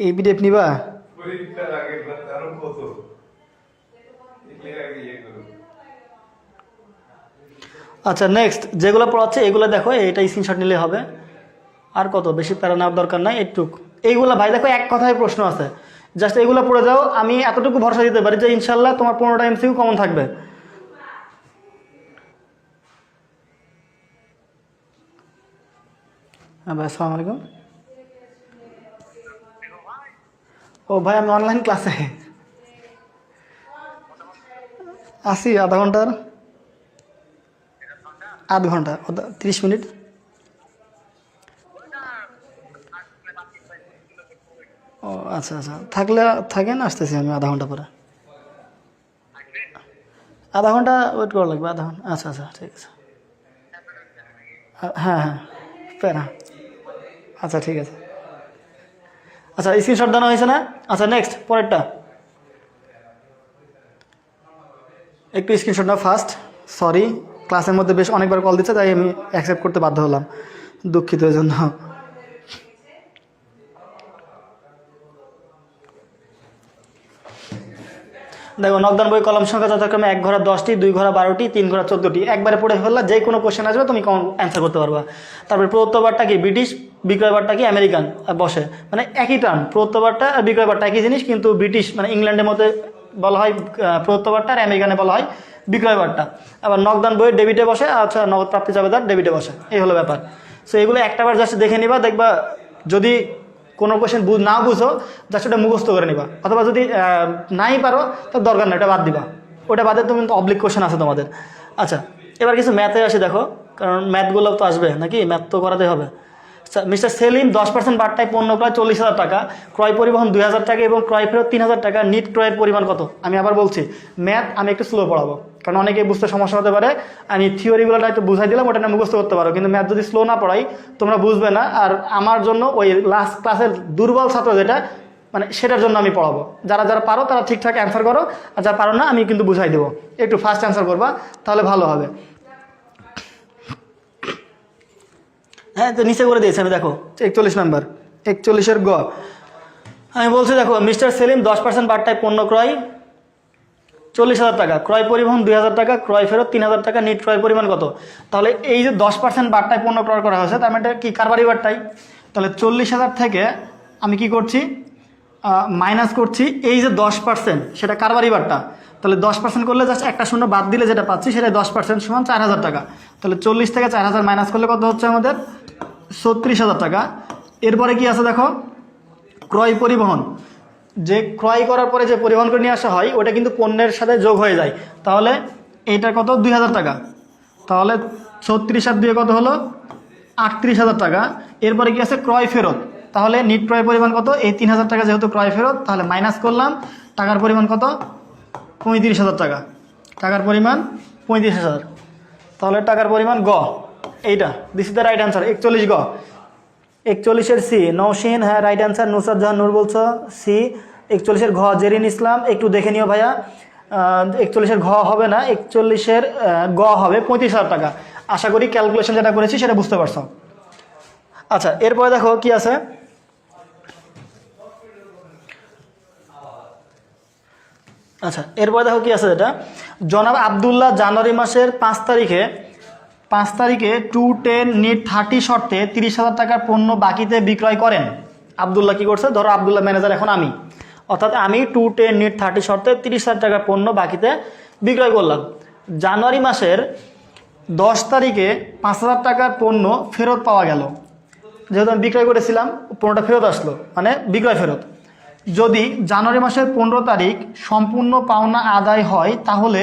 এই পিডিএফ নিবা? আচ্ছা, নেক্সট যেগুলো পড়াচ্ছে এগুলো দেখো, এটা স্ক্রিনশট নিলে হবে। আর কত বেশি প্যারা নেওয়ার দরকার নাই, এইটুক। এইগুলো ভাই দেখো এক কথায় প্রশ্ন আছে, জাস্ট এগুলো পড়ে যাও। আমি এতটুকু ভরসা দিতে পারি যে ইনশাল্লাহ তোমার 15টা MCQ কমন থাকবে। হ্যাঁ ভাই, আসসালামু আলাইকুম। ও ভাই, আমি অনলাইন ক্লাসে আসি, আধ ঘন্টা 30 মিনিট। ও আচ্ছা আচ্ছা, থাকলে থাকেন, আসতেছি আমি আধা ঘন্টা পরে। আধা ঘন্টা ওয়েট করা লাগবে, আধা ঘন্টা। আচ্ছা আচ্ছা, ঠিক আছে। হ্যাঁ হ্যাঁ, প্যারা। আচ্ছা ঠিক আছে। আচ্ছা, স্ক্রিনশট দেওয়া হয়েছে না? আচ্ছা, নেক্সট পরেরটা একটু স্ক্রিনশট নাও ফার্স্ট। সরি, ক্লাসের মধ্যে বেশ অনেকবার কল দিচ্ছে, তাই আমি অ্যাকসেপ্ট করতে বাধ্য হলাম, দুঃখিত এর জন্য। দেখো, নকদান বই কলম সংখ্যা যথাক্রমে 1 ঘোড়া 10টি, 2 ঘোড়া 12টি, 3 ঘোড়া 14টি। একবারে পড়ে ফেললা, যে কোনো কোশ্চেন আসবে তুমি অ্যান্সার করতে পারবা। তারপরে প্রত্যবারটা কি ব্রিটিশ, বিক্রয়বারটা কি আমেরিকান বসে, মানে একই টার্ম। প্রত্যবারটা আর বিক্রয়বারটা একই জিনিস, কিন্তু ব্রিটিশ মানে ইংল্যান্ডের মধ্যে বলা হয় প্রত্যবারটা, আর আমেরিকানে বলা হয় বিক্রয়বারটা। আবার নকদান বইয়ের ডেবিটে বসে, আচ্ছা নগদ প্রাপ্তি চাবেদার ডেবিটে বসে, এই হলো ব্যাপার। সো এগুলো একটাবার জাস্ট দেখে নিবা, দেখবা যদি কোনো কোশ্চেন না বুঝো জাস্ট ওটা মুখস্থ করে নিবা, অথবা যদি নাই পারো তো দরকার নেই, ওটা বাদ দিবা। ওটা বাদে তুমি অবলিক কোশ্চেন আছে তোমাদের। আচ্ছা, এবার কিছু ম্যাথে আসে দেখো, কারণ ম্যাথগুলো তো আসবে নাকি, ম্যাথ তো করাতে হবে। মিস্টার সেলিম 10% বার্তায় পণ্য ক্রয় 40,000 টাকা, ক্রয় পরিবহন 2,000 টাকা এবং ক্রয় ফেরত 3,000 টাকা। নিট ক্রয়ের পরিমাণ কত? আমি আবার বলছি, ম্যাথ আমি একটু স্লো পড়াবো, কারণ অনেকে বুঝতে সমস্যা হতে পারে। আমি থিওরিগুলো একটু বুঝাই দিলাম, ওটা না মুখস্থ করতে পারো, কিন্তু ম্যাথ যদি স্লো না পড়াই তোমরা বুঝবে না। আর আমার জন্য ওই লাস্ট ক্লাসের দুর্বল ছাত্র যেটা, মানে সেটার জন্য আমি পড়াবো। যারা যারা পারো তারা ঠিকঠাক অ্যান্সার করো, আর যারা পারো না আমি কিন্তু বুঝাই দেবো। একটু ফাস্ট অ্যান্সার করবা, তাহলে ভালো হবে। হ্যাঁ, তো নিচে করে দিয়েছি আমি, দেখো 41 নাম্বার, 41-এর গ। আমি বলছি দেখো, মিস্টার সেলিম 10% বার্তায় পণ্য ক্রয় 40,000 টাকা, ক্রয় পরিবহন 2,000 টাকা, ক্রয় ফেরত 3,000 টাকা। নিট ক্রয় পরিমাণ কত? তাহলে এই যে 10% বার্তায় পণ্য ক্রয় করা হয়েছে, তার মানে এটা কি কারবারি বার্তায়। তাহলে 40,000 থেকে আমি কি করছি, মাইনাস করছি এই যে 10%, সেটা কারবারি বার্তা। তাহলে 10% করলে জাস্ট একটা শূন্য বাদ দিলে যেটা পাচ্ছি সেটা 10% সমান 4,000 টাকা। তাহলে 40 থেকে 4,000 মাইনাস করলে কত হচ্ছে আমাদের? 36,000 টাকা। এরপরে কি আছে দেখো, ক্রয় পরিবহন, যে ক্রয় করার পরে যে পরিবহন করে নিয়ে আসা হয় ওটা কিন্তু পণ্যের সাথে যোগ হয়ে যায়। তাহলে এইটা কত? 2,000 টাকা। তাহলে 36 আর 2 কত হলো? 38,000 টাকা। এরপরে কি আছে? ক্রয় ফেরত। তাহলে নিট ক্রয় পরিমাণ কত? এই 3,000 টাকা যেহেতু ক্রয় ফেরত, তাহলে মাইনাস করলাম, টাকার পরিমাণ কত? 35,000 টাকা। টাকার পরিমাণ 35,000। তাহলে টাকার পরিমাণ গ, এইটা this is the right answer, 41 গ। 41-এর সি নৌসিন, হ্যাঁ রাইট অ্যান্সার। নুসরাত জাহান নূর বলছো সি। 41-এর ঘ জেরিন ইসলাম, একটু দেখে নিও ভাইয়া। 41-এর ঘ হবে না, 41-এর গ হবে। 35,000 টাকা। আশা করি ক্যালকুলেশন যেটা করেছি সেটা বুঝতে পারছো। আচ্ছা, এরপরে দেখো কি আছে, আচ্ছা, এরপরে দেখো কি আছে, যেটা জনাব আবদুল্লাহ জানুয়ারি মাসের 5 তারিখে 2-10 নিট 30 শর্তে 30,000 টাকার পণ্য বাকিতে বিক্রয় করেন। আবদুল্লাহ কি করছে, ধরো আবদুল্লাহ ম্যানেজার এখন আমি, অর্থাৎ আমি 2-10 নিট 30 শর্তে 30,000 টাকার পণ্য বাকিতে বিক্রয় করলাম। জানুয়ারি মাসের 10 তারিখে 5,000 টাকার পণ্য ফেরত পাওয়া গেল। যেহেতু আমি বিক্রয় করেছিলাম, পণ্যটা ফেরত আসলো, মানে বিক্রয় ফেরত। যদি জানুয়ারি মাসের 15 তারিখ সম্পূর্ণ পাওনা আদায় হয়, তাহলে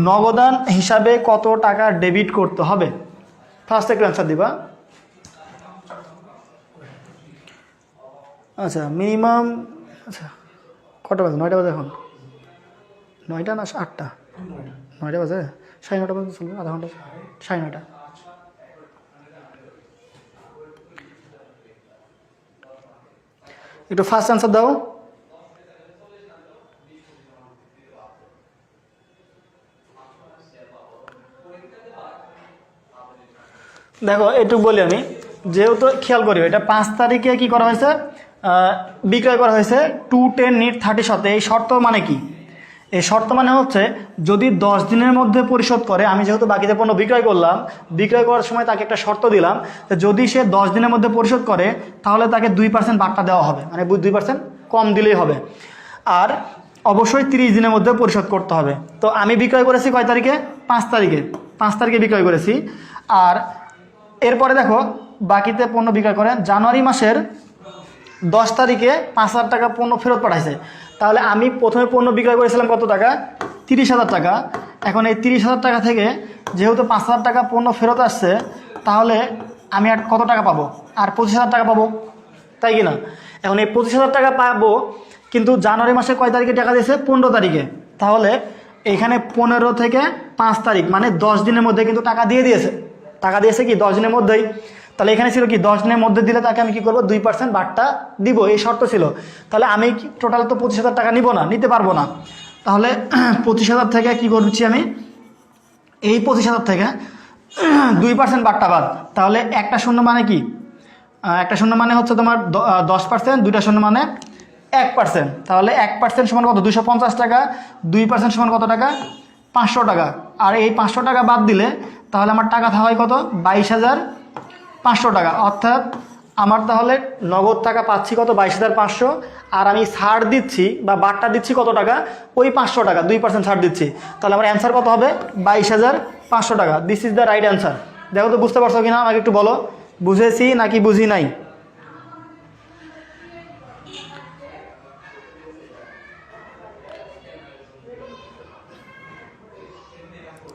নগদান হিসাবে কত টাকা ডেবিট করতে হবে? ফার্স্ট একটু অ্যান্সার দিবা। আচ্ছা, মিনিমাম, আচ্ছা কটা বাজে? 9টা বাজে এখন? 9টা না 8টা? 9টা বাজে, 9:30 বাজে চলবে, আধা ঘন্টা, 9:30। একটু ফার্স্ট অ্যান্সার দাও। দেখো একটু বলি আমি, যেহেতু খেয়াল করি এটা 5 তারিখে কি করা হয়েছে, বিক্রয় করা হয়েছে 2-10 নিট 30 শর্তে। এই শর্ত মানে কি? এই শর্ত মানে হচ্ছে যদি 10 দিনের মধ্যে পরিশোধ করে, আমি যেহেতু বাকিতে পণ্য বিক্রয় করলাম, বিক্রয় করার সময় তাকে একটা শর্ত দিলাম যে যদি সে 10 দিনের মধ্যে পরিশোধ করে তাহলে তাকে 2% বাট্টা দেওয়া হবে, মানে 2% কম দিলেই হবে। আর অবশ্যই 30 দিনের মধ্যে পরিশোধ করতে হবে। তো আমি বিক্রয় করেছি কয় তারিখে? 5 তারিখে বিক্রয় করেছি। আর এরপরে দেখো বাকিতে পণ্য বিক্রয় করেন জানুয়ারি মাসের 10 তারিখে 5,000 টাকা পণ্য ফেরত পাঠাইছে। তাহলে আমি প্রথমে পণ্য বিক্রয় করেছিলাম কত টাকা? 30,000 টাকা। এখন এই 30,000 টাকা থেকে যেহেতু 5,000 টাকা পণ্য ফেরত আসছে, তাহলে আমি আর কত টাকা পাবো? আর 25,000 টাকা পাবো, তাই কি না? এখন এই 25,000 টাকা পাবো, কিন্তু জানুয়ারি মাসে কয় তারিখে টাকা দিয়েছে? 15 তারিখে। তাহলে এখানে 15 থেকে 5 তারিখ মানে 10 দিনের মধ্যে কিন্তু টাকা দিয়েছে কি 10 দিনের মধ্যেই। তাহলে এখানে ছিল কি 10 দিনের মধ্যে দিলে তাকে আমি কি করবো? 2% বাট্টা দিব, এই শর্ত ছিল। তাহলে আমি টোটাল তো 25,000 টাকা নিতে পারবো না। তাহলে 25,000 থেকে কি করছি আমি? এই 25,000 থেকে 2% বাট্টা বাদ। তাহলে একটা শূন্য মানে কি? একটা শূন্য মানে হচ্ছে তোমার 10%, দুইটা শূন্য মানে 1%। তাহলে 1% সমান কত? 250 টাকা। 2% সমান কত টাকা? 500 টাকা। আর এই 500 টাকা বাদ দিলে তাহলে আমার টাকা হয় কত? 22,500 টাকা। অর্থাৎ আমার তাহলে নগদ টাকা পাচ্ছি কত? 22,500। আর আমি ছাড় দিচ্ছি বা বাট্টা দিচ্ছি কত টাকা? ওই 500 টাকা, 2% ছাড় দিচ্ছি। তাহলে আমার অ্যান্সার কত হবে? 22,500 টাকা। This is the right answer. দেখো তো বুঝতে পারছো কিনা, আমাকে একটু বলো, বুঝেছি নাকি বুঝি নাই?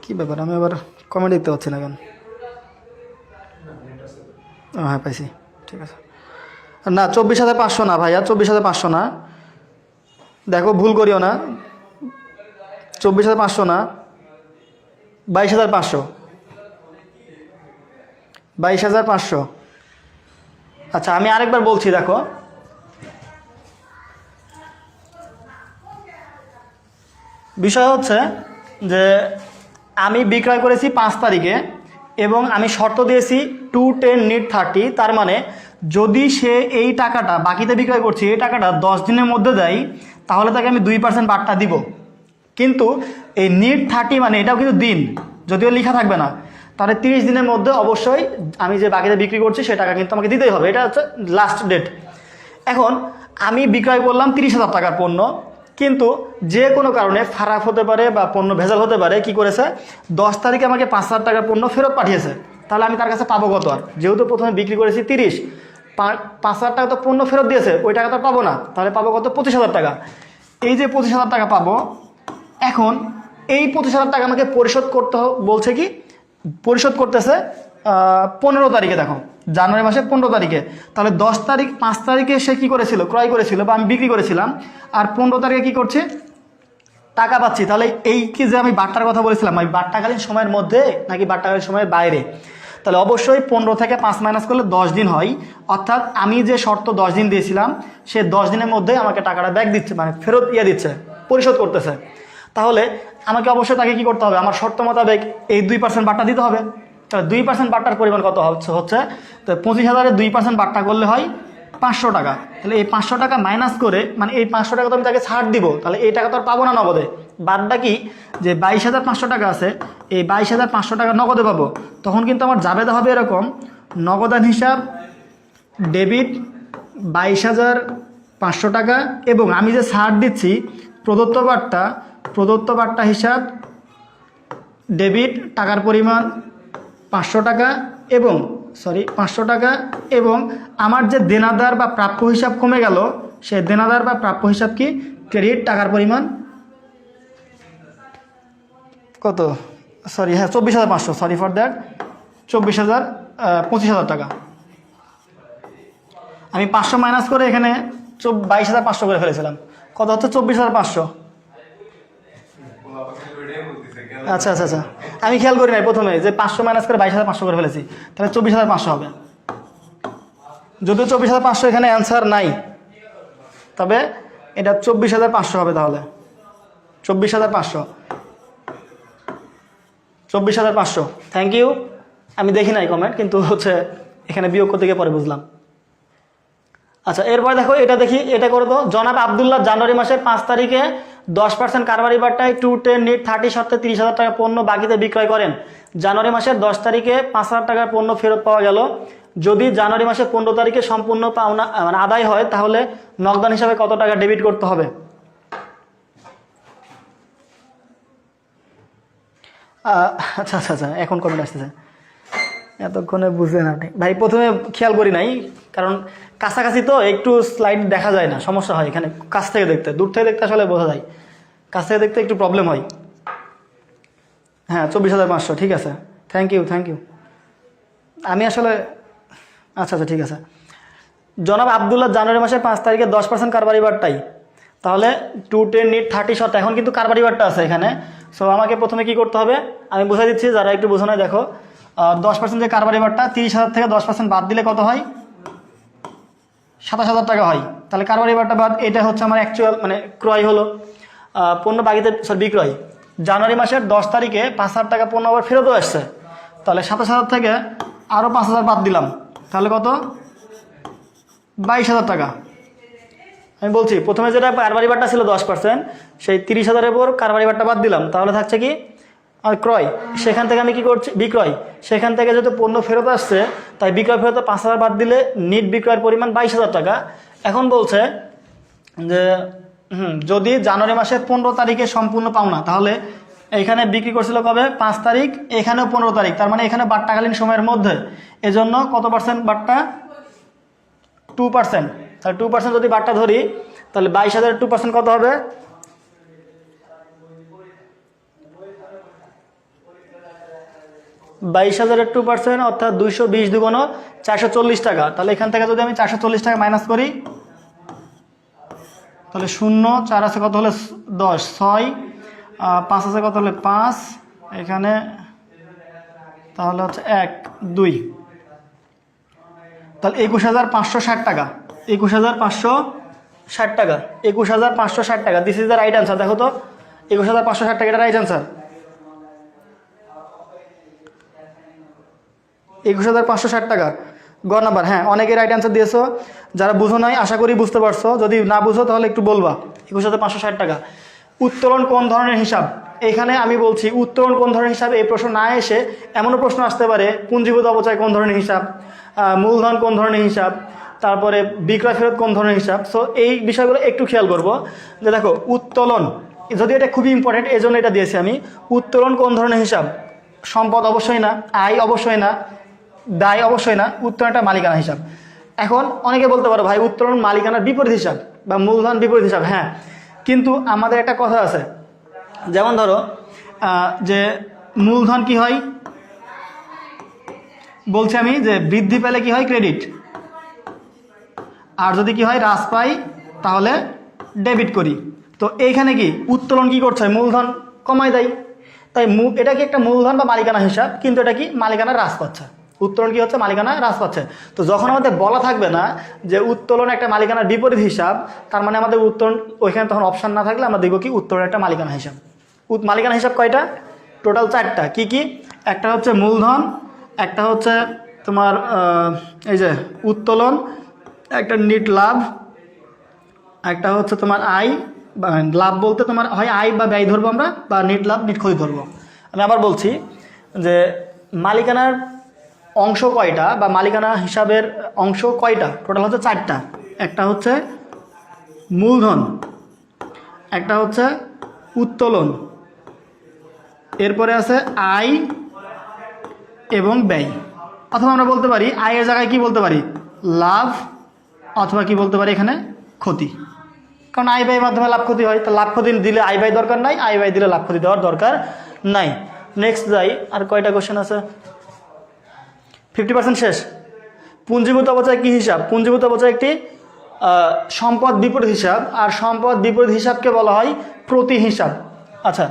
কি ব্যাপার, আমি আবার কমেন্ট দেখতে পাচ্ছি না কেন? হ্যাঁ পাইছি, ঠিক আছে। না 24,500 না ভাইয়া, 24,500 না, দেখো ভুল করিও না। 24,500 না, 22,500। 22,500। আচ্ছা আমি আরেকবার বলছি, দেখো বিষয় হচ্ছে যে আমি বিক্রয় করেছি 5 তারিখে এবং আমি শর্ত দিয়েছি 2-10 নিট 30। তার মানে যদি সে এই টাকাটা বাকিতে বিক্রয় করছে, এই টাকাটা 10 দিনের মধ্যে দেয়, তাহলে তাকে আমি 2% বাট্টা দিব। কিন্তু এই নিট 30 মানে এটাও কিন্তু দিন, যদিও লেখা থাকবে না। তাহলে 30 দিনের মধ্যে অবশ্যই আমি যে বাকিতে বিক্রি করছি সে টাকা কিন্তু আমাকে দিতেই হবে, এটা হচ্ছে লাস্ট ডেট। এখন আমি বিক্রয় করলাম 30,000 টাকার পণ্য, কিন্তু যে কোনো কারণে খারাপ হতে পারে বা পণ্য ভেজাল হতে পারে, কি করেছে 10 তারিখে আমাকে 5,000 টাকার পণ্য ফেরত পাঠিয়েছে। তাহলে আমি তার কাছে পাবো কত? আর যেহেতু প্রথমে বিক্রি করেছি 30, 5,000 টাকা তো পণ্য ফেরত দিয়েছে, ওই টাকা তো পাবো না। তাহলে পাবো কত? 25,000 টাকা। এই যে 25,000 টাকা পাবো, এখন এই 25,000 টাকা আমাকে পরিশোধ করতে বলছে, কি পরিশোধ করতেছে 15 তারিখে। দেখো জানুয়ারি মাসের 15 তারিখে। তাহলে 10 তারিখ 5 তারিখে সে কী করেছিল? ক্রয় করেছিল বা আমি বিক্রি করেছিলাম। আর 15 তারিখে কী করছে? টাকা পাচ্ছি। তাহলে এই কি যে আমি বাট্টার কথা বলেছিলাম, আমি বাট্টাকালীন সময়ের মধ্যে নাকি বাট্টাকালীন সময়ের বাইরে? তাহলে অবশ্যই 15 থেকে 5 মাইনাস করলে 10 দিন হয়। অর্থাৎ আমি যে শর্ত 10 দিন দিয়েছিলাম, সে 10 দিনের মধ্যে আমাকে টাকাটা ব্যাক দিচ্ছে, মানে ফেরত দিচ্ছে, পরিশোধ করতেছে। তাহলে আমাকে অবশ্যই তাকে কী করতে হবে? আমার শর্ত মোতাবেক এই 2% বাট্টা দিতে হবে। তাহলে 2% বাট্টার পরিমাণ কত হচ্ছে? তো 25,000-এ 2% বাট্টা করলে হয় 500 টাকা, তাহলে এই 500 টাকা মাইনাস করে মানে এই 500 টাকা তো আমি তাকে ছাড় দিব, তাহলে এই টাকা তো আর পাবো না নগদে। বাদটা কি যে 22,500 টাকা আছে, এই 22,500 টাকা নগদে পাবো। তখন কিন্তু আমার জাবেদা হবে এরকম, নগদান হিসাব ডেবিট 22,500 টাকা, এবং আমি যে ছাড় দিচ্ছি প্রদত্ত বার্তা হিসাব ডেবিট টাকার পরিমাণ 500 টাকা এবং 500 টাকা, এবং আমার যে দেনাদার বা প্রাপ্য হিসাব কমে গেল, সে দেনাদার বা প্রাপ্য হিসাব কি ক্রেডিট টাকার পরিমাণ কত, 24,500, সরি ফর দ্যাট, 25,000 টাকা। আমি 500 মাইনাস করে এখানে 22,500 করে ফেলেছিলাম, কত হচ্ছে 24,500। আচ্ছা আচ্ছা আচ্ছা, আমি খেয়াল করি নাই প্রথমে যে 500 মাইনাস করে 22,500 করে ফেলেছি, তাহলে 24,500 হবে। যদিও 24,500 এখানে অ্যান্সার নাই, তবে এটা 24,500 হবে। তাহলে 24,500 থ্যাংক ইউ। আমি দেখি নাই কমেন্ট, কিন্তু হচ্ছে এখানে বিয়োগ করতে গিয়ে পরে বুঝলাম। আচ্ছা, এরপর দেখো এটা দেখি, এটা করে তো। জনাব আবদুল্লাহ জানুয়ারি মাসের 5 তারিখে 10% কারবারি বাট্টায় 210 নিট 30 শর্তে 30,000 টাকা পণ্য বাকিতে বিক্রয় করেন। জানুয়ারি মাসের 10 তারিখে 5,000 টাকার পণ্য ফেরত পাওয়া গেল। যদি জানুয়ারি মাসের 15 তারিখে সম্পূর্ণ পাওনা মানে আদায় হয়, তাহলে নগদান হিসাবে কত টাকা ডেবিট করতে হবে? আচ্ছা আচ্ছা আচ্ছা, এখন কমেন্ট আসতেছে, এতক্ষণে বুঝলেন আপনি ভাই। প্রথমে খেয়াল করি নাই, কারণ কাছাকাছি তো একটু স্লাইড দেখা যায় না, সমস্যা হয় এখানে। কাছ থেকে দেখতে, দূর থেকে দেখতে আসলে বোঝা যায়, কাছ থেকে দেখতে একটু প্রবলেম হয়। হ্যাঁ, 24,500 ঠিক আছে, থ্যাংক ইউ। আমি আসলে আচ্ছা আচ্ছা ঠিক আছে। জনাব আবদুল্লাহ জানুয়ারি মাসের 5 তারিখে 10% কারবারি বাট্টাই, তাহলে 210 নিট 30 শর্ত, এখন কিন্তু কারবারি বাট্টা আছে এখানে। সো আমাকে প্রথমে কি করতে হবে আমি বুঝাই দিচ্ছি, যারা একটু বোঝো না দেখো। 10% যে কারবারি বাট্টা, 30,000 থেকে 10% বাদ দিলে কত হয়? 27,000 টাকা হয়। তাহলে কারবারি বাট্টা বাদ, এটা হচ্ছে আমার অ্যাকচুয়াল মানে ক্রয় হলো, পণ্য বাকিতে বিক্রয়। জানুয়ারি মাসের 10 তারিখে 5,000 টাকা পণ্য আবার ফেরতও আসছে, তাহলে 27,000 থেকে আরও 5,000 বাদ দিলাম, তাহলে কত? 22,000 টাকা। আমি বলছি প্রথমে যেটা কারবারি বাট্টা ছিল 10%, সেই 30,000-এর উপর কারবারি বাট্টা বাদ দিলাম, তাহলে থাকছে কি আর ক্রয়। সেখান থেকে আমি কি করছি? বিক্রয়। সেখান থেকে যেহেতু পণ্য ফেরত আসছে, তাই বিক্রয় ফেরত 5,000 বাদ দিলে নিট বিক্রয়ের পরিমাণ 22,000 টাকা। এখন বলছে যে যদি জানুয়ারি মাসের 15 তারিখে সম্পূর্ণ পাওনা, তাহলে এখানে বিক্রি করছিল কবে? 5 তারিখ, এখানেও 15 তারিখ, তার মানে এখানে বাট্টাকালীন সময়ের মধ্যে। এজন্য কত পার্সেন্ট বাট্টা? 2%। তাহলে 2% যদি বাট্টা ধরি, তাহলে 22,000-এর 2% কত হবে? 22,000-এর 2% অর্থাৎ 220 দুগুণ 440 টাকা। তাহলে এখান থেকে যদি আমি 440 টাকা মাইনাস করি, তাহলে 0 4 আছে কত হলে 10, 6 5 আছে কত হলে 5, এখানে তাহলে হচ্ছে 1 2, তাহলে 21,560 টাকা। 21,560 টাকা, 21,560 টাকা। This is the right answer. দেখো তো 21,560 টাকা, এটা রাইট অ্যান্সার। 21,560 টাকা গ নাম্বার। হ্যাঁ, অনেকে রাইট অ্যান্সার দিয়েছো। যারা বুঝো নাই আশা করি বুঝতে পারছো, যদি না বুঝো তাহলে একটু বলবা। 21,560 টাকা। উত্তোলন কোন ধরনের হিসাব? এখানে আমি বলছি উত্তোলন কোন ধরনের হিসাব, এই প্রশ্ন না এসে এমনও প্রশ্ন আসতে পারে পুঞ্জীভূত অপচয় কোন ধরনের হিসাব, মূলধন কোন ধরনের হিসাব, তারপরে বিক্রয় ফেরত কোন ধরনের হিসাব। সো এই বিষয়গুলো একটু খেয়াল করবো। যে দেখো উত্তোলন, যদি এটা খুবই ইম্পর্টেন্ট এই জন্য এটা দিয়েছি আমি। উত্তোলন কোন ধরনের হিসাব? সম্পদ অবশ্যই না, আয় অবশ্যই না, দায় অবশ্যই না, উত্তোলনটা মালিকানা হিসাব। এখন অনেকে বলতে পারো ভাই উত্তোলন মালিকানার বিপরীত হিসাব বা মূলধন বিপরীত হিসাব। হ্যাঁ, কিন্তু আমাদের একটা কথা আছে, যেমন ধরো যে মূলধন কি হয় বলছি আমি, যে বৃদ্ধি পেলে কি হয়? ক্রেডিট। আর যদি কি হয়? হ্রাস পাই, তাহলে ডেবিট করি। তো এইখানে কি উত্তোলন কি করছে? মূলধন কমাই দেয়। তাই এটা কি একটা মূলধন বা মালিকানা হিসাব, কিন্তু এটা কি মালিকানা হ্রাস পাচ্ছে। উত্তোলন কি হচ্ছে? মালিকানা হ্রাস পাচ্ছে। তো যখন আমাদের বলা থাকবে না যে উত্তোলন একটা মালিকানার বিপরীত হিসাব, তার মানে আমাদের উত্তোলন ওইখানে তখন অপশান না থাকলে আমরা দেখবো কি উত্তোলন একটা মালিকানা হিসাব। মালিকানা হিসাব কয়টা? টোটাল 4টা। কি কি? একটা হচ্ছে মূলধন, একটা হচ্ছে তোমার এই যে উত্তোলন, একটা নিট লাভ, একটা হচ্ছে তোমার আয় বা লাভ বলতে তোমার হয় আয় বা ব্যয় ধরবো আমরা, বা নিট লাভ নিট ক্ষতি ধরবো। আমি আবার বলছি যে মালিকানার অংশ কয়টা বা মালিকানা হিসাবের অংশ কয়টা, টোটাল হচ্ছে 4টা। একটা হচ্ছে মূলধন, একটা হচ্ছে উত্তোলন, এরপরে আছে আয় এবং ব্যয়। অথবা আমরা বলতে পারি আয়ের জায়গায় কি বলতে পারি, লাভ, অথবা কি বলতে পারি এখানে ক্ষতি। কারণ আয় ব্যয়ের মাধ্যমে লাভ ক্ষতি হয়, তো লাভ ক্ষতি দিলে আয় ব্যয় দরকার নাই, আয় ব্যয় দিলে লাভ ক্ষতি দেওয়ার দরকার নাই। নেক্সট যাই, আর কয়টা কোশ্চেন আছে? 50% শেষ। পুঞ্জীভূত অবচয় কি হিসাব? পুঞ্জীভূত অবচয় একটি সম্পদ বিপরীত হিসাব, আর সম্পদ বিপরীত হিসাবকে বলা হয় প্রতি হিসাব। আচ্ছা,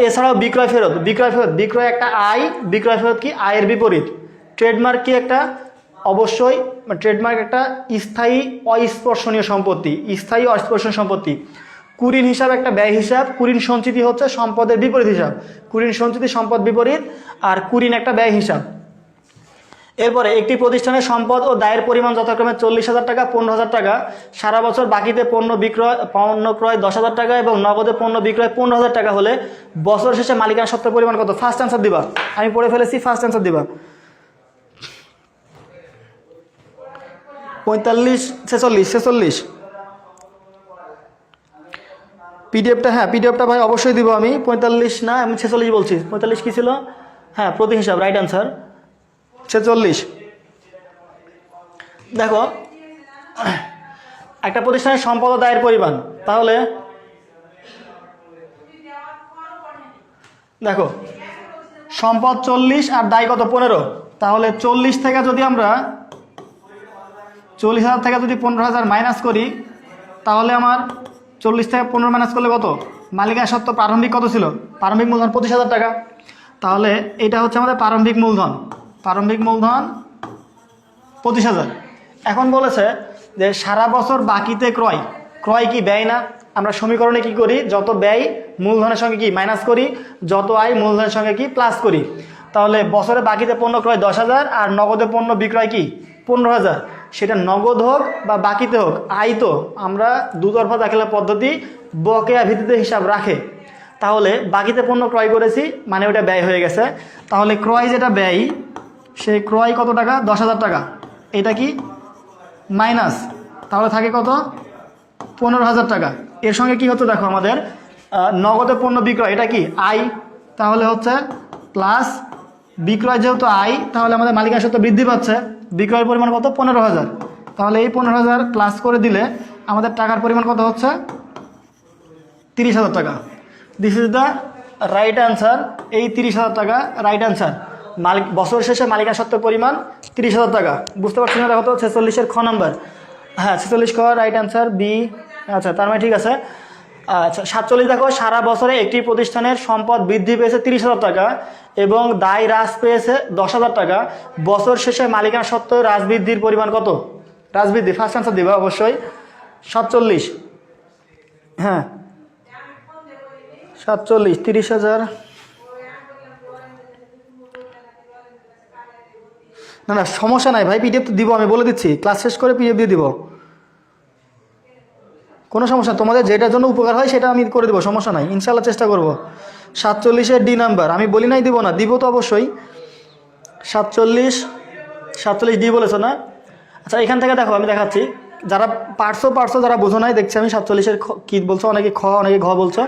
এছাড়াও বিক্রয় ফেরত, বিক্রয় ফেরত, বিক্রয় একটা আয়, বিক্রয় ফেরত কি আয়ের বিপরীত। ট্রেডমার্ক কি একটা, অবশ্যই ট্রেডমার্ক একটা স্থায়ী অস্পর্শনীয় সম্পত্তি, স্থায়ী অস্পর্শনীয় সম্পত্তি। কুঋণ হিসাব একটা ব্যয় হিসাব, কুঋণ সঞ্চিতি হচ্ছে সম্পদের বিপরীত হিসাব, কুঋণ সঞ্চিতি সম্পদ বিপরীত, আর কুঋণ একটা ব্যয় হিসাব। এরপরে একটি প্রতিষ্ঠানের সম্পদ ও দায়ের পরিমাণ যথাক্রমে 40,000 টাকা, 15,000 টাকা, সারা বছর বাকিতে পণ্য ক্রয় 10,000 টাকা এবং নগদে পণ্য বিক্রয় 15,000 টাকা হলে বছর শেষে মালিকানা সত্ত্বের পরিমাণ কত? ফার্স্ট অ্যান্সার দিবা, আমি পড়ে ফেলেছি, ফার্স্ট অ্যান্সার দিবা। 45, 46। পিডিএফটা, হ্যাঁ পিডিএফটা ভাই অবশ্যই দিব আমি। 45 না, আমি 46 বলছি। 45 কী ছিল? হ্যাঁ প্রতি হিসাব, রাইট অ্যান্সার 46। দেখো একটা প্রতিষ্ঠানের সম্পদ ও দায়ের পরিমাণ, তাহলে দেখো সম্পদ 40 আর দায় কত? 15। তাহলে 40 থেকে যদি আমরা 40,000 থেকে যদি 15,000 মাইনাস করি, তাহলে আমার 40 থেকে 15 মাইনাস করলে কত? মালিকানা সত্ত্ব প্রারম্ভিক কত ছিল? প্রারম্ভিক মূলধন 25,000 টাকা। তাহলে এটা হচ্ছে আমাদের প্রারম্ভিক মূলধন, প্রারম্ভিক মূলধন 25,000। এখন বলেছে যে সারা বছর বাকিতে ক্রয়, ক্রয় কি ব্যয় না? আমরা সমীকরণে কি করি, যত ব্যয় মূলধনের সঙ্গে কি মাইনাস করি, যত আয় মূলধনের সঙ্গে কি প্লাস করি। তাহলে বছরে বাকিতে পণ্য ক্রয় 10,000 আর নগদে পণ্য বিক্রয় কি 15,000। সেটা নগদ হোক বা বাকিতে হোক, আয় তো আমরা দুতরফা দাখিলা পদ্ধতি বকেয়া ভিত্তিতে হিসাব রাখে। তাহলে বাকিতে পণ্য ক্রয় করেছি মানে ওটা ব্যয় হয়ে গেছে। তাহলে ক্রয় যেটা ব্যয়, সেই ক্রয় কত টাকা? 10,000 টাকা। এটা কি মাইনাস, তাহলে থাকে কত? 15,000 টাকা। এর সঙ্গে কি হচ্ছে দেখো, আমাদের নগদে পণ্য বিক্রয়, এটা কি আয়, তাহলে হচ্ছে প্লাস বিক্রয় যেহেতু আয়, তাহলে আমাদের মালিকানা সত্ত্ব বৃদ্ধি পাচ্ছে। বিক্রয়ের পরিমাণ কত? 15,000। তাহলে এই 15,000 প্লাস করে দিলে আমাদের টাকার পরিমাণ কত হচ্ছে? 30,000 টাকা। This is the right answer. এই 30,000 টাকা রাইট অ্যান্সার। মালিক বছর শেষে মালিকানা সত্ত্বের পরিমাণ 30,000 টাকা। বুঝতে পারছি না? দেখো তো 46-এর খ নাম্বার, হ্যাঁ 46 খ রাইট অ্যান্সার বি। আচ্ছা তার মানে ঠিক আছে। আচ্ছা 47 দেখো, সারা বছরে একটি প্রতিষ্ঠানের সম্পদ বৃদ্ধি পেয়েছে 30,000 টাকা এবং দায় হ্রাস পেয়েছে 10,000 টাকা। বছর শেষে মালিকানা সত্ত্বেও হ্রাস বৃদ্ধির পরিমাণ কত? হ্রাস বৃদ্ধি, ফার্স্ট অ্যান্সার দিবা অবশ্যই 47। হ্যাঁ 47, 30,000। না না সমস্যা নাই ভাই, পিডিএফ তো দিব, আমি বলে দিচ্ছি, ক্লাস শেষ করে পিডিএফ দিয়ে দিব, কোনো সমস্যা। তোমাদের যেটার জন্য উপকার হয় সেটা আমি করে দেবো, সমস্যা নাই, ইনশাল্লাহ চেষ্টা করব। 47-এর ডি নাম্বার, আমি বলি নাই দিব না, দিব তো অবশ্যই। 47 ডি বলেছো না? আচ্ছা এখান থেকে দেখো আমি দেখাচ্ছি, যারা পারছো যারা বোঝো নাই দেখছি আমি। 47-এর কী বলছো, অনেকে খ অনেকে ঘ বলছো।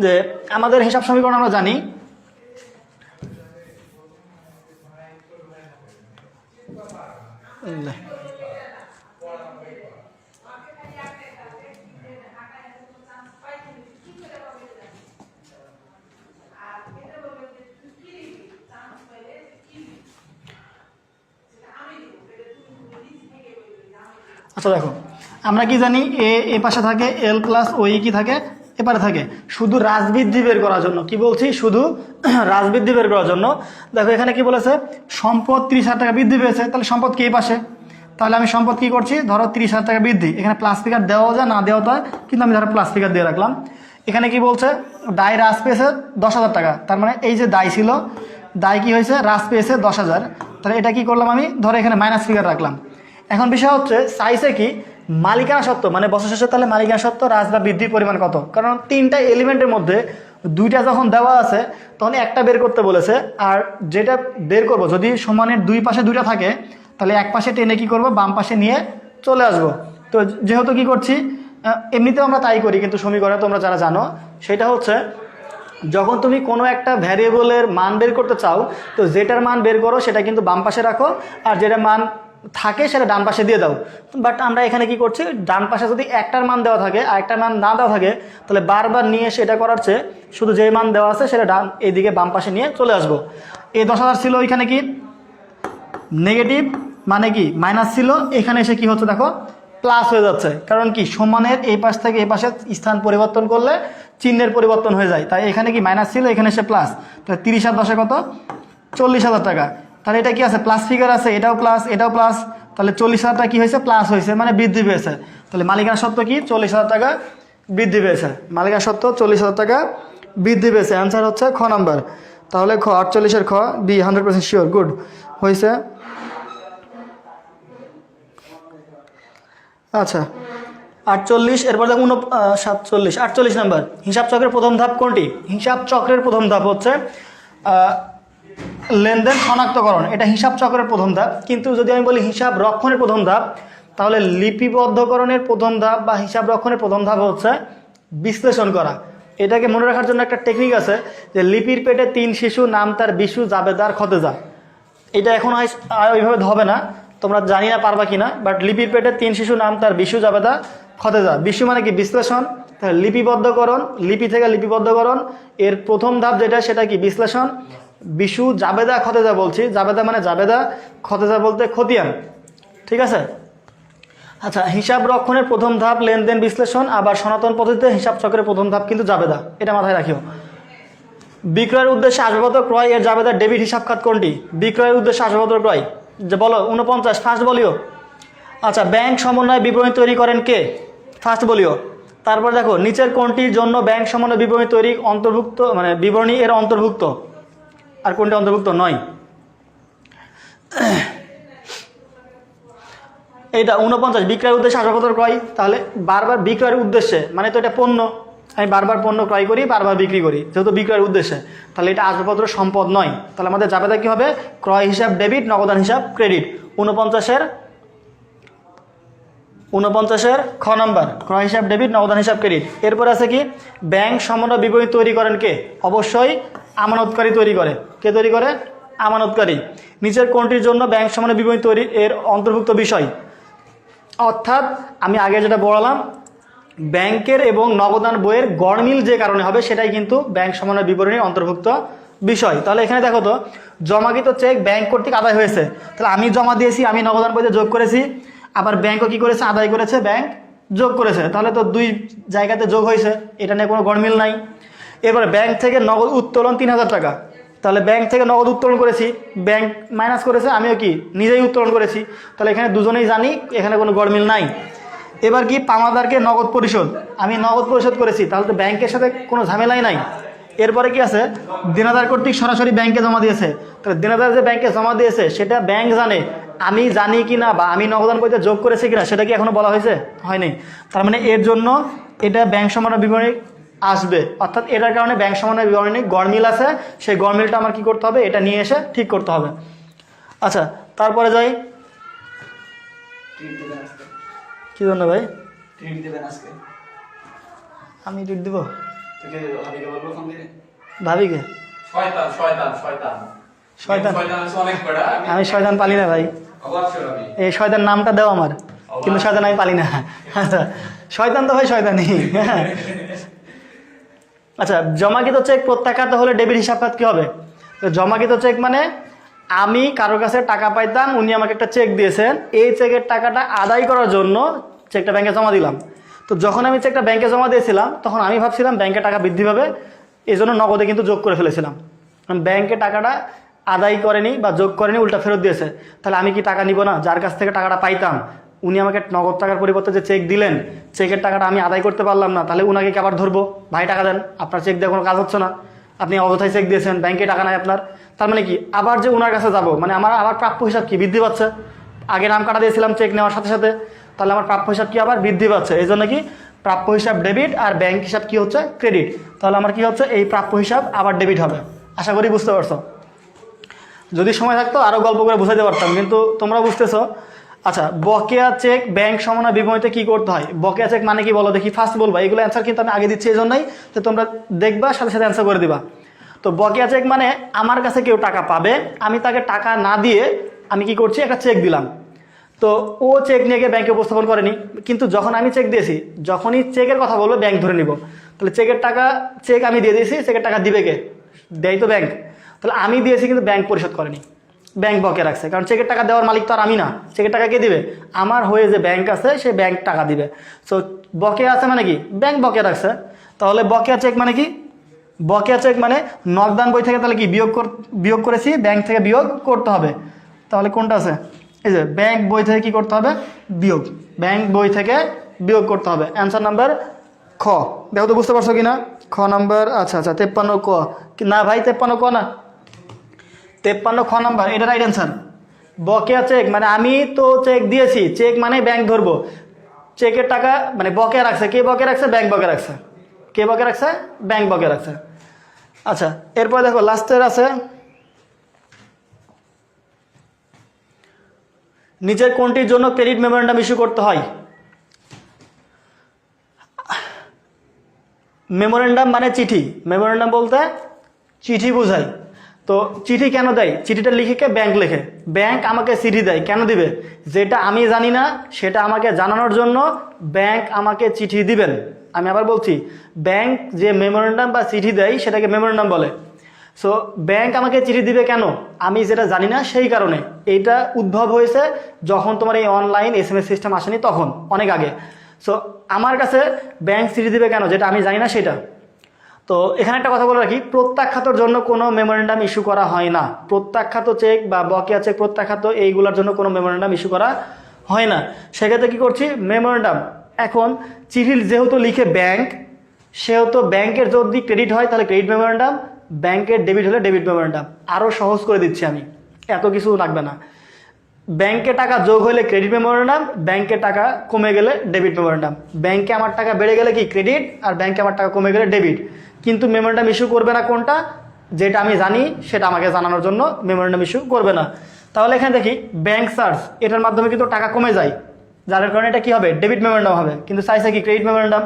যে আমাদের হিসাব সমীকরণ আমরা জানি, আচ্ছা দেখো আমরা কি জানি, এ পাশে থাকে এল প্লাস ওই কি থাকে এপারে থাকে। শুধু হ্রাস বৃদ্ধি বের করার জন্য, কি বলছি, শুধু হ্রাস বৃদ্ধি বের করার জন্য দেখো এখানে কি বলেছে, সম্পদ 30,000 টাকা বৃদ্ধি পেয়েছে, তাহলে সম্পদ কি এই পাশে, তাহলে আমি সম্পদ কি করছি, ধরো 30,000 টাকা বৃদ্ধি, এখানে প্লাস ফিগার দেওয়া যায় না দেওয়া যায়, কিন্তু আমি ধরো প্লাস ফিগার দিয়ে রাখলাম। এখানে কি বলছে, দায় হ্রাস পেয়েছে 10,000 টাকা, তার মানে এই যে দায় ছিল, দায় কি হয়েছে, হ্রাস পেয়েছে 10,000, তাহলে এটা কি করলাম আমি, ধরো এখানে মাইনাস ফিগার রাখলাম। এখন বিষয় হচ্ছে চাইছে কি মালিকানা সত্ত্ব, মানে বছর শেষে তাহলে মালিকানা সত্ত্ব হ্রাস বা বৃদ্ধির পরিমাণ কত, কারণ 3টা এলিমেন্টের মধ্যে 2টা যখন দেওয়া আছে তখন একটা বের করতে বলেছে। আর যেটা বের করব যদি সমানের 2 পাশে 2টা থাকে তাহলে এক পাশে টেনে কি করব বাম পাশে নিয়ে চলে আসব। তো যেহেতু কি করছি, এমনিতেও আমরা তাই করি, কিন্তু সমীকরণে তোমরা যারা জানো সেটা হচ্ছে যখন তুমি কোনো একটা ভ্যারিয়েবলের মান বের করতে চাও তো যেটার মান বের করো সেটা কিন্তু বাম পাশে রাখো, আর যেটা মান থাকে সেটা ডান পাশে দিয়ে দাও। বাট আমরা এখানে কি করছি, ডান পাশে যদি একটার মান দেওয়া থাকে আর একটার মান না দেওয়া থাকে তাহলে বারবার নিয়ে সেটা করার চেয়ে শুধু যেই মান দেওয়া আছে সেটা ডান এইদিকে বাম পাশে নিয়ে চলে আসবো। এই 10,000 ছিল, ওইখানে কি নেগেটিভ মানে কি মাইনাস ছিল, এখানে এসে কি হচ্ছে দেখো প্লাস হয়ে যাচ্ছে, কারণ কি সমানের এই পাশ থেকে এই পাশে স্থান পরিবর্তন করলে চিহ্নের পরিবর্তন হয়ে যায়। তাই এখানে কি মাইনাস ছিল, এখানে এসে প্লাস। তাহলে 30 আর 10 কত 40,000 টাকা। তাহলে এটা কি আছে প্লাস ফিগার আছে, এটাও প্লাস এটাও প্লাস, তাহলে 40,000 টাকা কি হয়েছে প্লাস হয়েছে, মানে বৃদ্ধি পেয়েছে। তাহলে মালিকানা সত্ত্ব কি 40,000 টাকা বৃদ্ধি পেয়েছে, মালিকানা সত্ত্ব 40,000 টাকা বৃদ্ধি পেয়েছে। অ্যান্সার হচ্ছে খ নাম্বার। তাহলে খ 48-এর খ বি 100% শিওর, গুড হয়েছে। আচ্ছা 48, এরপর দেখো 48 নাম্বার। হিসাব চক্রের প্রথম ধাপ কোনটি? হিসাব চক্রের প্রথম ধাপ হচ্ছে লেনদেন শনাক্তকরণ, এটা হিসাব চক্রের প্রথম ধাপ। কিন্তু যদি আমি বলি হিসাব রক্ষণের প্রথম ধাপ, তাহলে লিপিবদ্ধকরণের প্রথম ধাপ বা হিসাব রক্ষণের প্রথম ধাপ হচ্ছে বিশ্লেষণ করা। এটাকে মনে রাখার জন্য একটা টেকনিক আছে যে লিপির পেটে 3 শিশু, নাম তার বিশু, জাবেদার খতেজা। এটা এখন ওইভাবে হবে না, তোমরা জানি না পারবা কিনা, বাট লিপির পেটে 3 শিশু, নাম তার বিশু, জাবেদা খতেজা। বিশু মানে কি বিশ্লেষণ, তাহলে লিপিবদ্ধকরণ, লিপি থেকে লিপিবদ্ধকরণ এর প্রথম ধাপ যেটা সেটা কি বিশ্লেষণ। বিশু, জাবেদা, খতেজা বলছি, জাবেদা মানে জাবেদা, খতেজা বলতে খতিয়ান, ঠিক আছে। আচ্ছা হিসাব রক্ষণের প্রথম ধাপ লেনদেন বিশ্লেষণ, আবার সনাতন পদ্ধতিতে হিসাব চক্রের প্রথম ধাপ কিন্তু জাবেদা, এটা মাথায় রাখিও। বিক্রয়ের উদ্দেশ্যে আসবাবপত্র ক্রয় এর জাবেদা ডেবিট হিসাব খাত কোনটি? বিক্রয়ের উদ্দেশ্যে আসবাবপত্র ক্রয়, যে বলো 49 ফার্স্ট বলিও। আচ্ছা ব্যাংক সমন্বয় বিবরণী তৈরি করেন কে? ফার্স্ট বলিও। তারপর দেখো নিচের কোনটির জন্য ব্যাংক সমন্বয় বিবরণী তৈরি অন্তর্ভুক্ত, মানে বিবরণী এর অন্তর্ভুক্ত, আর কোনটি অন্তর্ভুক্ত নয়? এইটা 49 বিক্রয়ের উদ্দেশ্যে আসবাবপত্র ক্রয়, তাহলে বারবার বিক্রয়ের উদ্দেশ্যে মানে তো এটা পণ্য, আমি বারবার পণ্য ক্রয় করি, বারবার বিক্রি করি, যেহেতু বিক্রয়ের উদ্দেশ্যে, তাহলে এটা আসবাবপত্র সম্পদ নয়। তাহলে আমাদের জাবেদা কি হবে? ক্রয় হিসাব ডেবিট, নগদান হিসাব ক্রেডিট। 49-এর খ নাম্বার, ক্রয় হিসাব ডেবিট, নগদান হিসাব ক্রেডিট। এরপর আছে কি ব্যাংক সমন্বয় বিবরণী তৈরি করেন কে? অবশ্যই আমানতকারী তৈরি করে। কে তৈরি করে? আমানতকারী। নিচের কোনটির জন্য ব্যাংক সমন্বয় বিবরণী তৈরি এর অন্তর্ভুক্ত বিষয়? অর্থাৎ আমি আগে যেটা বললাম ব্যাংকের এবং নগদান বইয়ের গড়মিল যে কারণে হবে সেটাই কিন্তু ব্যাংক সমন্বয় বিবরণীর অন্তর্ভুক্ত বিষয়। তাহলে এখানে দেখো তো জমাকৃত চেক ব্যাংক কর্তৃক আদায় হয়েছে, তাহলে আমি জমা দিয়েছি, আমি নগদান বইতে যোগ করেছি, আবার ব্যাংকও কি করেছে? আদায় করেছে, ব্যাংক যোগ করেছে, তাহলে তো 2 জায়গাতে যোগ হয়েছে, এটা নিয়ে কোনো গড়মিল নাই। এবার ব্যাংক থেকে নগদ উত্তোলন 3,000 টাকা, তাহলে ব্যাংক থেকে নগদ উত্তোলন করেছি, ব্যাংক মাইনাস করেছে, আমিও কি নিজেই উত্তোলন করেছি, তাহলে এখানে দুজনেই জানি এখানে কোনো গড়মিল নাই। এবার কি পাওনাদারকে নগদ পরিশোধ, আমি নগদ পরিশোধ করেছি, তাহলে তো ব্যাংকের সাথে কোনো ঝামেলাই নাই। এরপরে কি আছে? দেনাদার কর্তৃক সরাসরি ব্যাংকে জমা দিয়েছে, তাহলে দেনাদার যে ব্যাংকে জমা দিয়েছে সেটা ব্যাংক জানে, আমি জানি কি না বা আমি নগদান বইতে যোগ করেছি কিনা সেটা কি এখনো বলা হয়েছে? হয়নি। তার মানে এর জন্য এটা ব্যাংক সমন্বয় বিবরণী আসবে, অর্থাৎ এটার কারণে ব্যাংক সমন্বয় বিবরণী গড়মিল আছে, সেই গড়মিলটা আমার কি করতে হবে? এটা নিয়ে এসে ঠিক করতে হবে। আচ্ছা তারপরে যাই, কি জন্য ভাই ট্রিট দেবেন আজকে? আমি ট্রিট দিব? তোকে ভাবিকে বলবো ফোন দিয়ে? ভাবিকে? শয়তান শয়তান শয়তান শয়তান? শয়তান আছে অনেক বড়। আমি শয়তান পালি না ভাই, অবশ্যই আমি এই শয়তান নামটা দেও আমার, কিন্তু শয়তান আমি পালি না। আচ্ছা শয়তান তো ভাই শয়তানই। আচ্ছা জমাকৃত চেক প্রত্যাখ্যাত হলে ডেবিট হিসাব খাত কি হবে? তো জমাকৃত চেক মানে আমি কারোর কাছে টাকা পাইতাম, উনি আমাকে একটা চেক দিয়েছেন, এই চেকের টাকাটা আদায় করার জন্য চেকটা ব্যাংকে জমা দিলাম। তো যখন আমি চেকটা ব্যাংকে জমা দিয়েছিলাম তখন আমি ভাবছিলাম ব্যাংকে টাকা বৃদ্ধি পাবে, এই জন্য নগদে কিন্তু যোগ করে ফেলেছিলাম। ব্যাংকে টাকাটা আদায় করেনি বা যোগ করেনি, উল্টা ফেরত দিয়েছে, তাহলে আমি কি টাকা নিব না? যার কাছ থেকে টাকাটা পাইতাম উনি আমাকে নগদ টাকার পরিবর্তে যে চেক দিলেন, চেকের টাকাটা আমি আদায় করতে পারলাম না, তাহলে উনাকে কি আবার ধরবো? ভাই টাকা দেন, আপনার চেক দিয়ে কোনো কাজ হচ্ছে না, আপনি অযথায় চেক দিয়েছেন, ব্যাংকে টাকা নাই আপনার। তার মানে কি আবার যে ওনার কাছে যাব, মানে আমার আবার প্রাপ্য হিসাব কি বৃদ্ধি পাচ্ছে, আগে নাম কাটা দিয়েছিলাম চেক নেওয়ার সাথে সাথে, তাহলে আমার প্রাপ্য হিসাব কি আবার বৃদ্ধি পাচ্ছে। এই জন্য কি প্রাপ্য হিসাব ডেবিট আর ব্যাংক হিসাব কি হচ্ছে ক্রেডিট। তাহলে আমার কি হচ্ছে এই প্রাপ্য হিসাব আবার ডেবিট হবে। আশা করি বুঝতে পারছো। যদি সময় থাকতো আরও গল্প করে বুঝাইতে পারতাম, কিন্তু তোমরা বুঝতেছো। আচ্ছা, বকেয়া চেক ব্যাংক সমন্বয় বিপরীতে কি করতে হয়? বকেয়া চেক মানে কি বলো দেখি, ফার্স্ট বলবা। এগুলো অ্যান্সার কিন্তু আমি আগে দিচ্ছি এই জন্যই যে তোমরা দেখবা সাথে সাথে অ্যান্সার করে দিবা। তো বকেয়া চেক মানে আমার কাছে কেউ টাকা পাবে, আমি তাকে টাকা না দিয়ে আমি কি করছি একটা চেক দিলাম। তো ও চেক নিয়ে গিয়ে ব্যাংকে উপস্থাপন করেনি, কিন্তু যখন আমি চেক দিয়েছি, যখনই চেকের কথা বলবো ব্যাংক ধরে নিব। তাহলে চেক আমি দিয়ে দিয়েছি, চেকের টাকা দিবে কে? দেয় তো ব্যাংক। তাহলে আমি দিয়েছি কিন্তু ব্যাংক পরিশোধ করেনি, ব্যাংক বকেয়া রাখছে। কারণ চেকের টাকা দেওয়ার মালিক তো আর আমি না, চেকের টাকা কে দিবে? আমার হয়ে যে ব্যাংক আছে সে ব্যাংক টাকা দিবে। সো বকেয়া আছে মানে কি ব্যাংক বকেয়া রাখছে। তাহলে বকেয়া চেক মানে কি? বকেয়া চেক মানে নগদান বই থেকে তাহলে কি বিয়োগ করেছি, ব্যাংক থেকে বিয়োগ করতে হবে। তাহলে কোনটা আছে? এই যে ব্যাংক বই থেকে কি করতে হবে? বিয়োগ। ব্যাংক বই থেকে বিয়োগ করতে হবে। অ্যান্সার নাম্বার খ। দেখো তো বুঝতে পারছো কি না? খ নাম্বার। আচ্ছা 53 ক না ভাই, 53 ক না, 53 খ নাম্বার, এটা রাইট অ্যান্সার। বকেয়া চেক মানে আমি তো চেক দিয়েছি, চেক মানে ব্যাংক ধরবো, চেকের টাকা মানে বকেয়া রাখছে। কে বকেয়া রাখছে? ব্যাংক বকেয়া রাখছে। কে বকেয়া রাখছে? ব্যাংক বকেয়া রাখছে। আচ্ছা, এরপর দেখো লাস্টের আছে, নিচের কোনটির জন্য ক্রেডিট মেমোরেন্ডাম ইস্যু করতে হয়? মেমোরেন্ডাম মানে চিঠি। মেমোরেন্ডাম বলতে চিঠি বোঝায়। তো চিঠি কেন দেয়? চিঠিটা লিখে কে? ব্যাংক লেখে। ব্যাংক আমাকে চিঠি দেয়, কেন দিবে? যেটা আমি জানি না সেটা আমাকে জানানোর জন্য ব্যাংক আমাকে চিঠি দিবেন। আমি আবার বলছি, ব্যাংক যে মেমোরেন্ডাম বা চিঠি দেয় সেটাকে মেমোরেন্ডাম বলে। সো ব্যাংক আমাকে চিঠি দিবে কেন? আমি যেটা জানি না সেই কারণে। এইটা উদ্ভব হয়েছে যখন তোমার এই অনলাইন SMS সিস্টেম আসেনি, তখন অনেক আগে। সো আমার কাছে ব্যাংক চিঠি দিবে কেন? যেটা আমি জানি না সেটা। তো এখানে একটা কথা বলে রাখি, প্রত্যাখ্যাতর জন্য কোনো মেমোরেন্ডাম ইস্যু করা হয় না। প্রত্যাখ্যাত চেক বা বকেয়া চেক, প্রত্যাখ্যাত এইগুলোর জন্য কোনো মেমোরেন্ডাম ইস্যু করা হয় না। সেক্ষেত্রে কী করছি? মেমোরেন্ডাম। এখন চিঠি যেহেতু লিখে ব্যাংক, সেহেতু ব্যাংকের যদি ক্রেডিট হয় তাহলে ক্রেডিট মেমোরেন্ডাম, ব্যাংকের ডেবিট হলে ডেবিট মেমোরেন্ডাম। আরও সহজ করে দিচ্ছি আমি, এত কিছু লাগবে না। ব্যাংকে টাকা যোগ হলে ক্রেডিট মেমোরেন্ডাম, ব্যাংকে টাকা কমে গেলে ডেবিট মেমোরেন্ডাম। ব্যাংকে আমার টাকা বেড়ে গেলে কি? ক্রেডিট। আর ব্যাংকে আমার টাকা কমে গেলে ডেবিট। কিন্তু মেমোরেন্ডাম ইস্যু করবে না কোনটা? যেটা আমি জানি সেটা আমাকে জানানোর জন্য মেমোরেন্ডাম ইস্যু করবে না। তাহলে এখানে দেখি ব্যাংক চার্জ, এটার মাধ্যমে কিন্তু টাকা কমে যায়, যার কারণে এটা কি হবে? ডেবিট মেমোরেন্ডাম হবে। কিন্তু চাইছে কি? Credit memorandum.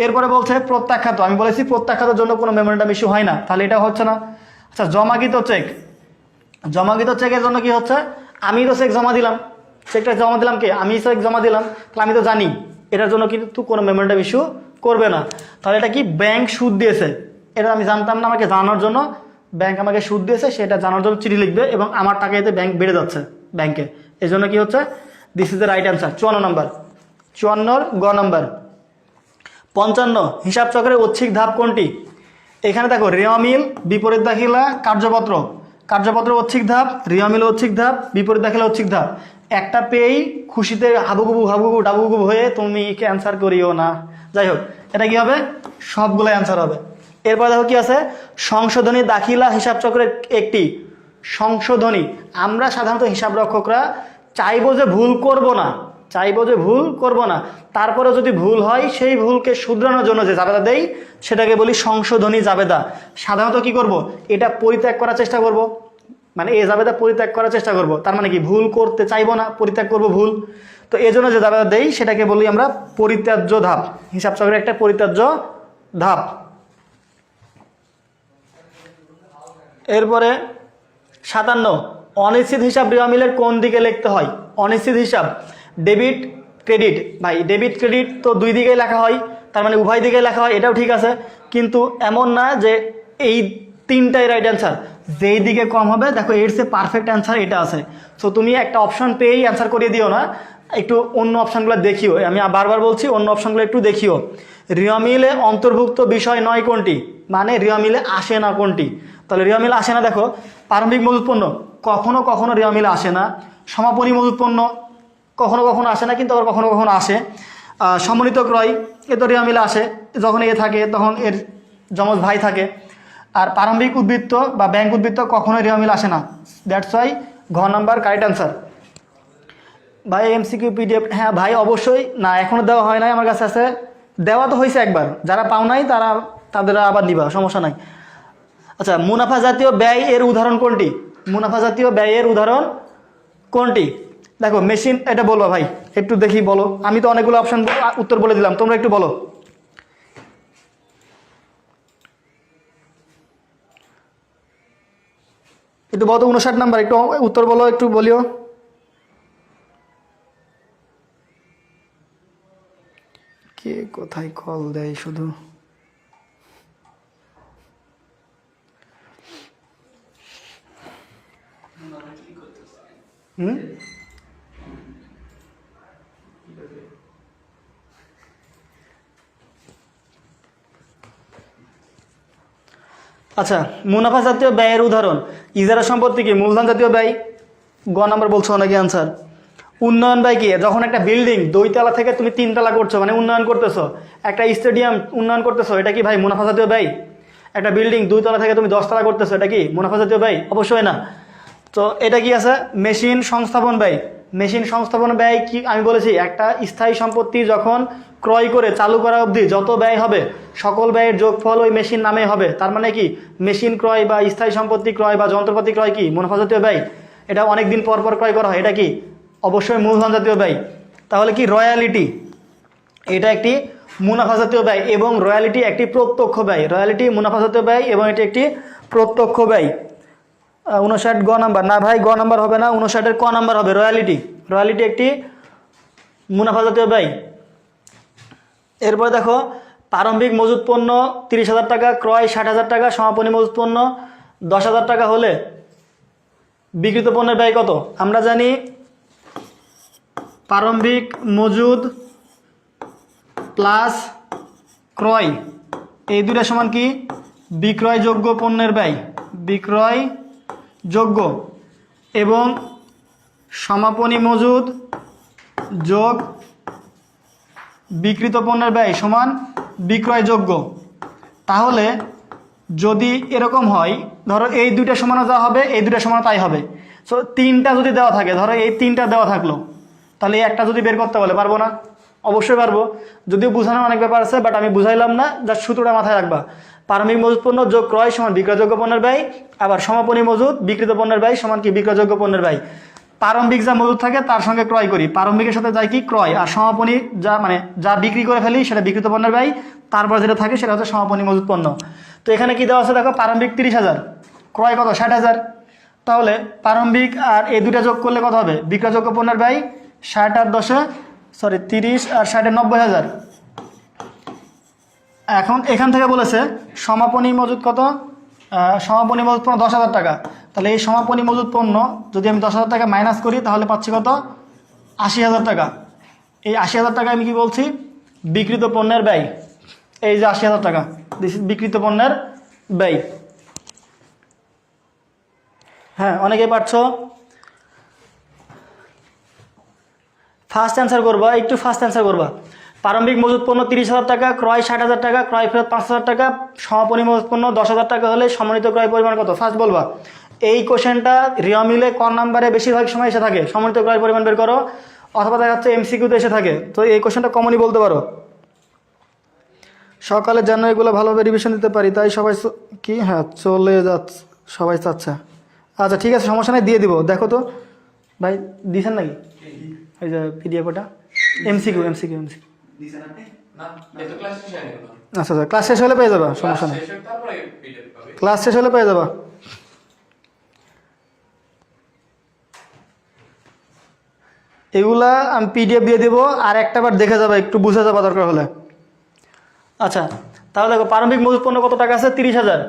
এরপরে বলছে প্রত্যাখ্যাত। আমি বলেছি প্রত্যাখ্যাতের জন্য কোনো মেমোরেন্ডাম ইস্যু হয় না, তাহলে এটা হচ্ছে না। আচ্ছা, জমাকৃত চেক। জমাকৃত চেকের জন্য কি হচ্ছে? আমি তো চেক জমা দিলাম, চেকটা জমা দিলাম কে? আমি চেক জমা দিলাম, তাহলে আমি তো জানি এটার জন্য কিন্তু কোনো মেমোরেন্ডাম ইস্যু করবে না। তাহলে এটা কি? ব্যাংক সুদ দিয়েছে, এটা আমি জানতাম না, আমাকে জানানোর জন্য ব্যাংক আমাকে সুদ দিয়েছে, সেটা জানার জন্য চিঠি লিখবে এবং আমার টাকা এতে ব্যাংক বেড়ে যাচ্ছে ব্যাংকে। এই জন্য কি হচ্ছে? This is the right answer. 54 নম্বর, 54 গ নম্বর। 55 হিসাব চক্রের ঐচ্ছিক ধাপ কোনটি? এখানে দেখো রেওয়ামিল, বিপরীত দাখিলা, কার্যপত্র। কার্যপত্র ঐচ্ছিক ধাপ, রেওয়ামিল ঐচ্ছিক ধাপ, বিপরীত দাখিলা ঐচ্ছিক ধাপ। একটা পেয়েই খুশিতে হাবুগুবু ডাবুগুবু হয়ে তুমি অ্যান্সার করিও না। যাই হোক, এটা কি হবে? সবগুলো অ্যান্সার হবে। এরপর দেখো কি আছে, সংশোধনী দাখিলা হিসাব চক্রের একটি। সংশোধনী, আমরা সাধারণত হিসাব রক্ষকরা চাইবো যে ভুল করব না, তারপরে যদি ভুল হয় সেই ভুলকে শুধরানোর জন্য যে জাবেদা দেই সেটাকে বলি সংশোধনী জাবেদা। সাধারণত কি করব? এটা পরিত্যাগ করার চেষ্টা করব, মানে এই জাবেদা পরিত্যাগ করার চেষ্টা করব। তার মানে কি? ভুল করতে চাইবো না, পরিত্যাগ করব ভুল। তো এই জন্য যে জাবেদা দেই সেটাকে বলি আমরা পরিত্যাজ্য ধাপ। হিসাব চক্রের একটা পরিত্যাজ্য ধাপ। এরপরে 57 অনিশ্চিত হিসাব রেওয়ামিলের কোন দিকে লিখতে হয়? অনিশ্চিত হিসাব ডেবিট ক্রেডিট। ভাই ডেবিট ক্রেডিট তো দুই দিকেই লেখা হয়, তার মানে উভয় দিকেই লেখা হয়, এটাও ঠিক আছে। কিন্তু এমন না যে এই তিনটাই রাইট অ্যান্সার, যেই দিকে কম হবে দেখো এর চেয়ে পারফেক্ট অ্যান্সার এটা আছে। সো তুমি একটা অপশন পেয়েই অ্যান্সার করিয়ে দিও না, একটু অন্য অপশানগুলো দেখিও। আমি বারবার বলছি অন্য অপশানগুলো একটু দেখিও। রেওয়ামিলে অন্তর্ভুক্ত বিষয় নয় কোনটি? মানে রেওয়ামিলে আসে না কোনটি? তাহলে রেওয়ামিলে আসে না, দেখো প্রারম্ভিক মজুত পণ্য কখনো কখনো রেওয়ামিলে আসে না। সমাপনী মজুত পণ্য কখনো কখনো আসে না, কিন্তু আবার কখনো কখনো আসে। সম্মিলিত ক্রয় এ তো রেওয়ামিলে আসে, যখন এ থাকে তখন এর যমজ ভাই থাকে। আর প্রারম্ভিক উদ্বৃত্ত বা ব্যাংক উদ্বৃত্ত কখনোই রেওয়ামিলে আসে না। দ্যাটস ওয়াই ঘ নাম্বার কারেক্ট অ্যান্সার। ভাই এমসিকিউ পিডিএফ, হ্যাঁ ভাই অবশ্যই, না এখনো দেওয়া হয় নাই, আমার কাছে আছে। দেওয়া তো হয়েছে একবার, যারা পাও নাই তাদের আবার নিবা, সমস্যা নাই। আচ্ছা, মুনাফা জাতীয় ব্যয় এর উদাহরণ কোনটি? মুনাফা জাতীয় ব্যয়ের উদাহরণ কোনটি? দেখো মেশিন, এটা বলো ভাই, একটু দেখি বলো। আমি তো অনেকগুলো অপশন উত্তর বলে দিলাম, তোমরা একটু বলো। একটু বলো, 59 নাম্বার, একটু উত্তর বলো, একটু বলিও। কে কোথায় কল দেয় শুধু। হুম, আচ্ছা, মুনাফা জাতীয় ব্যয়ের উদাহরণ ইজারা সম্পত্তি কি? মূলধন জাতীয় ব্যয়। গ নাম্বার বলছো নাকি আনসার? উন্নয়ন ব্যয় কি? যখন একটা বিল্ডিং 2 তলা থেকে তুমি 3 তলা করছো, মানে উন্নয়ন করতেছো, একটা স্টেডিয়াম উন্নয়ন করতেছো, এটা কি ভাই মুনাফা জাতীয় ব্যয়? একটা বিল্ডিং 2 তলা থেকে তুমি 10 তলা করতেছো, এটা কি মুনাফা জাতীয় ব্যয়? অবশ্যই না। তো এটা কি আছে? মেশিন সংস্থাপন ব্যয়। মেশিন সংস্থাপন ব্যয় কি আমি বলেছি, একটা স্থায়ী সম্পত্তি যখন ক্রয় করে চালু করা অবধি যত ব্যয় হবে সকল ব্যয়ের যোগফল ওই মেশিন নামে হবে। তার মানে কি মেশিন ক্রয় বা স্থায়ী সম্পত্তি ক্রয় বা যন্ত্রপাতি ক্রয় কি মুনাফা জাতীয় ব্যয়? এটা অনেক দিন পর পর ক্রয় করা হয়, এটা কি অবশ্যই মূলধন জাতীয় ব্যয়। তাহলে কি রয়্যালিটি, এটা একটি মুনাফা জাতীয় ব্যয় এবং রয়্যালিটি একটি প্রত্যক্ষ ব্যয়। রয়্যালিটি মুনাফা জাতীয় ব্যয় এবং এটি একটি প্রত্যক্ষ ব্যয়। 59 গ নাম্বার, না ভাই গ নাম্বার হবে না, 59-এর ক নাম্বার হবে। রয়্যালিটি, রয়্যালিটি একটি মুনাফা জাতীয় ব্যয়। এরপরে দেখো, প্রারম্ভিক মজুত পণ্য 30,000 টাকা, ক্রয় 60,000 টাকা, সমাপনী মজুত পণ্য 10,000 টাকা হলে বিক্রিত পণ্যের ব্যয় কত? আমরা জানি প্রারম্ভিক মজুদ প্লাস ক্রয়, এই দুটা সমান কি? বিক্রয়যোগ্য পণ্যের ব্যয়। বিক্রয়যোগ্য এবং সমাপনী মজুদ যোগ বিক্রিত পণ্যের ব্যয় সমান বিক্রয়যোগ্য। তাহলে যদি এরকম হয়, ধরো এই দুইটা সমানো যা হবে এই দুইটা সমানো তাই হবে। সো 3টা যদি দেওয়া থাকে, ধরো এই 3টা দেওয়া থাকলো, তাহলে এই একটা যদি বের করতে বলে পারবো না? অবশ্যই পারবো, যদিও বোঝানোর অনেক ব্যাপার আছে, বাট আমি বুঝাইলাম না, জাস্ট সূত্রটা মাথায় রাখবা। প্রারম্ভিক মজুত পণ্য যোগ ক্রয় সমান বিক্রয়যোগ্য পণ্যের ব্যয়, আবার সমাপনী মজুদ বিক্রিত পণ্যের ব্যয় সমান কি বিক্রয়যোগ্য পণ্যের ব্যয়। প্রারম্ভিক যা মজুদ থাকে তার সঙ্গে ক্রয় করি, প্রারম্ভিকের সাথে যায় কি ক্রয়, আর সমাপনী যা মানে যা বিক্রি করে ফেলি সেটা বিক্রিত পণ্যের ব্যয়, তারপর যেটা থাকে সেটা হচ্ছে সমাপনী মজুদ পণ্য। তো এখানে কি দেওয়া আছে দেখো, প্রারম্ভিক 30,000, ক্রয় কত 60,000, তাহলে প্রারম্ভিক আর এই দুটা যোগ করলে কত হবে? বিক্রয়যোগ্য পণ্যের ব্যয় 60 আর 10, 30 আর 60 90,000। এখন এখান থেকে বলেছে সমাপনী মজুদ কত? সমাপনী মজুদ পণ্য 10,000 টাকা। তাহলে এই সমাপনী মজুদ পণ্য যদি আমি 10,000 টাকা মাইনাস করি তাহলে পাচ্ছি কত? 80,000 টাকা। এই 80,000 টাকা আমি কি বলছি? বিক্রিত পণ্যের ব্যয়। এই যে 80,000 টাকা, দিস ইজ বিক্রিত পণ্যের ব্যয়। হ্যাঁ, অনেকেই পারছো। ফার্স্ট অ্যান্সার করবা, একটু ফার্স্ট অ্যান্সার করবা। প্রারম্ভিক মজুত পণ্য 30,000 টাকা, ক্রয় 60,000 টাকা, ক্রয় ফেরত 5,000 টাকা, সমাপনী মজুত পণ্য 10,000 টাকা হলে সম্মানিত ক্রয় পরিমাণ কত? ফার্স্ট বলবা। এই কোশ্চেনটা রিয়া মিলে ক নাম্বারে বেশিরভাগ সময় এসে থাকে, সম্মানিত ক্রয় পরিমাণ বের করো, অথবা দেখা যাচ্ছে এমসিকিউতে এসে থাকে। তো এই কোশ্চেনটা কমনই বলতে পারো। সকালে যেন এগুলো ভালোভাবে রিভিশন দিতে পারি, তাই সবাই কি হ্যাঁ চলে যাচ্ছে, সবাই চাচ্ছে। আচ্ছা ঠিক আছে, সমস্যা নেই, দিয়ে দিব। দেখো তো ভাই দিয়েছেন নাকি ওই যে পিডিএফ, ওটা এমসিকিউ। দিছেন আপনি? না, এই তো ক্লাস শেষ হয়নি এখনো। আচ্ছা আচ্ছা, ক্লাস শেষ হলে পেয়ে যাবা, সমস্যা নেই। শেষ হোক, তারপরে PDF পাবে। ক্লাস শেষ হলে পেয়ে যাবা। এগুলা আমি পিডিএফ দিয়ে দেবো, আর একটা বার দেখে যাবা, একটু বুঝে যাবা দরকার হলে। আচ্ছা, তাহলে দেখো প্রারম্ভিক মজুত পণ্য কত টাকা আছে? 30,000,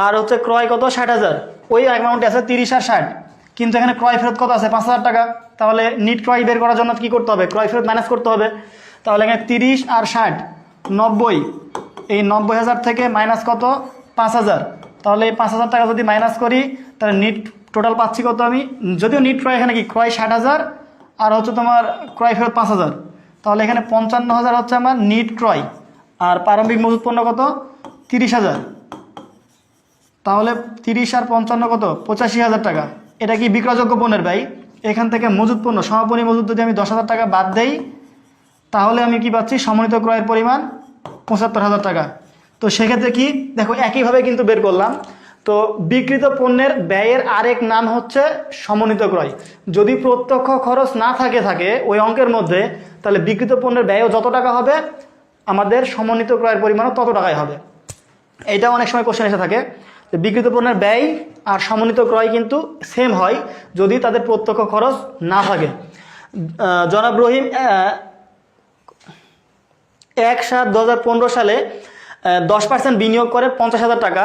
আর হচ্ছে ক্রয় কত? 60,000। ওই অ্যামাউন্টে আছে 30 আর 60, কিন্তু এখানে ক্রয় ফেরত কত আছে? 5,000 টাকা। তাহলে নিট ক্রয় বের করার জন্য কি করতে হবে? ক্রয় ফেরত মাইনাস করতে হবে। তাহলে এখানে 30 আর 60 90, এই 90,000 থেকে মাইনাস কত? 5,000। তাহলে এই 5,000 টাকা যদি মাইনাস করি তাহলে নিট টোটাল পাচ্ছি কত আমি? যদিও নিট ক্রয় এখানে কি ক্রয় 60,000 আর হচ্ছে তোমার ক্রয় ফেরত 5,000, তাহলে এখানে 55,000 হচ্ছে আমার নিট ক্রয়, আর প্রারম্ভিক মজুত পণ্য কত? 30,000। তাহলে 30 আর 55 কত? 85,000 টাকা। এটা কি বিক্রয়যোগ্য পণ্যের ব্যয়, এখান থেকে মজুদ পণ্য সমাপনী মজুদ যদি আমি 10,000 টাকা বাদ দেই তাহলে আমি কি পাচ্ছি সমন্বিত ক্রয়ের পরিমাণ 75,000 টাকা। তো সেক্ষেত্রে কি দেখো একইভাবে কিন্তু বের করলাম। তো বিক্রিত পণ্যের ব্যয়ের আরেক নাম হচ্ছে সমন্বিত ক্রয়। যদি প্রত্যক্ষ খরচ না থাকে ওই অঙ্কের মধ্যে, তাহলে বিক্রিত পণ্যের ব্যয়ও যত টাকা হবে আমাদের সমন্বিত ক্রয়ের পরিমাণও তত টাকাই হবে। এটা অনেক সময় কোশ্চেন এসে থাকে যে বিক্রিত পণ্যের ব্যয় আর সমন্বিত ক্রয় কিন্তু সেম হয় যদি তাদের প্রত্যক্ষ খরচ না থাকে। জনাব রহিম 1/7/2015 সালে 10% বিনিয়োগ করে 50,000 টাকা।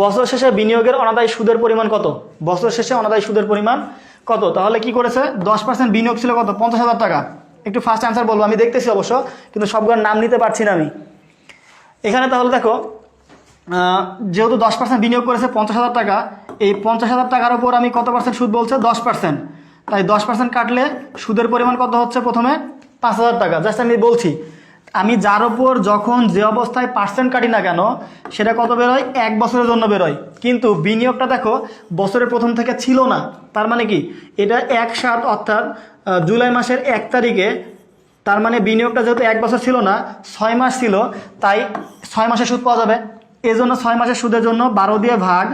বছর শেষে বিনিয়োগের অনাদায়ী সুদের পরিমাণ কত? বছর শেষে অনাদায়ী সুদের পরিমাণ কত? তাহলে কি করেছে 10% বিনিয়োগ ছিল কত? 50,000 টাকা। একটু ফার্স্ট অ্যান্সার বলবো, আমি দেখতেছি অবশ্য, কিন্তু সবগুলোর নাম নিতে পারছি না আমি এখানে। তাহলে দেখো যেহেতু 10% বিনিয়োগ করেছে 50,000 টাকা, এই 50,000 টাকার উপর আমি কত পার্সেন্ট সুদ বলছে? 10%। তাই 10% কাটলে সুদের পরিমাণ কত হচ্ছে? প্রথমে 5,000 টাকা। জাস্ট আমি বলছি, আমি যার উপর যখন যে অবস্থায় পার্সেন্ট কাটি না কেন সেটা কত বেরোয়? 1 বছরের জন্য বেরোয়। কিন্তু বিনিয়োগটা দেখো বছরের প্রথম থেকে ছিল না। তার মানে কি এটা 1/7 অর্থাৎ জুলাই মাসের 1 তারিখে, তার মানে বিনিয়োগটা যেহেতু 1 বছর ছিল না 6 মাস ছিল, তাই 6 মাসের সুদ পাওয়া যাবে। এই জন্য 6 মাসের সুদের জন্য 12 দিয়ে ভাগ,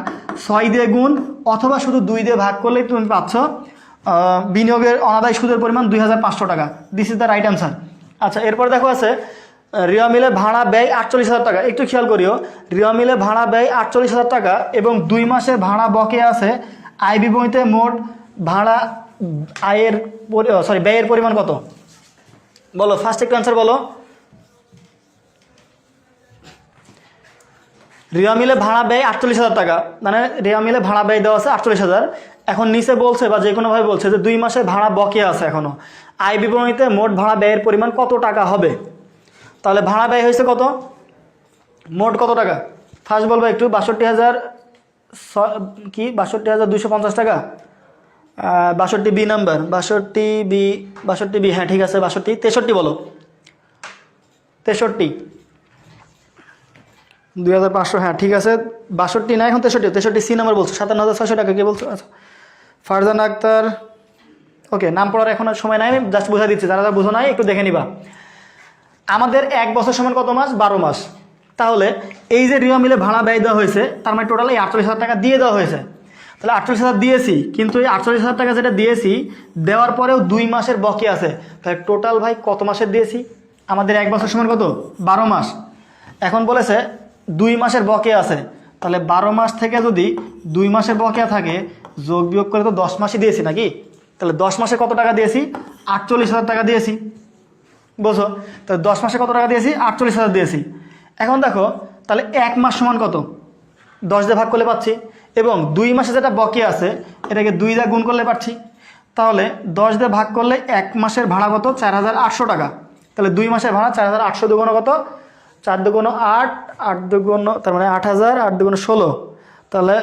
6 দিয়ে গুণ, অথবা শুধু 2 দিয়ে ভাগ করলেই তুমি পাচ্ছ বিনিয়োগের অনাদায়ী সুদের পরিমাণ 2,500 টাকা। This is the right answer. আচ্ছা, এরপর দেখো আছে রিয়া মিলে ভাড়া ব্যয় 48,000 টাকা। একটু খেয়াল করিও, রিয়া মিলে ভাড়া ব্যয় 48,000 টাকা এবং 2 মাসের ভাড়া বকেয়া আছে। আয় বিবরণীতে মোট ভাড়া ব্যয়ের পরিমাণ কত? বলো, ফার্স্ট একটু অ্যান্সার বলো। রিয়া মিলে ভাড়া ব্যয় 48,000 টাকা, মানে রিয়া মিলে ভাড়া ব্যয় দেওয়া আছে 48,000। এখন নিচে বলছে বা যে কোনোভাবে বলছে যে 2 মাসের ভাড়া বকেয়া আছে এখনও। আয় বিবরণীতে মোট ভাড়া ব্যয়ের পরিমাণ কত টাকা হবে? তাহলে ভাড়া ব্যয় হয়েছে কত? মোট কত টাকা? ফার্স্ট বলবো একটু 62,000 কি 62,250 টাকা। 62 বি নাম্বার, 62 বি, হ্যাঁ ঠিক আছে 63 বলো, 63 2,500, হ্যাঁ ঠিক আছে 62 না এখন 63 সি নাম্বার বলছো। 57,600 টাকা কে বলছো? আচ্ছা, ফারজানা আক্তার। ওকে, নাম পড়ার এখন আর সময় নাই, আমি জাস্ট বুঝা দিচ্ছি, যারা বুঝো নাই একটু দেখে নিবা। আমাদের 1 বছর সমান কত মাস? 12 মাস। তাহলে এই যে রিয়া মিলে ভাড়া ব্যয় দেওয়া হয়েছে তার মানে টোটাল এই 48,000 টাকা দিয়ে দেওয়া হয়েছে। তাহলে 48,000 দিয়েছি, কিন্তু এই 48,000 টাকা যেটা দিয়েছি দেওয়ার পরেও 2 মাসের বকে আছে। তাহলে টোটাল ভাই কত মাসের দিয়েছি? আমাদের 1 বছর সমান কত? 12 মাস। এখন বলেছে 2 মাসের বকে আছে, তাহলে 12 মাস থেকে যদি 2 মাসের বকেয়া থাকে যোগ বিয়োগ করে তো 10 মাসই দিয়েছি নাকি? তাহলে 10 মাসে কত টাকা দিয়েছি? 48,000 টাকা দিয়েছি। বোঝো? তাহলে 10 মাসে কত টাকা দিয়েছি? 48,000 দিয়েছি। এখন দেখো তাহলে 1 মাস সমান কত? 10 দিয়ে ভাগ করলে পাচ্ছি, এবং 2 মাসে যেটা বকেয়া আছে এটাকে 2 দিয়ে গুণ করলে পাচ্ছি। তাহলে 10 দিয়ে ভাগ করলে 1 মাসের ভাড়া কত? 4,800 টাকা। তাহলে 2 মাসের ভাড়া 4,800 দুগুণ কত? 4 দুগুণ 8, 8 দুগুণ তার মানে 8,000, 8 দুগুণ 16, তাহলে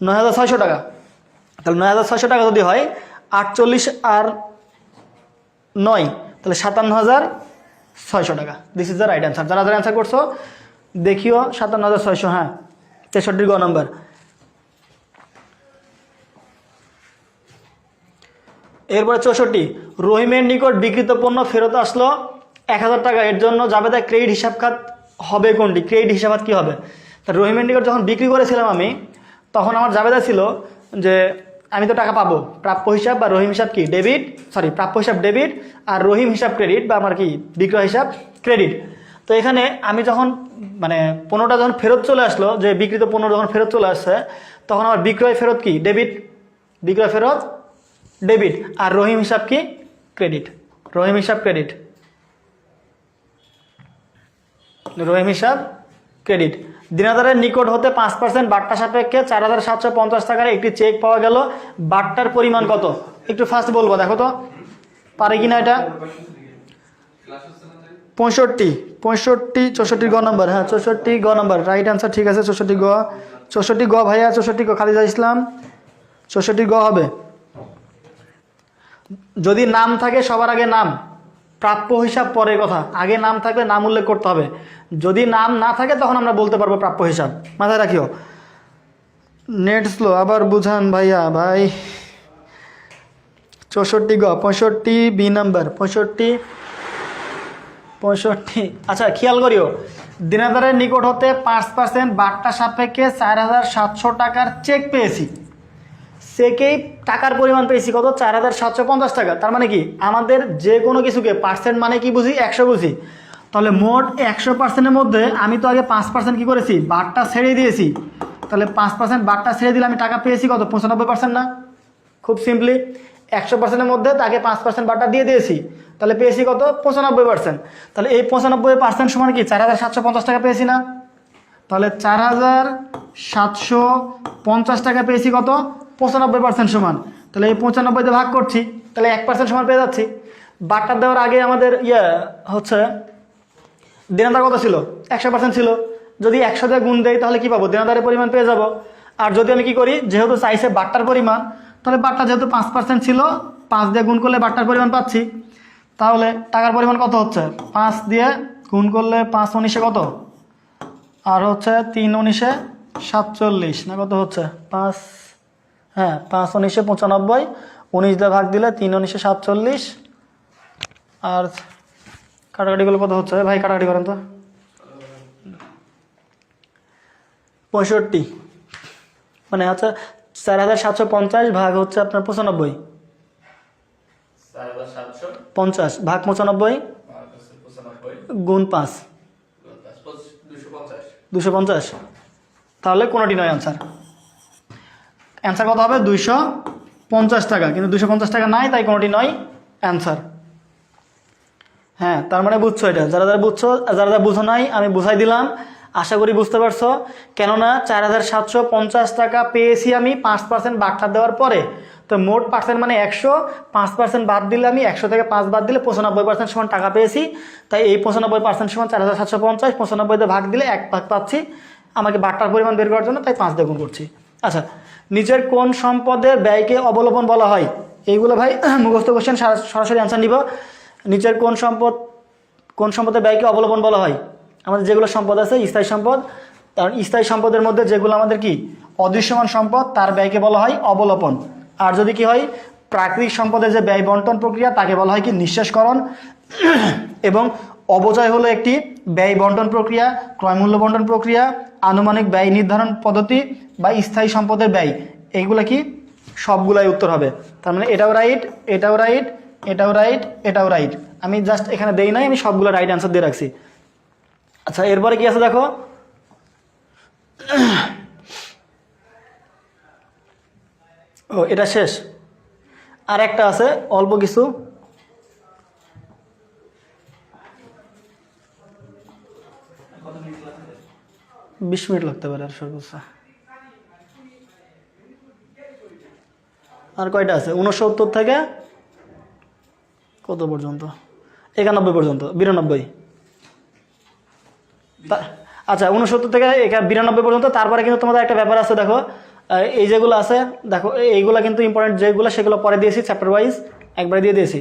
9,600 টাকা। তাহলে 9,600 টাকা যদি হয় 48 আর 9, তাহলে 57,600 টাকা। This is the right answer. যারা যারা অ্যান্সার করছো দেখিও 57,600, হ্যাঁ 63 গ নাম্বার। এরপরে 64, রহিমের নিকট বিক্রিত পণ্য ফেরত আসলো 1,000 টাকা, এর জন্য জাবেদা ক্রেডিট হিসাব খাত হবে কোনটি? ক্রেডিট হিসাব খাত কী হবে? তা রহিমের নিকট যখন বিক্রি করেছিলাম আমি, তখন আমার জাবেদা ছিল যে আমি তো টাকা পাবো, প্রাপ্য হিসাব বা রহিম হিসাব কি ডেবিট, প্রাপ্য হিসাব ডেবিট আর রহিম হিসাব ক্রেডিট, বা আমার কি বিক্রয় হিসাব ক্রেডিট। তো এখানে আমি যখন মানে পণ্যটা যখন ফেরত চলে আসলো, যে বিক্রিত পণ্য যখন ফেরত চলে আসছে, তখন আমার বিক্রয় ফেরত কি ডেবিট, বিক্রয় ফেরত ডেবিট, আর রহিম হিসাব কি ক্রেডিট, রহিম হিসাব ক্রেডিট, রহিম হিসাব ক্রেডিট। দিনাদারের নিকট হতে 5% বাট্টা সাপেক্ষে 4,750 টাকার একটি চেক পাওয়া গেল। বাট্টার পরিমাণ কত? একটু ফার্স্ট বলবো, দেখো তো পারে কিনা এটা। 65, 64 গ নাম্বার, হ্যাঁ 64 গ নাম্বার রাইট অ্যান্সার, ঠিক আছে 64 গ ভাইয়া, 64 গ খালিদা ইসলাম, 64 গ হবে। যদি নাম থাকে সবার আগে নাম, প্রাপ্য হিসাব পরের কথা, আগে নাম থাকলে নাম উল্লেখ করতে হবে। যদি নাম না থাকে তখন আমরা বলতে পারবো প্রাপ্য হিসাব, মাথায় রাখিও। নেট স্লো, আবার বুঝান ভাইয়া ভাই। 64 গ 65 বি নাম্বার 65 আচ্ছা খেয়াল করিও দিনাজপুরের নিকট হতে 5% বার্তা সাপেক্ষে 4700 টাকার চেক পেয়েছি। চেকেই টাকার পরিমাণ পেয়েছি কত 4750 টাকা। তার মানে কি আমাদের যে কোনো কিছুকে পার্সেন্ট মানে কি বুঝি 100 বুঝি। তাহলে মোট 100%-এর মধ্যে আমি তো আগে 5% কি করেছি বারটা ছেড়ে দিয়েছি। তাহলে 5% বারটা ছেড়ে দিলে আমি টাকা পেয়েছি কত 95% না। খুব সিম্পলি 100%-এর মধ্যে তাকে 5% বারটা দিয়ে দিয়েছি, তাহলে পেয়েছি কত 95%। তাহলে এই 95% সমান কি 4750 টাকা পেয়েছি না। তাহলে 4750 টাকা পেয়েছি কত 95% সমান। তাহলে এই 95 ভাগ করছি, তাহলে 1% সমান পেয়ে যাচ্ছি। বারটা দেওয়ার আগে আমাদের হচ্ছে দেনাদার কত ছিল 100% ছিল। যদি 100 দিয়ে গুণ দেয় তাহলে কি পাবো দেনাদারের পরিমাণ পেয়ে যাব। আর যদি আমি কি করি যেহেতু চাইছে বারটার পরিমাণ, তাহলে বারটা যেহেতু 5% ছিল 5 দিয়ে গুণ করলে বারটার পরিমাণ পাচ্ছি। তাহলে টাকার পরিমাণ কত হচ্ছে 5 দিয়ে গুণ করলে 5 19 কত আর হচ্ছে 3 19 47 না কত হচ্ছে 5 হ্যাঁ 5 19 95 19 দিয়ে ভাগ দিলে 3 19 47 আর কাটাকাটিগুলো কত হচ্ছে ভাই কাটাকাটি করেন তো 65 মানে হচ্ছে 4750 ভাগ হচ্ছে আপনার 95 50 ভাগ 95 গুণ 5 250। তাহলে কোনোটি নয় অ্যান্সার। অ্যান্সার কত হবে 250 টাকা, কিন্তু 250 টাকা নাই তাই কোনোটি নয় অ্যান্সার। হ্যাঁ তার মানে বুঝছো এটা, যারা যারা বুঝছো যারা যারা বুঝো নাই আমি বুঝাই দিলাম, আশা করি বুঝতে পারছো। কেননা 4750 টাকা পেয়েছি আমি 5% বার্তা দেওয়ার পরে। তো মোট পার্সেন্ট মানে 100, 5% বাদ দিলে আমি 100 থেকে 5 বাদ দিলে 95% সমান টাকা পেয়েছি। তাই এই 95% সমান 4750, 95 দিয়ে ভাগ দিলে 1 ভাগ পাচ্ছি আমাকে বার্তার পরিমাণ বের করার জন্য, তাই 5 দিয়ে গুণ করছি। আচ্ছা নিচের কোন সম্পদের ব্যয়কে অবলম্বন বলা হয়? এইগুলো ভাই মুখস্থ কোশ্চেন, সরাসরি অ্যান্সার নিব। নিচের কোন সম্পদের ব্যয়কে অবলম্বন বলা হয়? আমাদের যেগুলো সম্পদ আছে স্থায়ী সম্পদ, কারণ স্থায়ী সম্পদের মধ্যে যেগুলো আমাদের কি অদৃশ্যমান সম্পদ তার ব্যয়কে বলা হয় অবলোপন। আর যদি কি হয় প্রাকৃতিক সম্পদের যে ব্যয় বন্টন প্রক্রিয়া তাকে বলা হয় কি নিঃশেষকরণ। এবং অবচয় হলো একটি ব্যয় বন্টন প্রক্রিয়া, ক্রয়মূল্য বন্টন প্রক্রিয়া, আনুমানিক ব্যয় নির্ধারণ পদ্ধতি বা স্থায়ী সম্পদের ব্যয়। এইগুলো কি সবগুলাই উত্তর হবে। তার মানে এটাও রাইট, এটাও রাইট, এটাও রাইট, এটাও রাইট। আমি জাস্ট এখানে দেই নাই, আমি সবগুলো রাইট অ্যান্সার দিয়ে রাখছি। আচ্ছা এরপরে কি আছে দেখো, ও এটা শেষ, আর একটা আছে অল্প কিছু। কত মিনিট লাগবে? 20 মিনিট লাগতে পারে আর সর্বোচ্চ। আর কয়টা আছে 69 থেকে কত পর্যন্ত 91 পর্যন্ত 92। আচ্ছা 69 থেকে 92 পর্যন্ত। তারপরে কিন্তু তোমাদের একটা ব্যাপার আছে দেখো, এই যেগুলো আছে দেখো এইগুলো কিন্তু ইম্পর্টেন্ট যেগুলো সেগুলো পরে দিয়েছি চ্যাপ্টার ওয়াইজ একবারে দিয়ে দিয়েছি,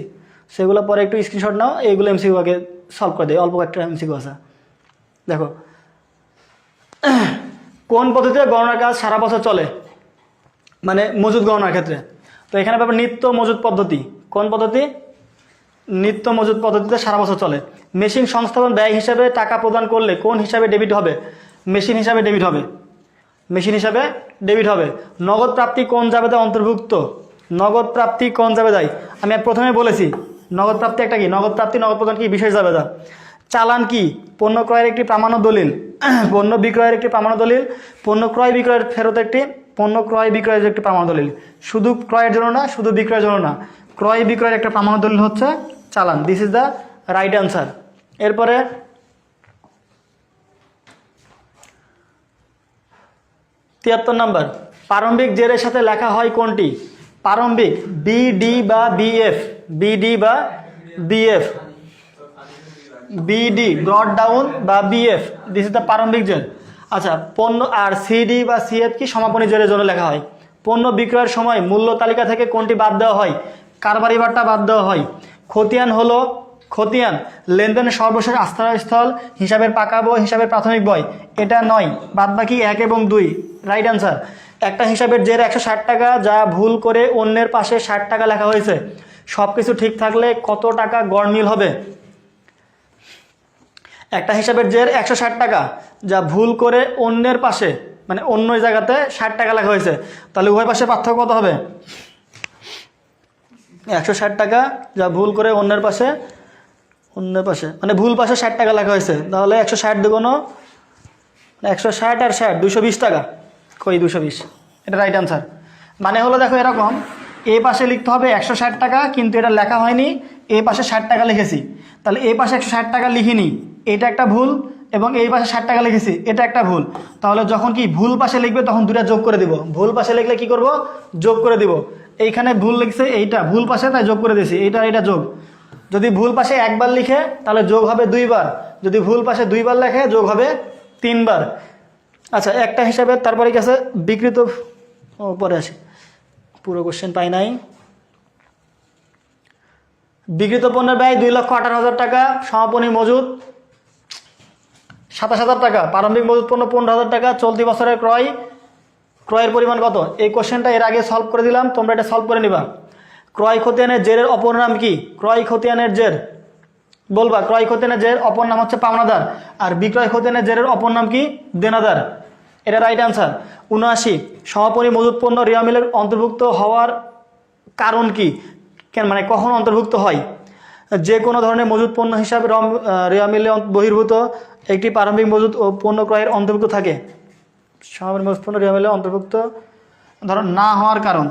সেগুলো পরে একটু স্ক্রিনশট নাও। এইগুলো এমসিকিউ আগে সলভ করে দিই, অল্প একটা এমসিকিউ আছে। দেখো কোন পদ্ধতিতে গণনার কাজ সারা বছর চলে, মানে মজুদ গণনার ক্ষেত্রে। তো এখানে ব্যাপার নিত্য মজুদ পদ্ধতি। কোন পদ্ধতি? নিত্য মজুদ পদ্ধতিতে সারা বছর চলে। মেশিন সংস্থাপন ব্যয় হিসাবে টাকা প্রদান করলে কোন হিসাবে ডেবিট হবে? মেশিন হিসাবে ডেবিট হবে, মেশিন হিসাবে ডেবিট হবে। নগদ প্রাপ্তি কোন জাবেদায় অন্তর্ভুক্ত? নগদ প্রাপ্তি কোন জাবেদায়? আমি প্রথমে বলেছি নগদ প্রাপ্তি একটা কি, নগদ প্রাপ্তি নগদ প্রদান কি বিশেষ জাবেদা। চালান কি? পণ্য ক্রয়ের একটি প্রামাণ্য দলিল, পণ্য বিক্রয়ের একটি প্রামাণ্য দলিল, পণ্য ক্রয় বিক্রয়ের ফেরত একটি, পণ্য ক্রয় বিক্রয়ের একটি প্রামাণ্য দলিল। শুধু ক্রয়ের জন্য না, শুধু বিক্রয়ের জন্য না, ক্রয় বিক্রয়ের একটা প্রামাণ্য দলিল হচ্ছে চালান। This is the right answer. এরপরে 73 নাম্বার, প্রারম্ভিক জেরের সাথে লেখা হয় কোনটি? প্রারম্ভিক বিডি বা বিএফ, বিডি বা বিএফ, বিডি ব্রড ডাউন বা বিএফ, দিস ইজ দ্য প্রারম্ভিক জের। আচ্ছা পণ্য আর সিডি বা সিএফ কি সমাপনী জেরের জন্য লেখা হয়। পণ্য বিক্রয়ের সময় মূল্য তালিকা থেকে কোনটি বাদ দেওয়া হয়? কারবারি বারটা বাদ দেওয়া হয়। খতিয়ান হলো, খতিয়ান লেনদেনের সর্বশেষ আস্থাস্থল, হিসাবের পাকা বই, হিসাবের প্রাথমিক বই, এটা নয়, বাদ বাকি 1 এবং 2 রাইট অ্যান্সার। একটা হিসাবের জের 160 টাকা, যা ভুল করে অন্যের পাশে 60 টাকা লেখা হয়েছে। সব কিছু ঠিক থাকলে কত টাকা গড়মিল হবে? একটা হিসাবের জের 160 টাকা, যা ভুল করে অন্যের পাশে মানে অন্য জায়গাতে 60 টাকা লেখা হয়েছে, তাহলে উভয় পাশে পার্থক্য কত হবে? 160 টাকা যা ভুল করে অন্যের পাশে মানে ভুল পাশে 60 টাকা লেখা হয়েছে, তাহলে 160 দুগুণ 160 আর 60 220 টাকা। কই 220? এটা রাইট আনসার। মানে হলো দেখো এরকম, এ পাশে লিখতে হবে 160 টাকা, কিন্তু এটা লেখা হয়নি, এ পাশে 60 টাকা লিখেছি, তাহলে এ পাশে 160 টাকা লিখিনি, এটা একটা ভুল, এবং এই পাশে 60 টাকা লিখেছি, এটা একটা ভুল। তাহলে যখন কি ভুল পাশে লিখবে তখন দুটা যোগ করে দিব। ভুল পাশে লিখলে কি করব? যোগ করে দিব। এইখানে ভুল লিখছে, এইটা ভুল পাশে, তাই যোগ করে দিয়েছি, এইটা এটা যোগ। যদি ভুল পাশে একবার লিখে তাহলে যোগ হবে 2 বার, যদি ভুল পাশে 2 বার লেখে যোগ হবে 3 বার। আচ্ছা, একটা হিসাবে তারপরে গেছে বিকৃত, পরে আসি, পুরো কোশ্চেন পাই নাই। বিকৃত পণ্যের ব্যয় 2,18,000 টাকা, সমাপনী মজুদ 27,000 টাকা, প্রারম্ভিক মজুদ পণ্য 15,000 টাকা, চলতি বছরের ক্রয়ের পরিমাণ কত? এই কোশ্চেনটা এর আগে সলভ করে দিলাম, তোমরা এটা সলভ করে নিবা। ক্রয় খতিয়ানের জেরের অপর নাম কি? ক্রয় খতিয়ানের জের বলবা, ক্রয় খতিয়ানের জের অপর নাম হচ্ছে পাওনাদার, আর বিক্রয় খতিয়ানের জেরের অপর নাম কি? দেনাদার। এটা রাইট আনসার। 79, সমাপনী মজুদ পণ্য রিয়া মিলের অন্তর্ভুক্ত হওয়ার কারণ কি? কেন মানে কখন অন্তর্ভুক্ত হয়? যে কোনো ধরনের মজুদ পণ্য হিসাবে রিয়া মিলে বহির্ভূত একটি প্রারম্ভিক মজুদ ও পণ্য ক্রয়ের অন্তর্ভুক্ত থাকে। সমাপনী মজুদ পণ্য রিয়া মিলে অন্তর্ভুক্ত ধরো না হওয়ার কারণ,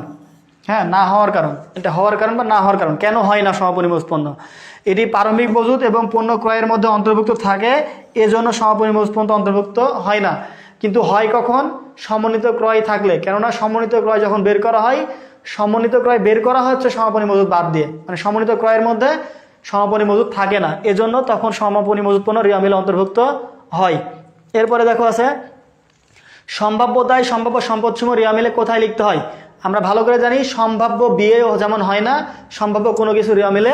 হ্যাঁ না হওয়ার কারণ, এটা হওয়ার কারণ বা না হওয়ার কারণ, কেন হয় না সমাপনী মজুদ পণ্য? এটি প্রারম্ভিক মজুদ এবং পণ্য ক্রয়ের মধ্যে অন্তর্ভুক্ত থাকে, এজন্য সমাপনী মজুদ পণ্য অন্তর্ভুক্ত হয় না। কিন্তু হয় কখন? সমন্বিত ক্রয় থাকলে, কেননা সমন্বিত ক্রয় যখন বের করা হয়, সমন্বিত ক্রয় বের করা হচ্ছে সমাপনী মজুদ বাদ দিয়ে, মানে সমন্বিত ক্রয়ের মধ্যে সমাপনী মজুদ থাকে না, এজন্য তখন সমাপনী মজুদ পণ্য রিয়া মিলে অন্তর্ভুক্ত হয়। এরপরে দেখো আছে সম্ভাব্য দায় সম্ভাব্য সম্পদসমূহ রিয়া মিলে কোথায় লিখতে হয়? আমরা ভালো করে জানি সম্ভাব্য বিয়ে যেমন হয় না, সম্ভাব্য কোনো কিছু রিয়া মিলে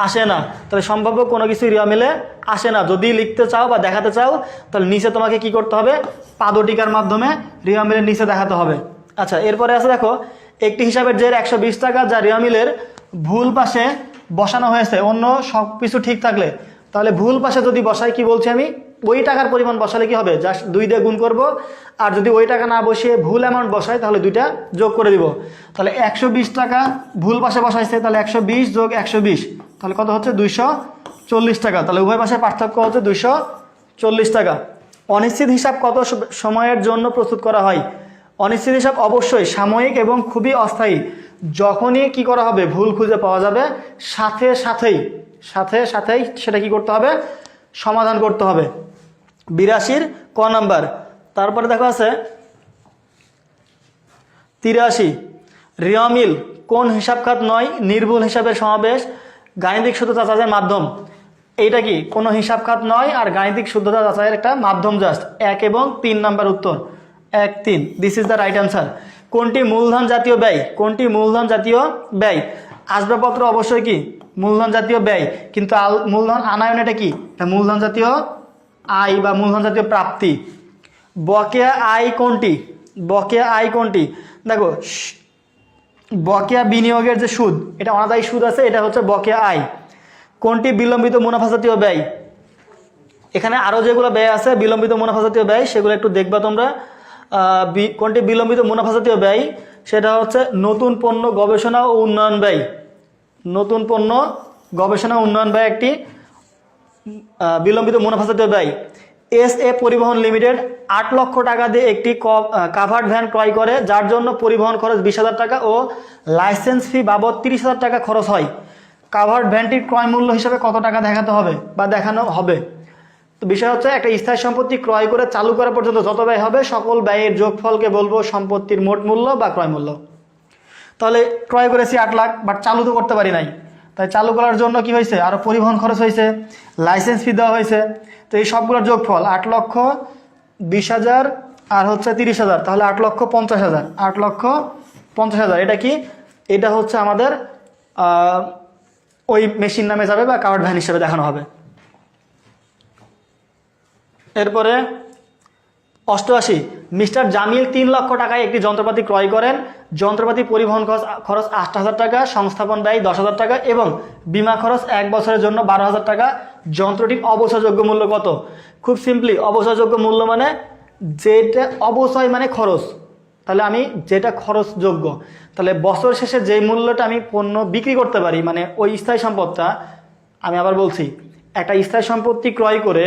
আসে না, তাহলে সম্ভাব্য কোনো কিছু রিয়া মিলে আসে না। যদি লিখতে চাও বা দেখাতে চাও তাহলে নিচে তোমাকে কি করতে হবে? পাদটিকার মাধ্যমে রিয়া মিলের নিচে দেখাতে হবে। আচ্ছা, এরপরে আছে দেখো একটি হিসাবের জের 120 টাকা, যা রিয়া মিলের ভুল পাশে বসানো হয়েছে অন্য সব কিছু ঠিক থাকলে, তাহলে ভুল পাশে যদি বসাই, কি বলছি আমি, ওই টাকার পরিমাণ বসালে কি হবে? জাস্ট 2 দিয়ে গুণ করব, আর যদি ওই টাকা না বসিয়ে ভুল অ্যামাউন্ট বসাই তাহলে 2টা যোগ করে দিব। তাহলে 120 টাকা ভুল পাশে বসাইছে, তাহলে 120 যোগ 120, তাহলে কত হচ্ছে? 240 টাকা। তাহলে উভয় পাশে পার্থক্য হচ্ছে 240 টাকা। অনিশ্চিত হিসাব কত সময়ের জন্য প্রস্তুত করা হয়? অনিশ্চিত হিসাব অবশ্যই সাময়িক এবং খুবই অস্থায়ী। যখনই কি করা হবে? ভুল খুঁজে পাওয়া যাবে, সাথে সাথেই সেটা কি করতে হবে? সমাধান করতে হবে। 82 ক নাম্বার। তারপরে দেখো আছে 83, রিয়া মিল কোন হিসাব খাত নয়? নির্ভুল হিসাবের সমাবেশ, গাণিতিক শুদ্ধতা যাচাইয়ের মাধ্যম। এইটা কি? কোনো হিসাব খাত নয় আর গাণিতিক শুদ্ধতা যাচাইয়ের একটা মাধ্যম। জাস্ট 1 এবং 3 নাম্বার উত্তর, 1, 3, this is the right answer. কোনটি মূলধন জাতীয় ব্যয়? কোনটি মূলধন জাতীয় ব্যয়? আসবাবপত্র অবশ্যই কি মূলধন জাতীয় ব্যয়, কিন্তু মূলধন আনায়ন এটা কি? এটা মূলধন জাতীয় আয় বা মূলধন জাতীয় প্রাপ্তি। বকেয়া আয় কোনটি? বকেয়া আয় কোনটি? দেখো বকেয়া বিনিয়োগের যে সুদ, এটা অনাদায়ী সুদ আছে, এটা হচ্ছে বকেয়া আয়। কোনটি বিলম্বিত মুনাফা জাতীয় ব্যয়? এখানে আরও যেগুলো ব্যয় আছে বিলম্বিত মুনাফা জাতীয় ব্যয়, সেগুলো একটু দেখবা তোমরা। কোনটি বিলম্বিত মুনাফা জাতীয় ব্যয়? সেটা হচ্ছে নতুন পণ্য গবেষণা ও উন্নয়ন ব্যয়। নতুন পণ্য গবেষণা উন্নয়ন ব্যয় একটি বিলম্বিত মুনাফা জাতীয় ব্যয়। SA পরিবহন লিমিটেড 8 লক্ষ টাকা দিয়ে একটি কাভার্ড ভ্যান ক্রয় করে, যার জন্য পরিবহন খরচ 20,000 টাকা ও লাইসেন্স ফি বাবদ 30,000 টাকা খরচ হয়। কাভার্ড ভ্যানটির ক্রয় মূল্য হিসাবে কত টাকা দেখাতে হবে বা দেখানো হবে? তো বিষয় হচ্ছে একটা স্থায়ী সম্পত্তি ক্রয় করে চালু করা পর্যন্ত যত ব্যয় হবে সকল ব্যয়ের যোগফলকে বলবো সম্পত্তির মোট মূল্য বা ক্রয় মূল্য। তাহলে ক্রয় করেছি 8 লাখ, বাট চালু তো করতে পারি নাই, তাই চালু করার জন্য কি হয়েছে? আরও পরিবহন খরচ হয়েছে, লাইসেন্স ফি দেওয়া হয়েছে। তো এই সবগুলোর যোগফল 8,20,000 আর হচ্ছে 30,000, তাহলে 8,50,000। 8,50,000 এটা কি? এটা হচ্ছে আমাদের ওই মেশিন নামে যাবে বা কাভার্ড ভ্যান হিসেবে দেখানো হবে। এরপরে 88, মিস্টার জামিল 3 লক্ষ টাকায় একটি যন্ত্রপাতি ক্রয় করেন। যন্ত্রপাতি পরিবহন খরচ 8,000 টাকা, সংস্থাপন ব্যয় 10,000 টাকা এবং বিমা খরচ 1 বছরের জন্য 12,000 টাকা। যন্ত্রটির অবচয়যোগ্য মূল্য কত? খুব সিম্পলি, অবচয়যোগ্য মূল্য মানে যেটা অবচয় মানে খরচ, তাহলে আমি যেটা খরচযোগ্য, তাহলে বছর শেষে যেই মূল্যটা আমি পণ্য বিক্রি করতে পারি, মানে ওই স্থায়ী সম্পদটা, আমি আবার বলছি, একটা স্থায়ী সম্পত্তি ক্রয় করে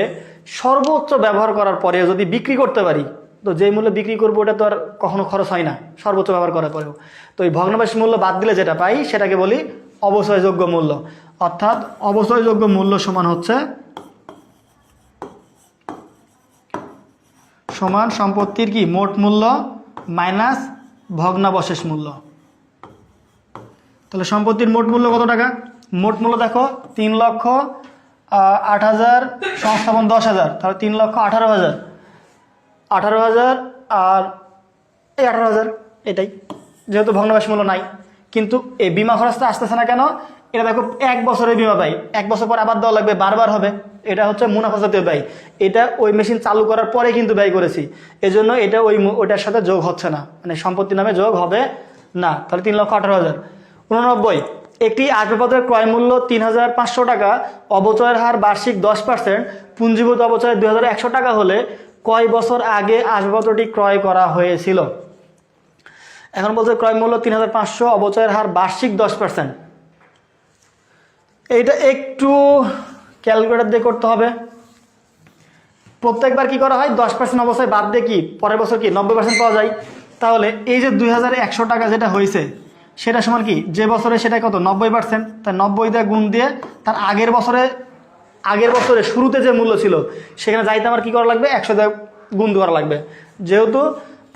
সর্বোচ্চ ব্যবহার করার পরে যদি বিক্রি করতে পারি, তো যেই মূল্যে বিক্রি করবো ওটা তো আর কখনো খরচ হয় না সর্বোচ্চ ব্যবহার করার পরেও। তো এই ভগ্নাবশেষ মূল্য বাদ দিলে যেটা পাই সেটাকে বলি অবচয়যোগ্য মূল্য। অর্থাৎ অবচয়যোগ্য মূল্য সমান হচ্ছে সম্পত্তির কি মোট মূল্য মাইনাস ভগ্নাবশেষ মূল্য। তাহলে সম্পত্তির মোট মূল্য কত টাকা? মোট মূল্য দেখো 3,08,000, সংস্থাপন 10,000, তাহলে 3,18,000, 18,000 আর এই 18,000, এটাই, যেহেতু ভগ্নাবশেষ মূল্য নাই। কিন্তু এই বিমা খরচটা আসতেছে না কেন? এটা দেখো 1 বছরের বিমা ব্যয়, 1 বছর পর আবার দেওয়া লাগবে, বারবার হবে, এটা হচ্ছে মুনাফা জাতীয় ব্যয়। এটা ওই মেশিন চালু করার পরে কিন্তু ব্যয় করেছি, এজন্য এটা ওইটার সাথে যোগ হচ্ছে না, মানে সম্পত্তি নামে যোগ হবে না। তাহলে 3,18,000। 89, একটি আসবাবপত্রের ক্রয় মূল্য 3,500 টাকা, অবচয়ের হার বার্ষিক 10%, পুঞ্জীভূত অবচয় 2,100 টাকা হলে কয় বছর আগে আসবাবপত্রটি ক্রয় করা হয়েছিল? এখন বলছে ক্রয় মূল্য 3,500, অবচয়ের হার বার্ষিক 10%। এইটা একটু ক্যালকুলেটর দিয়ে করতে হবে। প্রত্যেকবার কি করা হয়? 10% অবস্থায় বাদ দিয়ে কি পরের বছর কি 90% পাওয়া যায়। তাহলে এই যে 2,100 টাকা যেটা হয়েছে সেটা সমান কি, যে বছরে সেটা কত 90%, তাই 90 দিয়ে গুণ দিয়ে তার আগের বছরে শুরুতে যে মূল্য ছিল সেখানে যাইতে আমার কি করা লাগবে, 100 দিয়ে গুণ করা লাগবে। যেহেতু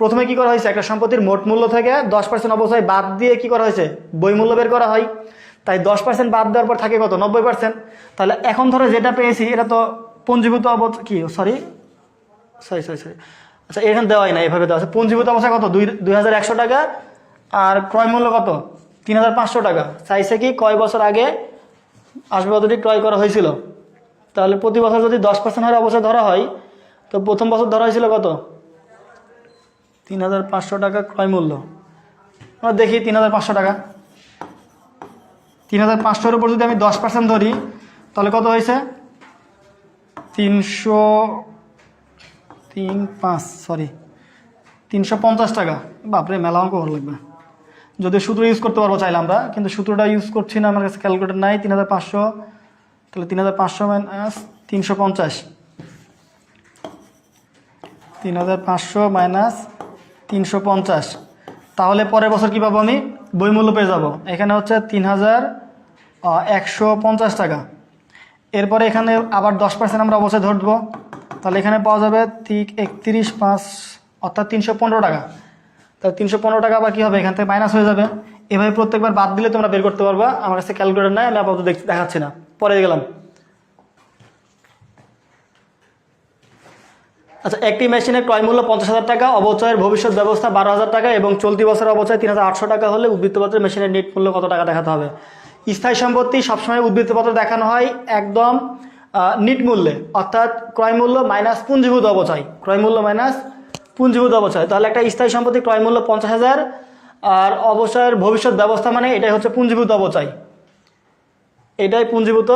প্রথমে কি করা হয়েছে, একটা সম্পত্তির মোট মূল্য থেকে 10% অবস্থায় বাদ দিয়ে কি করা হয়েছে, বই মূল্য বের করা হয়। তাই 10% বাদ দেওয়ার পর থাকে কত, 90%। তাহলে এখন ধরো যেটা পেয়েছি এটা তো পঞ্জীভূত সরি, আচ্ছা এখানে দেওয়াই না, এভাবে দেওয়া আছে। পঞ্জীভূত অবস্থা কত, 2,100 টাকা, আর ক্রয় মূল্য কত, 3,500 টাকা। চাইছে কি কয় বছর আগে আসবাবপত্রটি ক্রয় করা হয়েছিল। তাহলে প্রতি বছর যদি 10% হারে অবস্থা ধরা হয়, তো প্রথম বছর ধরা হয়েছিল কত, 3,500 টাকা ক্রয় মূল্য। আমরা দেখি 3,500 টাকা, 3,500-এর উপর যদি আমি 10% ধরি তাহলে কত হয়েছে, 350 টাকা। বাপরে, মেলা অঙ্ক ভালো লাগবে। যদি সূত্র ইউজ করতে পারবো চাইলে আমরা, কিন্তু সূত্রটা ইউজ করছি না, আমার কাছে ক্যালকুলেটর নাই। 3,500, তাহলে 3,500 মাইনাস 350, 3,500 মাইনাস 350, তাহলে পরের বছর কি পাবো আমি, বইমূল্য পেয়ে যাব। এখানে হচ্ছে 3,150 টাকা। এরপরে এখানে আবার 10% আমরা অবশ্যই ধরবো, তাহলে এখানে পাওয়া যাবে ঠিক 31,5, অর্থাৎ 315 টাকা। তাহলে 315 টাকা আবার কী হবে, এখান থেকে মাইনাস হয়ে যাবে। এভাবে প্রত্যেকবার বাদ দিলে তোমরা বের করতে পারবা। আমার কাছে ক্যালকুলেটর নাই, আমি আপাতত দেখাচ্ছি না, পরে গেলাম। আচ্ছা, একটি মেশিনের ক্রয় মূল্য 50,000 টাকা, অবচয়ের ভবিষ্যৎ ব্যবস্থা 12,000 টাকা এবং চলতি বছরের অবচয় 3,800 টাকা হলে উদ্বৃত্তপত্রের মেশিনের নেট মূল্য কত টাকা দেখাতে হবে? স্থায়ী সম্পত্তি সবসময় উদ্বৃত্তপত্র দেখানো হয় একদম নিট মূল্যে, অর্থাৎ ক্রয় মূল্য মাইনাস পুঞ্জীভূত অবচয়, ক্রয় মূল্য মাইনাস পুঞ্জীভূত অবচয়। তাহলে একটা স্থায়ী সম্পত্তি ক্রয় মূল্য 50,000 আর অবচয়ের ভবিষ্যৎ ব্যবস্থা মানে এটাই হচ্ছে পুঞ্জীভূত অবচয়, এটাই পুঞ্জীভূত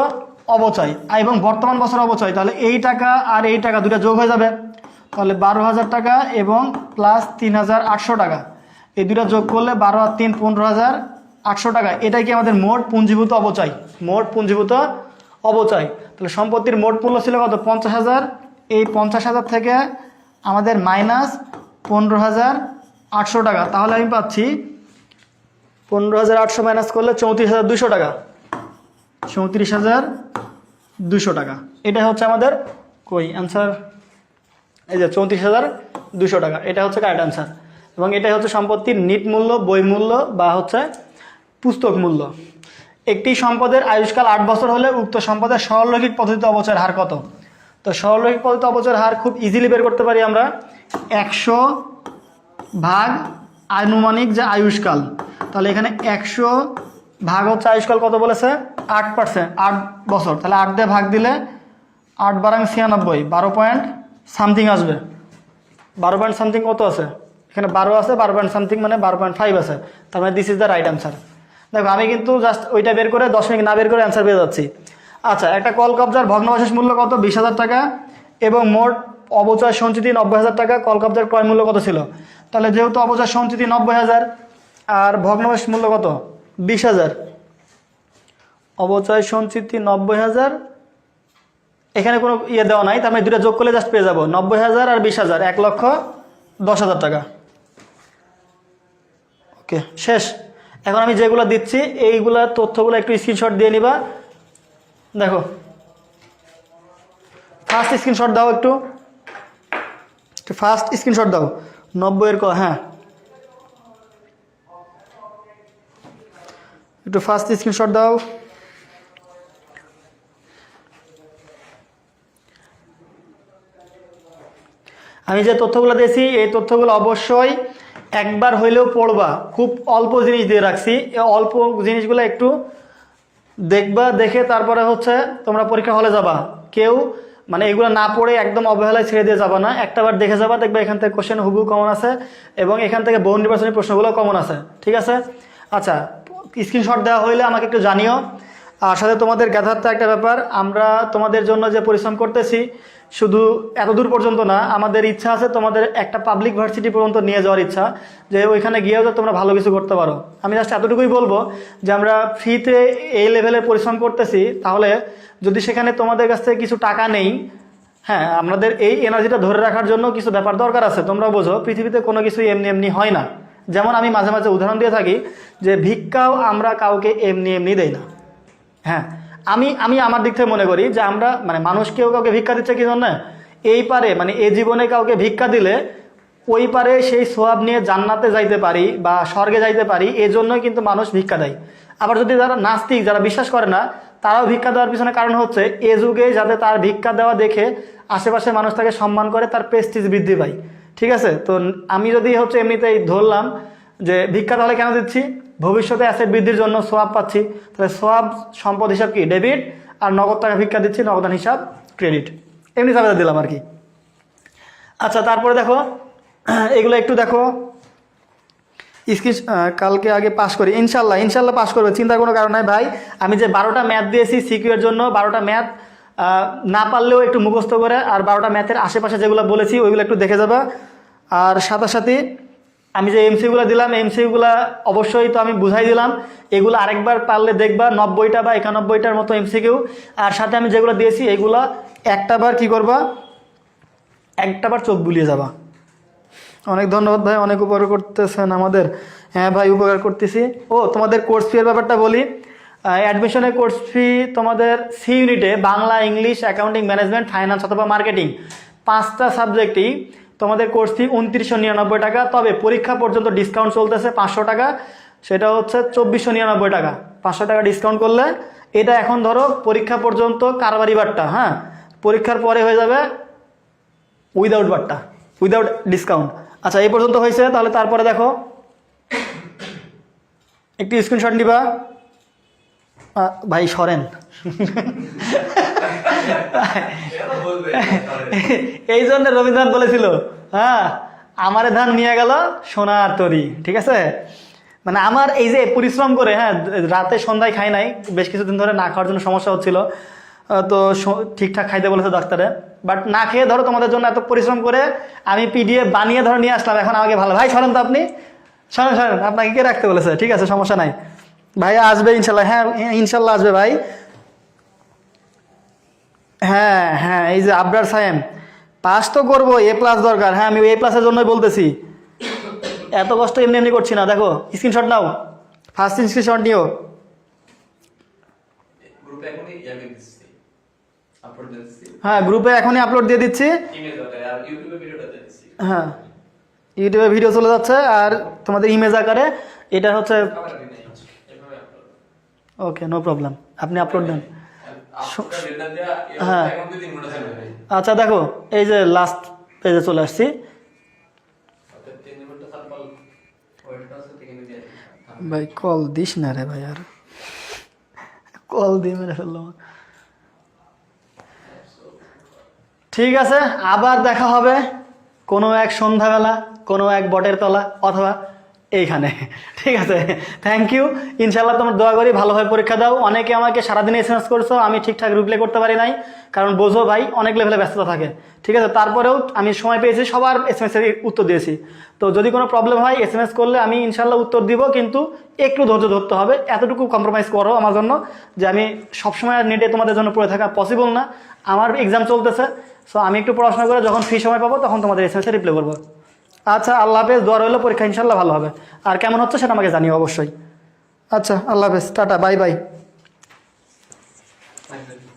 অবচয় এবং বর্তমান বছর অবচয়। তাহলে এই টাকা আর এই টাকা দুটা যোগ হয়ে যাবে, তাহলে 12,000 টাকা এবং প্লাস 3,800 টাকা, এই দুটা যোগ করলে 12 আর 3 15,800 টাকা। এটাই কি আমাদের মোট পুঞ্জীভূত অবচয়, মোট পুঞ্জীভূত অবচয়। তাহলে সম্পত্তির মোট মূল্য ছিল কত, 50,000। এই 50,000 থেকে আমাদের মাইনাস 15,800 টাকা, তাহলে আমি পাচ্ছি 15,800 মাইনাস করলে 34,200 টাকা, 34,200 টাকা। এটা হচ্ছে আমাদের অ্যান্সার, এই যে 34,200 টাকা, এটা হচ্ছে কারেক্ট অ্যান্সার। এবং এটাই হচ্ছে সম্পত্তির নিট মূল্য, বই মূল্য বা হচ্ছে পুস্তক মূল্য। একটি সম্পদের আয়ুষ্কাল 8 বছর হলে উক্ত সম্পদের সরলরৈখিক পদ্ধতিতে অবচয়ের হার কত? তো সরলরৈখিক পদ্ধতিতে অবচয়ের হার খুব ইজিলি বের করতে পারি আমরা, 100 ভাগ আনুমানিক যে আয়ুষ্কাল। তাহলে এখানে 100 ভাগ হচ্ছে আয়ুষ্কাল কত বলেছে, 8%, 8 বছর। তাহলে 8 দিয়ে ভাগ দিলে 8 12 96, 12 পয়েন্ট সামথিং আসবে, 12 পয়েন্ট সামথিং কত আছে, এখানে 12 আছে, 12 পয়েন্ট সামথিং মানে 12.5 আছে, তার মানে this is the right answer. দেখো আমি কিন্তু জাস্ট ওইটা বের করে দশমিক না বের করে অ্যান্সার পেয়ে যাচ্ছি। আচ্ছা, একটা কলকবজার ভগ্নাবশেষ মূল্য কত? 20,000 টাকা এবং মোট অবচয় সঞ্চিতি 90,000 টাকা। কলকবজার ক্রয় মূল্য কত ছিল? তাহলে যেহেতু অবচয় সঞ্চিতি 90,000 আর ভগ্নাবশেষ মূল্য কত 20,000, অবচয় সঞ্চিতি 90,000, এখানে কোনো ইয়ে দেওয়া নাই, তার মানে দুটো যোগ করলে জাস্ট পেয়ে যাবো 90,000 আর 20,000, 1,10,000 টাকা। ওকে, শেষ। এখন আমি যেগুলো দিচ্ছি এইগুলা তথ্যগুলো একটু স্ক্রিনশট দিয়ে নিবা। দেখো ফার্স্ট স্ক্রিনশট দাও, একটু ফার্স্ট স্ক্রিনশট দাও 90 এর হ্যাঁ একটু ফার্স্ট স্ক্রিনশট দাও। আমি যে তথ্যগুলো দিয়েছি এই তথ্যগুলো অবশ্যই একবার হইলেও পড়বা। খুব অল্প জিনিস দিয়ে রাখছি, এই অল্প জিনিসগুলো একটু দেখবা, দেখে তারপরে হচ্ছে তোমরা পরীক্ষা হলে যাবা। কেউ মানে এগুলো না পড়ে একদম অবহেলায় ছেড়ে দিয়ে যাবা না, একটাবার দেখে যাবা, দেখবে এখান থেকে কোশ্চেন হুবহু কমন আছে এবং এখান থেকে বহু নির্বাচনী প্রশ্নগুলো কমন আছে। ঠিক আছে? আচ্ছা, স্ক্রিনশট দেওয়া হইলে আমাকে একটু জানিও। আর সাথে তোমাদের গ্যাদারটা একটা ব্যাপার, আমরা তোমাদের জন্য যে পরিশ্রম করতেছি শুধু এত দূর পর্যন্ত না, আমাদের ইচ্ছা আছে তোমাদের একটা পাবলিক ভার্সিটি পর্যন্ত নিয়ে যাওয়ার ইচ্ছা, যে ওইখানে গিয়েও যে তোমরা ভালো কিছু করতে পারো। আমি জাস্ট এতটুকুই বলবো যে আমরা ফ্রিতে এই লেভেলে পরিশ্রম করতেছি, তাহলে যদি সেখানে তোমাদের কাছ থেকে কিছু টাকা নেই, হ্যাঁ আমাদের এই এনার্জিটা ধরে রাখার জন্য কিছু ব্যাপার দরকার আছে। তোমরা বোঝো পৃথিবীতে কোনো কিছু এমনি এমনি হয় না। যেমন আমি মাঝে মাঝে উদাহরণ দিয়ে থাকি যে ভিক্ষাও আমরা কাউকে এমনি এমনি দেই না। হ্যাঁ, আমি আমার দিক থেকে মনে করি যে আমরা মানে মানুষ কেউ কাউকে ভিক্ষা দিচ্ছে কি জন্য, এই পারে মানে এই জীবনে কাউকে ভিক্ষা দিলে ওই পারে সেই সোয়াব নিয়ে জান্নাতে যাইতে পারি বা স্বর্গে যাইতে পারি, এই জন্যই কিন্তু মানুষ ভিক্ষা দেয়। আবার যদি যারা নাস্তিক, যারা বিশ্বাস করে না, তারাও ভিক্ষা দেওয়ার পিছনে কারণ হচ্ছে এ যুগে যাতে তার ভিক্ষা দেওয়া দেখে আশেপাশের মানুষ তাকে সম্মান করে, তার প্রেস্টিজ বৃদ্ধি পায়। ঠিক আছে? তো আমি যদি হচ্ছে এমনিতেই ধরলাম যে ভিক্ষা তাহলে কেন দিচ্ছি, ভবিষ্যতে অ্যাসেট বৃদ্ধির জন্য সোয়াব পাচ্ছি, তাহলে সোয়াব সম্পদ হিসাব কি ডেবিট, আর নগদ টাকা ভিক্ষা দিচ্ছি নগদান হিসাব ক্রেডিট, এমনি হিসাবে দিলাম আর কি। আচ্ছা, তারপরে দেখো এগুলো একটু দেখো কালকে আগে পাস করি, ইনশাল্লাহ পাস করবে, চিন্তার কোনো কারণ নাই ভাই। আমি যে 12টা ম্যাথ দিয়েছি সিকিউর জন্য, 12টা ম্যাথ না পারলেও একটু মুখস্থ করে, আর 12টা ম্যাথের আশেপাশে যেগুলো বলেছি ওইগুলো একটু দেখে যাবা। আর সাথে আমি যে এমসিগুলো দিলাম এমসিগুলো অবশ্যই তো আমি বুঝাই দিলাম, এগুলো আরেকবার পারলে দেখবা 90টা বা 91টার মতো এমসিকিউ। আর সাথে আমি যেগুলো দিয়েছি এইগুলো একটাবার কি করবা, একটাবার চোখ বুলিয়ে যাবা। অনেক ধন্যবাদ ভাই, অনেক উপকার করতেছেন আমাদের। হ্যাঁ ভাই, উপকার করতেছি। ও তোমাদের কোর্স ফি এর ব্যাপারটা বলি। অ্যাডমিশনের কোর্স ফি তোমাদের সি ইউনিটে Bangla, English, accounting, management, finance অথবা মার্কেটিং 5টা সাবজেক্টই তোমাদের কোর্স ফি 2999 টাকা। তবে পরীক্ষা পর্যন্ত ডিসকাউন্ট চলতেছে 500 টাকা, সেটা হচ্ছে 2499 টাকা। 500 টাকা ডিসকাউন্ট করলে এটা এখন ধরো পরীক্ষা পর্যন্ত কারবারি বারটা, হ্যাঁ পরীক্ষার পরে হয়ে যাবে উইদাউট বারটা, উইদাউট ডিসকাউন্ট। আচ্ছা, এই পর্যন্ত হয়েছে, তাহলে তারপরে দেখো একটু স্ক্রিনশট নিবা। ভাই সরেন এই জন্য রবীন্দ্রনাথ বলেছিল, হ্যাঁ আমারে ধান নিয়ে গেল সোনার তরী। ঠিক আছে? মানে আমার এই যে পরিশ্রম করে, হ্যাঁ রাতে সন্ধ্যায় খাই নাই, বেশ কিছুদিন ধরে না খাওয়ার জন্য সমস্যা হচ্ছিল, তো ঠিকঠাক খাইতে বলেছে ডাক্তারে, বাট না খেয়ে ধরো তোমাদের জন্য এত পরিশ্রম করে আমি পিডিএফ বানিয়ে ধরো নিয়ে আসলাম। এখন আমাকে ভালো ভাই সরেন তো, আপনি সরেন, আপনাকে কে রাখতে বলেছে? ঠিক আছে, সমস্যা নাই, ভাইয়া আসবে ইনশাল্লাহ। হ্যাঁ ইনশাল্লাহ আসবে ভাই। হ্যাঁ এই যে আবরার সায়েম, পাস তো করবো, A+ দরকার। হ্যাঁ আমি A+-এর জন্যই বলতেছি, এত কষ্ট এমনি এমনি করছি না। দেখো স্ক্রিনশট নাও, ফার্স্ট স্ক্রিনশট নিও। হ্যাঁ গ্রুপে এখনই আপলোড দিয়ে দিচ্ছি। হ্যাঁ ইউটিউবে ভিডিও চলে যাচ্ছে আর তোমাদের ইমেজ আকারে এটা হচ্ছে। ওকে, নো প্রবলেম, আপনি আপলোড দেন। হ্যাঁ আচ্ছা, দেখো এই যে লাস্ট পেজে চলে আসছি। ভাই কল দিস না রে ভাই, আর কল দিয়ে মেরে ফেললো। ঠিক আছে, আবার দেখা হবে কোনো এক সন্ধ্যাবেলা, কোনো এক বটের তলা, অথবা এইখানে। ঠিক আছে, থ্যাংক ইউ। ইনশাল্লাহ তোমার দোয়া করি ভালোভাবে পরীক্ষা দাও। অনেকে আমাকে সারাদিন SMS করছো, আমি ঠিকঠাক রিপ্লাই করতে পারি নাই, কারণ বোঝো ভাই অনেক লেভেলে ব্যস্ততা থাকে। ঠিক আছে, তারপরেও আমি সময় পেয়েছি, সবার SMS এর উত্তর দিয়েছি। তো যদি কোনো প্রবলেম হয় SMS করলে আমি ইনশাল্লাহ উত্তর দিব, কিন্তু একটু ধৈর্য ধরতে হবে। এতটুকু কম্প্রোমাইজ করো আমার জন্য, যে আমি সবসময় নেটে তোমাদের জন্য পড়ে থাকা পসিবল না। আমার এক্সাম চলতেছে, সো আমি একটু পড়াশোনা করে যখন ফ্রি সময় পাবো তখন তোমাদের SMS এ রিপ্লাই করবো। আচ্ছা, আল্লাহ হাফেজ, দোয়া রইলো, পরীক্ষা ইনশাল্লাহ ভালো হবে। আর কেমন হচ্ছে সেটা আমাকে জানিও অবশ্যই। আচ্ছা, আল্লাহ হাফেজ, tata, bye bye. Thank you.